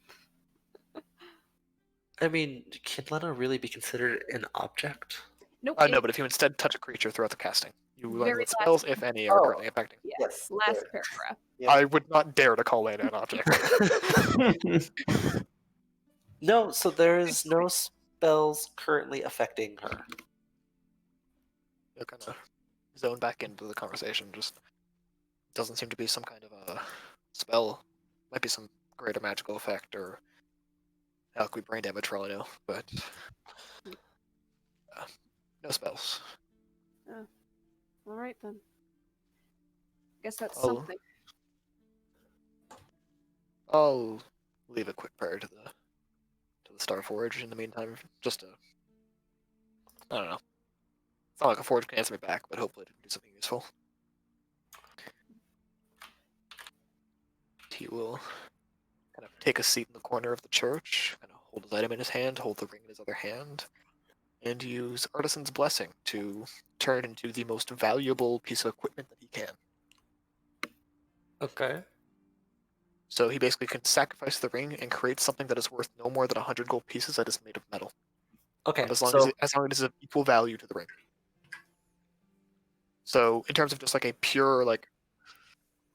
I mean, can Lena really be considered an object? Nope. I know, but if you instead touch a creature throughout the casting, you learn Very what spells, if any, are Oh. currently affecting. Yeah. Yes. Last there. paragraph. Yeah. I would not dare to call Lena an object. No, so there is no spells currently affecting her. You'll kind of zone back into the conversation. Just doesn't seem to be some kind of a spell. Might be some greater magical effect or alchemy brain damage for all I know, but no spells. All right then. Guess that's Oh. something. I'll leave a quick prayer to the Starforge in the meantime, just to. I don't know. It's not like a forge can answer me back, but hopefully it can do something useful. He will kind of take a seat in the corner of the church, kind of hold his item in his hand, hold the ring in his other hand, and use Artisan's Blessing to turn it into the most valuable piece of equipment that he can. Okay. So he basically can sacrifice the ring and create something that is worth no more than 100 gold pieces that is made of metal. Okay. As long So as it is of equal value to the ring. So in terms of just like a pure, like,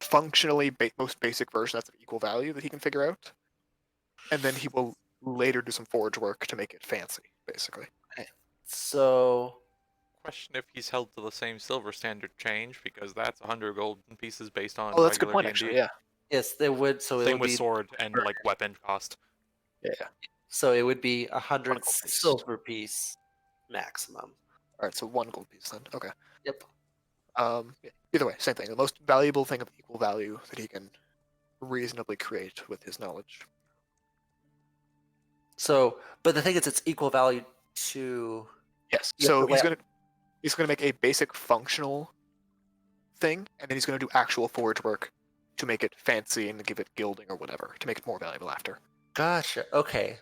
functionally most basic version that's of equal value that he can figure out, and then he will later do some forge work to make it fancy, basically. So Question if he's held to the same silver standard change, because that's 100 golden pieces based on Oh, that's a good regular point, D&D. actually. Yeah. yes, they would. So it Same would with be. sword and like weapon cost. Yeah. Yeah. So it would be 100 gold piece. silver piece maximum. All right. So 1 gold piece then. Okay. Yep. Yeah, either way, same thing. The most valuable thing of equal value that he can reasonably create with his knowledge. So, but the thing is, it's equal value to. Yes. Yeah, So but he's gonna make a basic functional thing, and then he's gonna do actual forge work to make it fancy and give it gilding or whatever to make it more valuable after. Gotcha. Okay.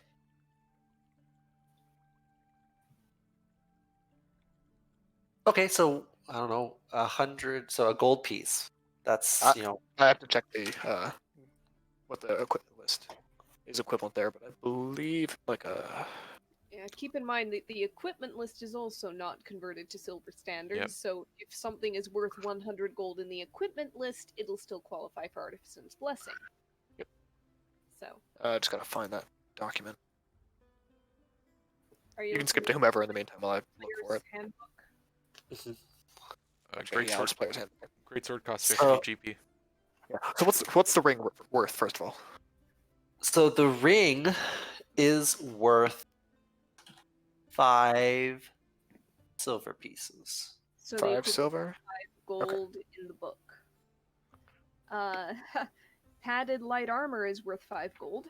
Okay, so I don't know, 100. So a gold piece. That's Uh, you know. I have to check the what the equipment list is equivalent there, but I believe like a Yeah, keep in mind that the equipment list is also not converted to silver standards, Yep. so if something is worth 100 gold in the equipment list, it'll still qualify for Artisan's Blessing. Yep. So, just gotta find that document. are You can looking skip to at whomever in the meantime while I look for Player's it. Handbook? Great Yeah, sword. it's player's handbook. Great sword costs So- 50 GP. Yeah. So what's the ring worth first of all? So the ring is worth 5 silver pieces. So the 5 equivalent silver. gold in the book. Padded light armor is worth 5 gold.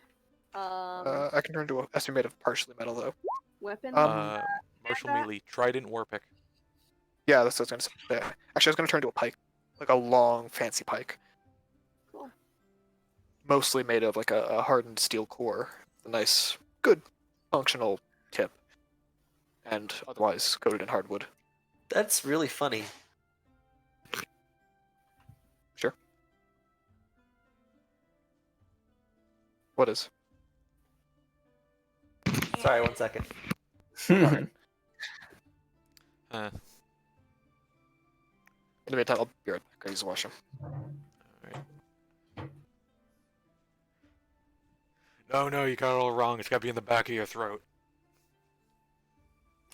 I can turn to a SB made of partially metal though. Weapon. Martial that- melee, trident, war pick. Yeah, that's what I was gonna say. Actually, I was gonna turn to a pike, like a long, fancy pike, Cool. mostly made of like a hardened steel core, a nice, good, functional tip, and otherwise coated in hardwood. That's really funny. Sure. What is? Sorry, 1 second. Alright. Uh, In the meantime, I'll be right back. I use the washroom. Alright. No, you got it all wrong. It's got to be in the back of your throat.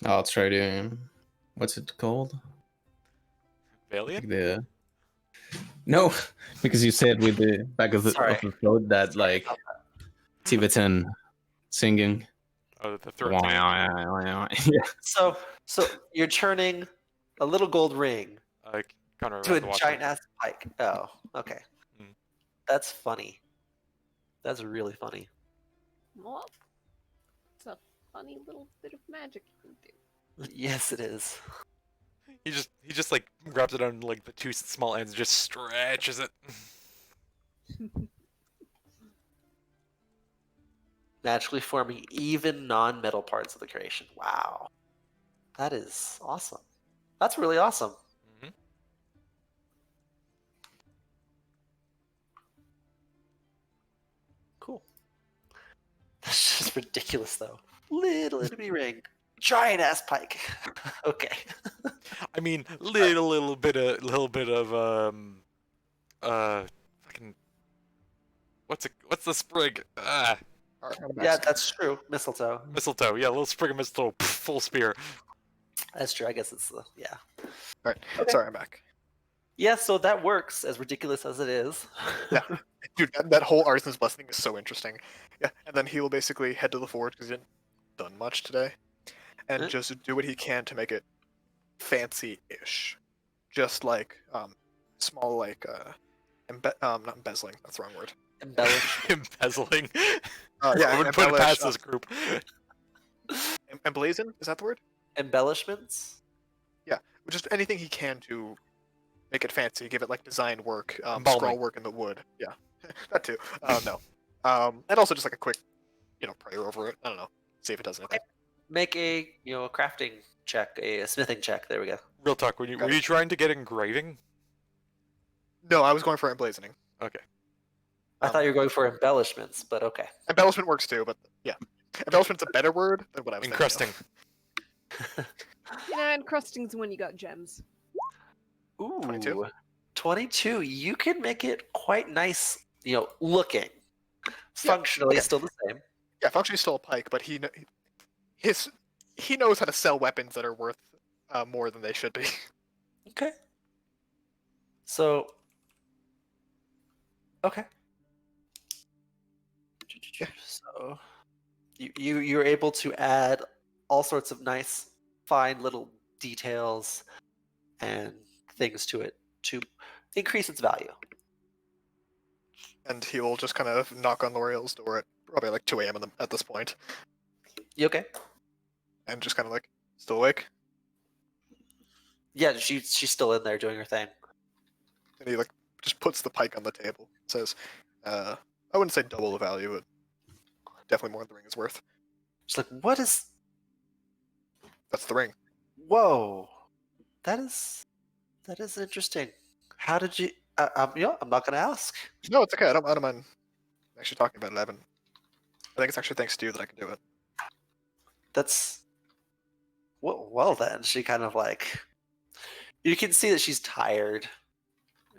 I'll try to. What's it called? Valiant? Like the. No, because you said with the back of the Sorry. throat that like Tibetan singing. Oh, the throat thing. Yeah. So you're turning a little gold ring Conrad, to a the watch giant ass pike. Oh, okay. Hmm. That's funny. That's really funny. Well, it's a funny little bit of magic you can do. Yes, it is. He just like grabs it on like the 2 small ends and just stretches it. Naturally forming even non-metal parts of the creation. Wow. That is awesome. That's really awesome. Mhm. Cool. That's just ridiculous though. Little itty ring. Giant ass pike. Okay. I mean, little bit of fucking what's the sprig? Alright, I'm Yeah, back. that's true. Mistletoe. Mistletoe. Yeah, a little sprig of mistletoe, full spear. That's true. I guess it's the yeah. Alright, Okay. sorry, I'm back. Yeah, so that works, as ridiculous as it is. Yeah. Dude, that whole Artisan's Blessing is so interesting. Yeah, and then he will basically head to the forge because he didn't done much today, and Eh? just do what he can to make it fancy-ish, just like small like not embezzling. That's the wrong word. Embellish. Embezzling. Yeah, I would put it embellish, past this group. emblazon, is that the word? Embellishments? Just anything he can to make it fancy, give it like design work, Embalming. scroll work in the wood. Yeah, that too. No, and also just like a quick, prayer over it. I don't know, see if it does anything. Make a a crafting check, a smithing check. There we go. Real talk. Were you trying to get engraving? No, I was going for emblazoning. Okay. I thought you were going for embellishments, but okay. Embellishment works too, but yeah, embellishment's a better word than what I was thinking of. Encrusting. Yeah, and crusting's when you got gems. Ooh, 22? 22. You can make it quite nice, looking. Functionally, okay. still the same. Yeah, functionally still a pike, but his he knows how to sell weapons that are worth more than they should be. Okay. So. Okay. So, you're able to add all sorts of nice, fine little details and things to it to increase its value. And he will just kind of knock on L'Oreal's door at probably like 2 a.m. At this point, You okay? and just kind of like, still awake? Yeah, she's still in there doing her thing. And he like just puts the pike on the table. Says, I wouldn't say double the value, but definitely more than the ring is worth. She's like, "What is? That's the ring. Whoa, that is interesting. How did you? I'm not gonna ask. No, it's okay. I don't mind actually talking about it. I think it's actually thanks to you that I can do it. That's well then. She kind of like, you can see that she's tired,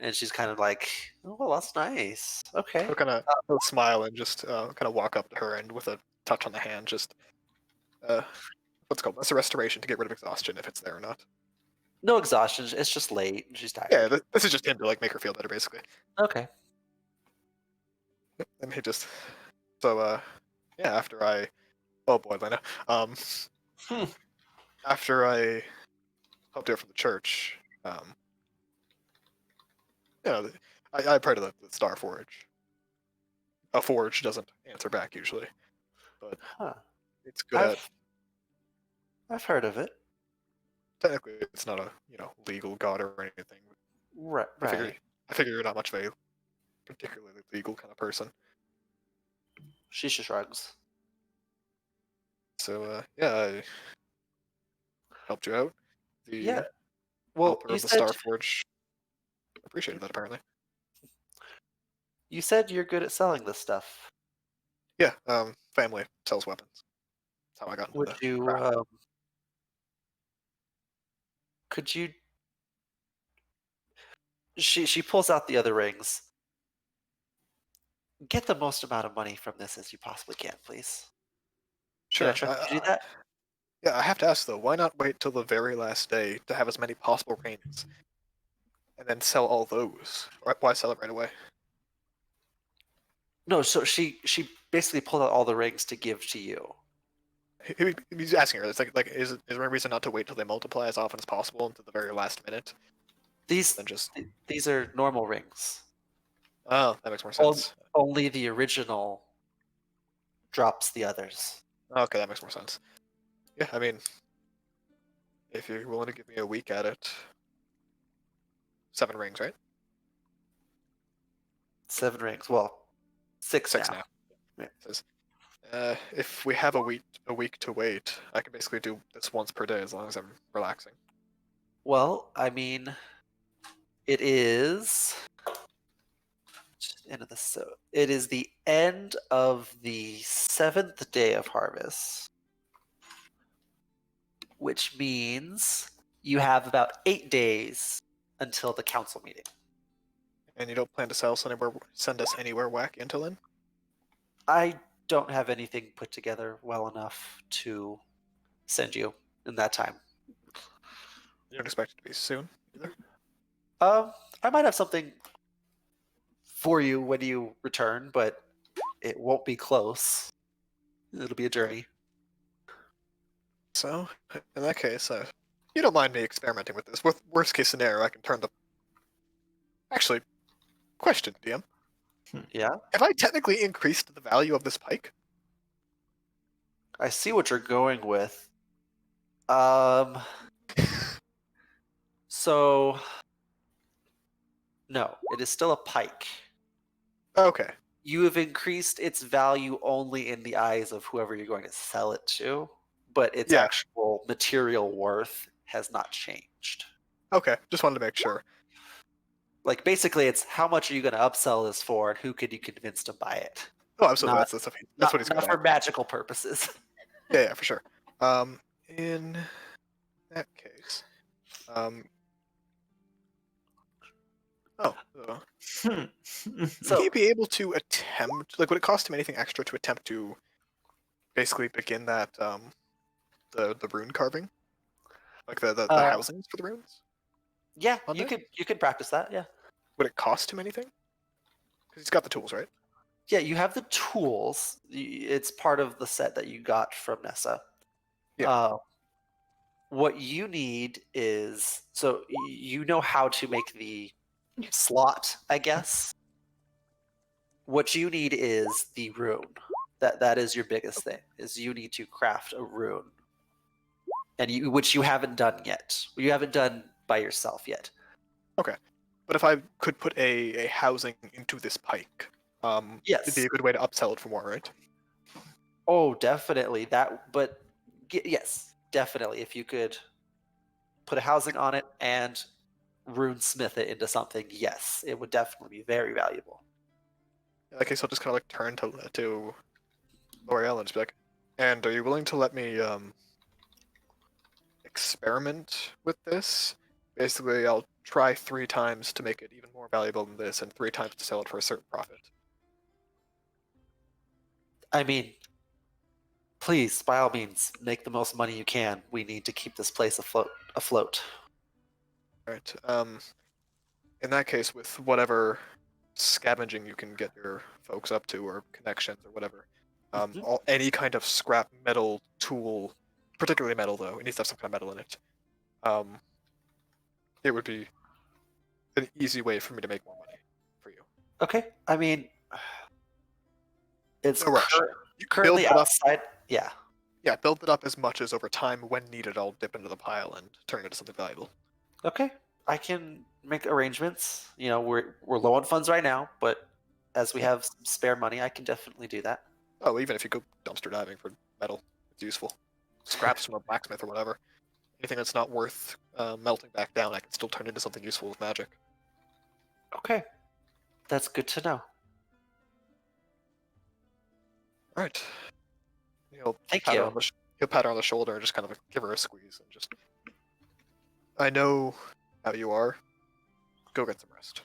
and she's kind of like, oh, well, that's nice. Okay. He'll kind of smile and just kind of walk up to her and with a touch on the hand, just what's it called? That's a restoration to get rid of exhaustion if it's there or not. No exhaustion. It's just late. She's tired. Yeah, this is just him to like make her feel better, basically. Okay. And he just yeah. After I, oh boy, Lena. Hmm. After I helped out from the church, you know, I pray to the Star Forge. A forge doesn't answer back usually, but Huh. it's good at. I've heard of it. Technically, it's not a legal god or anything. Right. I figure you're not much of a particularly legal kind of person. She just shrugs. So yeah, I helped you out. The Yeah. Well, helper you of the said Star Forge appreciated that apparently. you said you're good at selling this stuff. Yeah, family sells weapons. That's how I got into Would the you? craft. Could you? She pulls out the other rings. Get the most amount of money from this as you possibly can, please. Can I Sure. trust you to do that? Yeah, I have to ask though, why not wait till the very last day to have as many possible rings, and then sell all those? Why sell it right away? No. So she basically pulled out all the rings to give to you. He's asking her. It's like is there a reason not to wait till they multiply as often as possible until the very last minute? These Then just these are normal rings. oh, that makes more All- sense. Only the original drops the others. Okay, that makes more sense. Yeah, I mean, if you're willing to give me a week at it, 7 rings, right? 7 rings. Well, 6 6 now. now. Yeah. It says, if we have a week to wait, I can basically do this once per day as long as I'm relaxing. Well, I mean, it is end of the it is the end of the 7th day of harvest, which means you have about 8 days until the council meeting. And you don't plan to send us anywhere wacky until then? I don't have anything put together well enough to send you in that time. You don't expect it to be soon either? I might have something for you when you return, but it won't be close. It'll be a journey. So, in that case, you don't mind me experimenting with this. Worst case scenario, I can turn the. Actually, question, DM. Yeah, Have I technically increased the value of this pike? I see what you're going with. So no, it is still a pike. Okay. You have increased its value only in the eyes of whoever you're going to sell it to, but its Yeah. actual material worth has not changed. Okay. Just wanted to make sure. Like basically, it's how much are you going to upsell this for, and who could you convince to buy it? Oh, absolutely. Not- That's Not, what he's not going for to. magical purposes. Yeah, for sure. In that case, Oh. Hmm. So Would he be able to attempt? Like, would it cost him anything extra to attempt to basically begin that the rune carving, like the Uh, housings for the runes? Yeah, On you there? could practice that. Yeah. Would it cost him anything? Because he's got the tools, right? Yeah, you have the tools. It's part of the set that you got from Nessa. Yeah. What you need is so you know how to make the slot, I guess. What you need is the rune. That is your biggest thing. Is you need to craft a rune, and which you haven't done yet. You haven't done by yourself yet. But if I could put a housing into this pike, it'd Yes. be a good way to upsell it for more, right? Oh, definitely that. But yes, definitely. If you could put a housing on it and runesmith it into something, yes, it would definitely be very valuable. In that case, I'll just kind of like turn to L'Oreal and just be like, "And are you willing to let me experiment with this? Basically, I'll try 3 times to make it even more valuable than this, and 3 times to sell it for a certain profit." I mean, please, by all means, make the most money you can. We need to keep this place afloat. Right. In that case, with whatever scavenging you can get your folks up to, or connections, or whatever, Mhm. any kind of scrap metal tool, particularly metal though, it needs to have some kind of metal in it. It would be an easy way for me to make more money for you. Okay. I mean, it's No rush. You currently build it up. outside. Yeah. Yeah, build it up as much as over time, when needed, I'll dip into the pile and turn it into something valuable. Okay. I can make arrangements. You know, we're low on funds right now, but as we have some spare money, I can definitely do that. Oh, even if you go dumpster diving for metal, it's useful. Scraps from a blacksmith or whatever. Anything that's not worth melting back down, I can still turn into something useful with magic. Okay. That's good to know. All right. He'll Thank pat her you. on the he'll pat her on the shoulder and just kind of give her a squeeze and just. I know how you are. Go get some rest.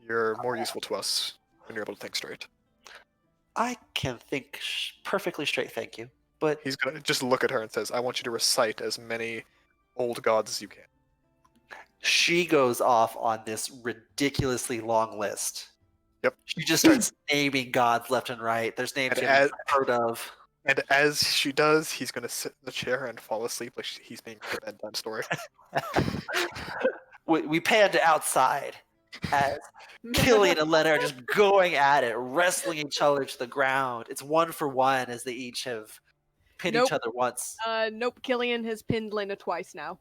You're more useful to us when you're able to think straight. I can think perfectly straight, thank you. But He's gonna just look at her and says, "I want you to recite as many old gods as you can." she goes off on this ridiculously long list. Yep. She just starts naming gods left and right. There's names And you haven't as- heard of. And as she does, he's gonna sit in the chair and fall asleep like he's being read a bedtime story. We pan to outside as Killian and Lena are just going at it, wrestling each other to the ground. It's 1-for-1 as they each have pinned Nope. each other once. Nope, Killian has pinned Lena twice now.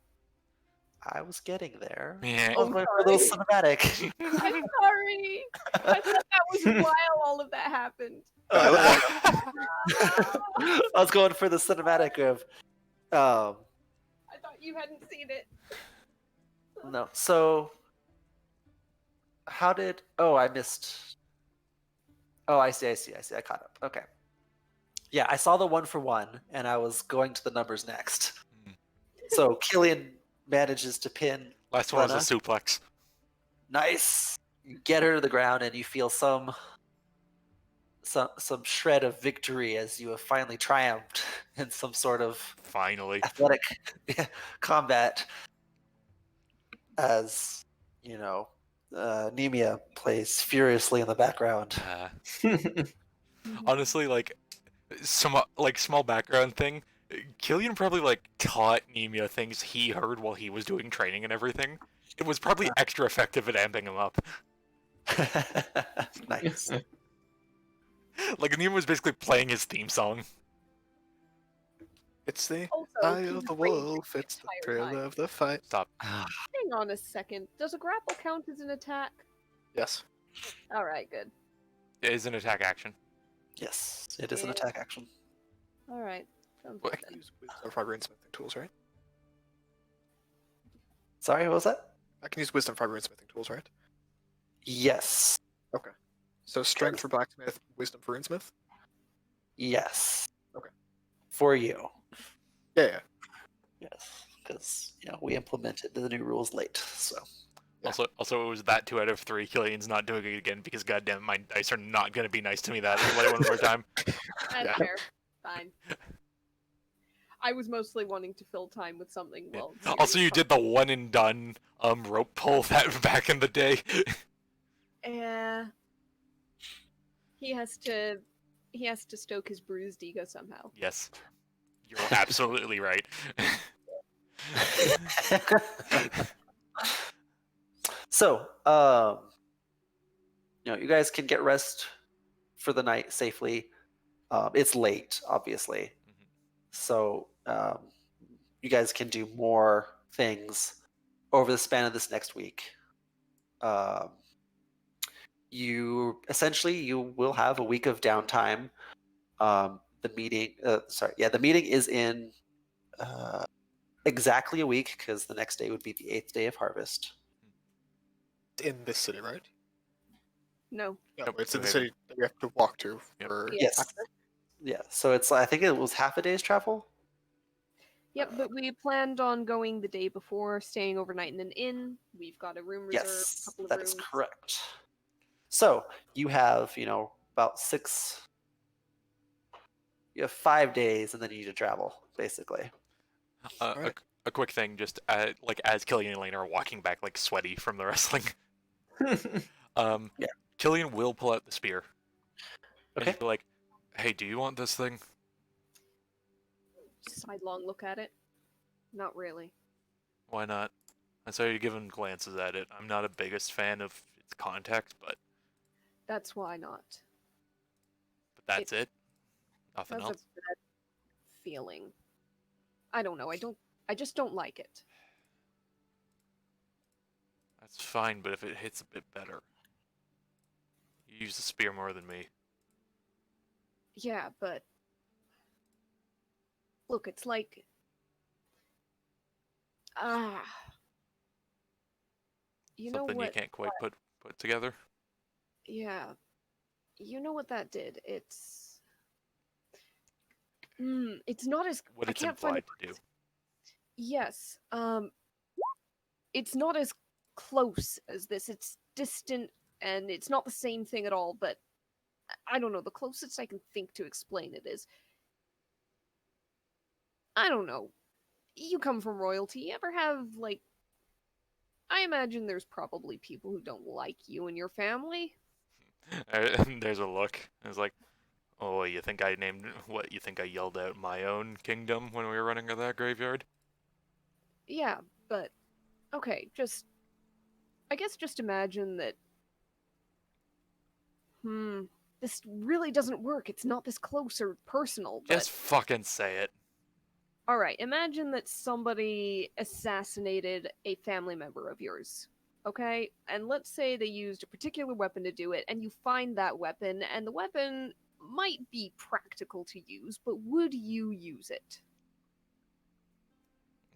I was getting there. Yeah. I was going for a little cinematic. I'm sorry. I thought that was while all of that happened. I was going for the cinematic of I thought you hadn't seen it. no. So how did I missed. Oh, I see. I caught up. Okay. Yeah, I saw the 1-for-1 and I was going to the numbers next. So Killian manages to pin Last one was Lena. a suplex. Nice. You get her to the ground and you feel some shred of victory as you have finally triumphed in some sort of Finally. athletic combat. As you know, Nemia plays furiously in the background. Honestly, like some small background thing. Killian probably like taught Nemia things he heard while he was doing training and everything. It was probably extra effective at amping him up. Nice. Like Nemia was basically playing his theme song. It's the Also, eye he's of the raging wolf. It's the entire thrill time. of the fight. Stop. Hang on a second. Does a grapple count as an attack? Yes. All right, good. It is an attack action. Yes, it is an Yeah. attack action. All right. Sounds I good can then. use wisdom for my runesmithing tools, right? Sorry, what was that? I can use wisdom for my runesmithing tools, right? Yes. So strength for blacksmith, wisdom for runesmith. Yes. Okay. For you. Yeah. Yes. Because we implemented the new rules late. So Yeah. Also, it was that 2 out of 3. Killian's not doing it again because goddamn, my dice are not gonna be nice to me that one more time. That's Yeah. fair. Fine. I was mostly wanting to fill time with something Yeah. well. Also, you did the one and done rope pull that back in the day. Yeah. He has to stoke his bruised ego somehow. Yes, you're absolutely right. So, you guys can get rest for the night safely. It's late, obviously, Mhm. so you guys can do more things over the span of this next week. Um, you will have a week of downtime. The meeting is in exactly a week because the next day would be the 8th day of harvest. In this city, right? No. No, Nope, it's in the New city that we have to walk to Yep. for. Yeah. Yes. Yeah. So I think it was half a day's travel. Yep, but we planned on going the day before, staying overnight in an inn. We've got a room reserved, Yes, couple of that rooms. is correct. So you have, about you have 5 days and then you need to travel, basically. Alright. A quick thing, just like as Killian and Elena are walking back, like sweaty from the wrestling. Yeah. Killian will pull out the spear. And Okay. just be like, "Hey, do you want this thing?" Sidelong look at it. Not really. Why not? I saw you giving glances at it. I'm not a biggest fan of its contact, but That's why not. that's it. Nothing That's a else. bad feeling. I don't know. I just don't like it. That's fine, but if it hits a bit better, you use the spear more than me. Yeah, but look, it's like ah. You know Something you what? can't quite put together. Yeah. You know what that did? It's it's not as What I it's can't find implied a to do. Yes. It's not as close as this. It's distant and it's not the same thing at all, but I don't know. The closest I can think to explain it is I don't know. You come from royalty. You ever have like I imagine there's probably people who don't like you and your family. And there's a look. It's like, oh, you think I named what? You think I yelled out my own kingdom when we were running to that graveyard? Yeah, but okay, I guess just imagine that this really doesn't work. It's not this close or personal, but Just fucking say it. all right, imagine that somebody assassinated a family member of yours. Okay? And let's say they used a particular weapon to do it, and you find that weapon, and the weapon might be practical to use, but would you use it?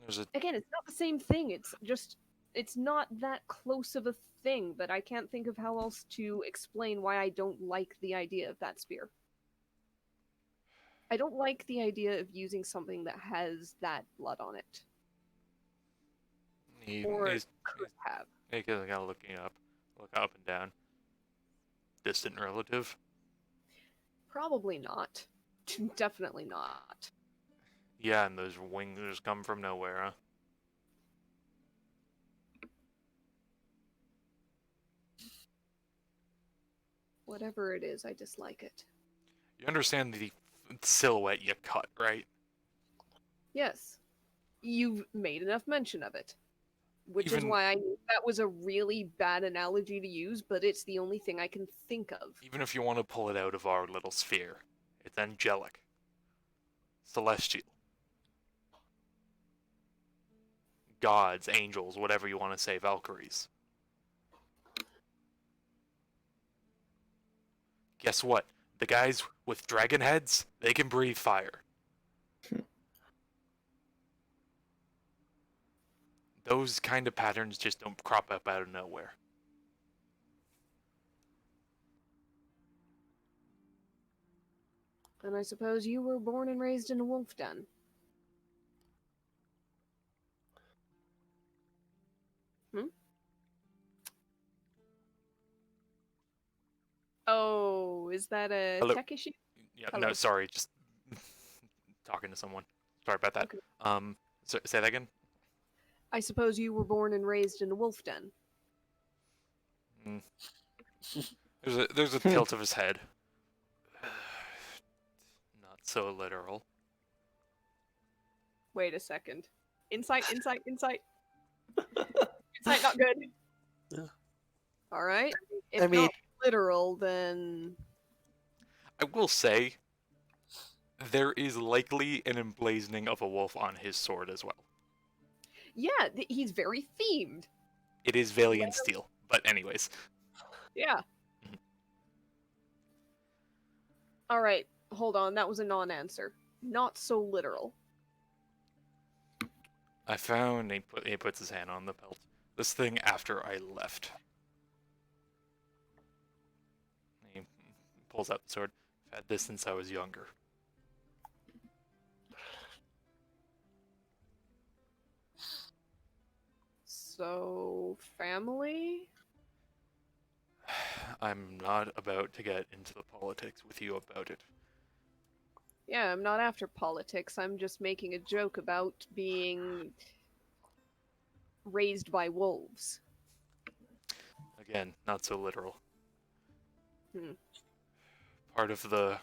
There's a Again, it's not the same thing. It's not that close of a thing, but I can't think of how else to explain why I don't like the idea of that spear. I don't like the idea of using something that has that blood on it. Or he's could have. kind of looking up, look up and down. Distant relative. Probably not. Definitely not. Yeah, and those wings come from nowhere, huh? Whatever it is, I dislike it. You understand the silhouette you cut, right? Yes. You've made enough mention of it. Which is Even- why I knew that was a really bad analogy to use, but it's the only thing I can think of. Even if you want to pull it out of our little sphere, it's angelic, celestial, gods, angels, whatever you want to say, Valkyries. Guess what? The guys with dragon heads, they can breathe fire. Those kind of patterns just don't crop up out of nowhere. And I suppose you were born and raised in a wolf den. Oh, is that a Hello. tech issue? Yeah, Hello. no, sorry, just talking to someone. Sorry about that. Okay. Say that again. I suppose you were born and raised in a wolf den. Mm. There's a tilt of his head. Not so literal. Wait a second. Insight. Insight not good. Yeah. Alright. If I mean- not literal, then I will say, there is likely an emblazoning of a wolf on his sword as well. yeah, he's very themed. It is Valiant steel, but anyways. Yeah. Mhm. Alright, hold on, that was a non-answer. Not so literal. I found he puts his hand on the belt. This thing after I left. He pulls out the sword. I've had this since I was younger. So, family? I'm not about to get into the politics with you about it. Yeah, I'm not after politics. I'm just making a joke about being raised by wolves. Again, not so literal. Hmm. Part of the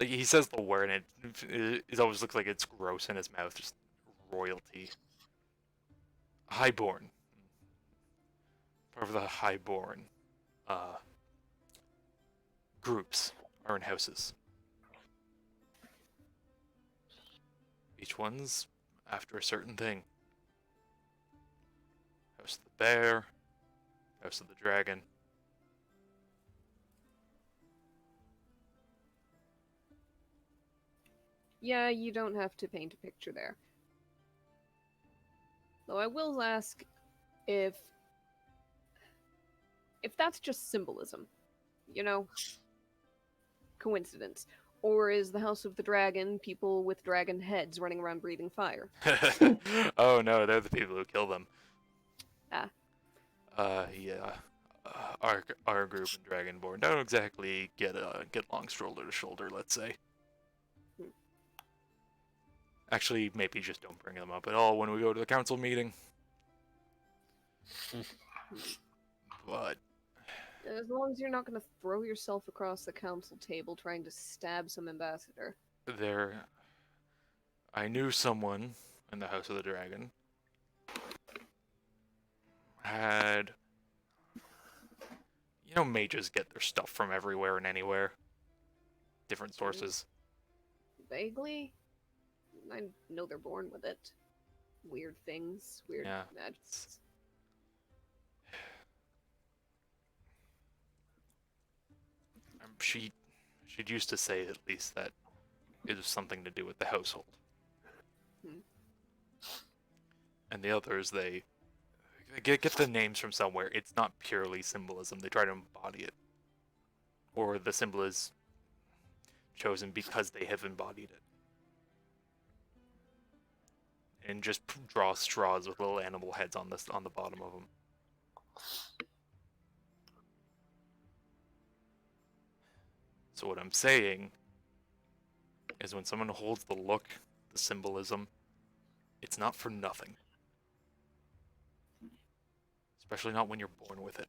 he says the word and it always looks like it's gross in his mouth, just royalty. Highborn. Part of the highborn groups are in houses. Each one's after a certain thing. House of the Bear, House of the Dragon. Yeah, you don't have to paint a picture there. Though I will ask if that's just symbolism, you know? Coincidence. Or is the House of the Dragon people with dragon heads running around breathing fire? Oh no, they're the people who kill them. Ah. Yeah. Our group in Dragonborn don't exactly get along shoulder to shoulder, let's say. Hmm. Actually, maybe just don't bring them up at all when we go to the council meeting. But As long as you're not going to throw yourself across the council table trying to stab some ambassador. I knew someone in the House of the Dragon had, mages get their stuff from everywhere and anywhere, different sources. Vaguely? I know they're born with it. Weird things, weird Yeah. magics. She used to say at least that it was something to do with the household. Hmm. And the others, they get the names from somewhere. It's not purely symbolism. They try to embody it, or the symbol is chosen because they have embodied it, and just draw straws with little animal heads on the bottom of them. So what I'm saying is when someone holds the look, the symbolism, it's not for nothing. Especially not when you're born with it.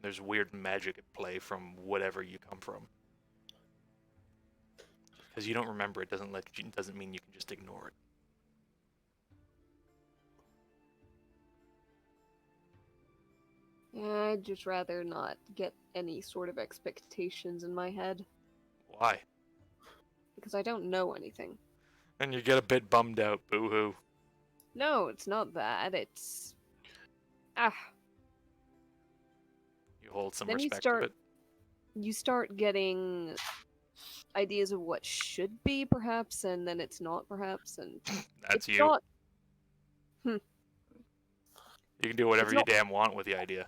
There's weird magic at play from whatever you come from. Because you don't remember it doesn't mean you can just ignore it. Yeah, I'd just rather not get any sort of expectations in my head. Why? Because I don't know anything. And you get a bit bummed out, boo-hoo. No, it's not that. It's... Ah, You hold some Then you respect start- to it. you start getting ideas of what should be, perhaps, and then it's not, perhaps, and That's it's you. not... You can do whatever it's you not- damn want with the idea.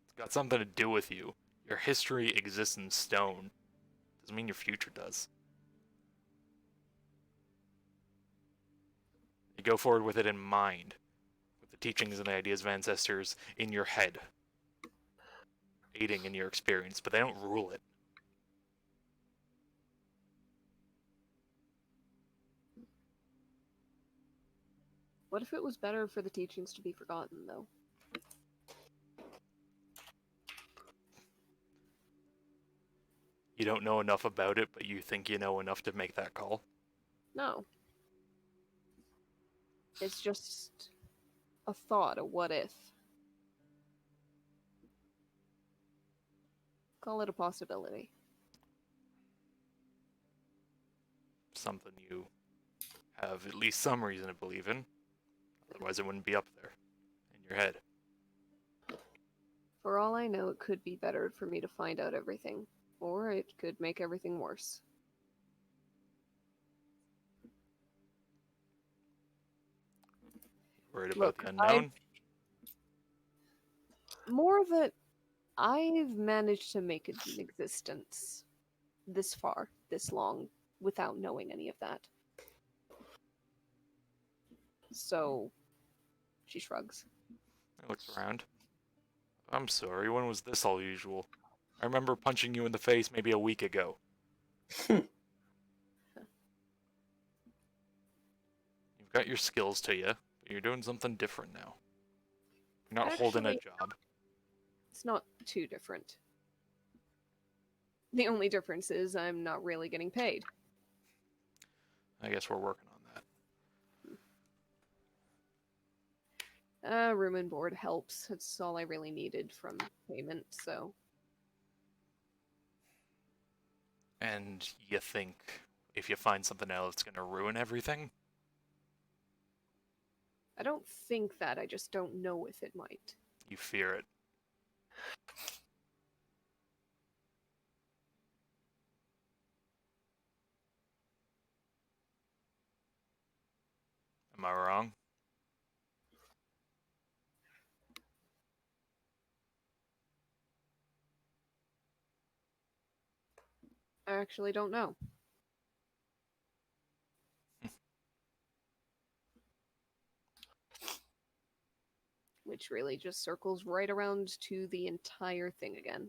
It's got something to do with you. Your history exists in stone. Doesn't mean your future does. You go forward with it in mind, with the teachings and the ideas of ancestors in your head. aiding in your experience, but they don't rule it. What if it was better for the teachings to be forgotten, though? You don't know enough about it, but you think you know enough to make that call. No. It's just a thought, a what if. Call it a possibility. Something you have at least some reason to believe in. Otherwise, it wouldn't be up there in your head. For all I know, it could be better for me to find out everything, or it could make everything worse. Worried about Look, the unknown? More that I've managed to make an existence this far, this long, without knowing any of that. So, she shrugs. I looked around. I'm sorry, when was this all usual? I remember punching you in the face maybe a week ago. You've got your skills to you, but you're doing something different now. You're not holding a Actually, job. It's not too different. The only difference is I'm not really getting paid. I guess we're working on that. Room and board helps. That's all I really needed from payment, so... And you think if you find something else, it's gonna ruin everything? I don't think that, I just don't know if it might. You fear it. Am I wrong? I actually don't know. Which really just circles right around to the entire thing again.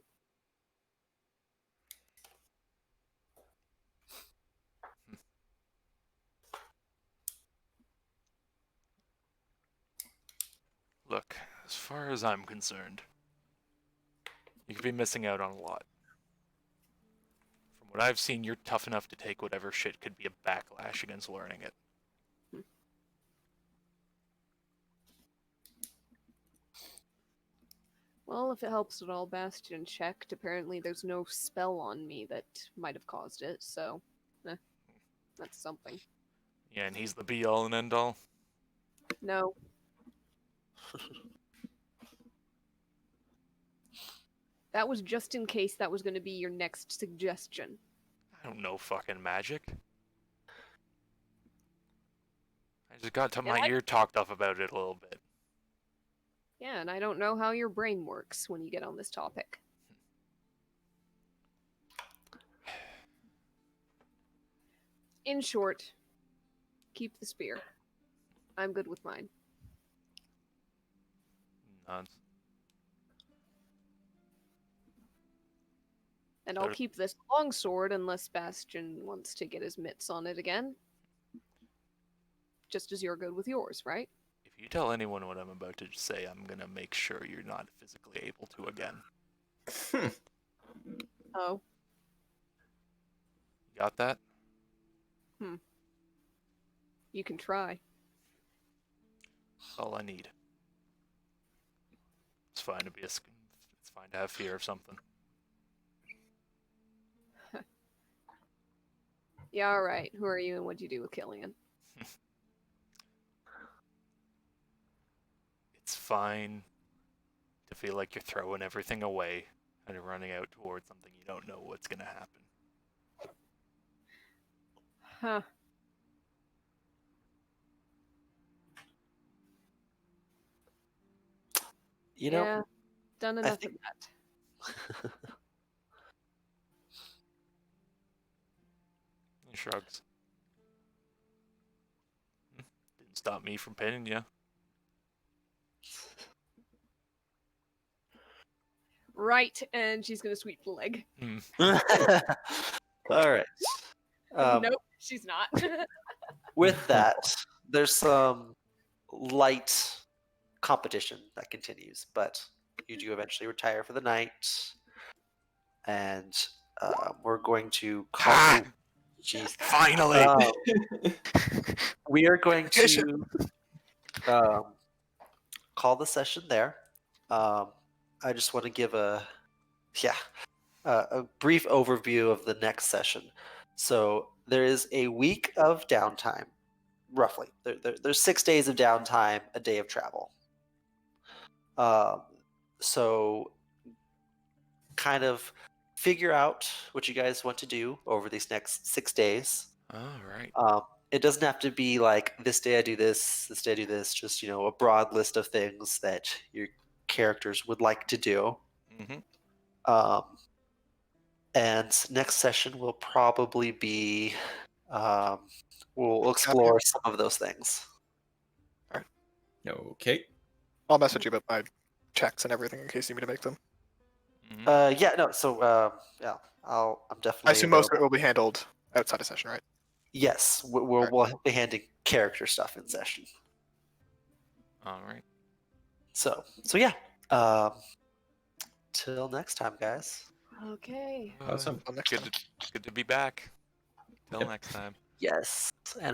Look, as far as I'm concerned, you could be missing out on a lot. From what I've seen, you're tough enough to take whatever shit could be a backlash against learning it. Well, if it helps at all, Bastion checked. Apparently there's no spell on me that might have caused it, so... that's something. Yeah, and he's the be-all and end-all? No. That was just in case that was going to be your next suggestion. I don't know fucking magic. I just got to my ear talked off about it a little bit. Yeah, and I don't know how your brain works when you get on this topic. In short, keep the spear. I'm good with mine. Nods. And I'll keep this longsword unless Bastion wants to get his mitts on it again. Just as you're good with yours, right? If you tell anyone what I'm about to say, I'm gonna make sure you're not physically able to again. Oh. Got that? You can try. That's all I need. It's fine to be it's fine to have fear of something. Yeah, alright. Who are you and what do you do with Killian? It's fine to feel like you're throwing everything away and running out towards something you don't know what's gonna happen. Huh. You know, yeah, done enough think- of that. He shrugs. Didn't stop me from pinning you. Right, and she's gonna sweep the leg. All right. Nope, she's not. With that, there's some light competition that continues, but you do eventually retire for the night, and we're going to call. Ah! Jeez. Finally. We are going to call the session there. I just want to give a brief overview of the next session. So there is a week of downtime, roughly. There's 6 days of downtime, a day of travel. So kind of figure out what you guys want to do over these next 6 days. All right. It doesn't have to be like this day I do this day I do this. Just a broad list of things that your characters would like to do. Mm-hmm. And next session will probably be we'll explore some of those things. Okay. I'll message you about my checks and everything in case you need me to make them. Mm-hmm. Yeah, no. So yeah, I'm definitely. I assume most of it available. will be handled outside of session, right? Yes, we'll be handing character stuff in session. All right. So yeah. Till next time, guys. Okay. Awesome. Until next Good time. good to be back. Till Yep. next time. Yes, and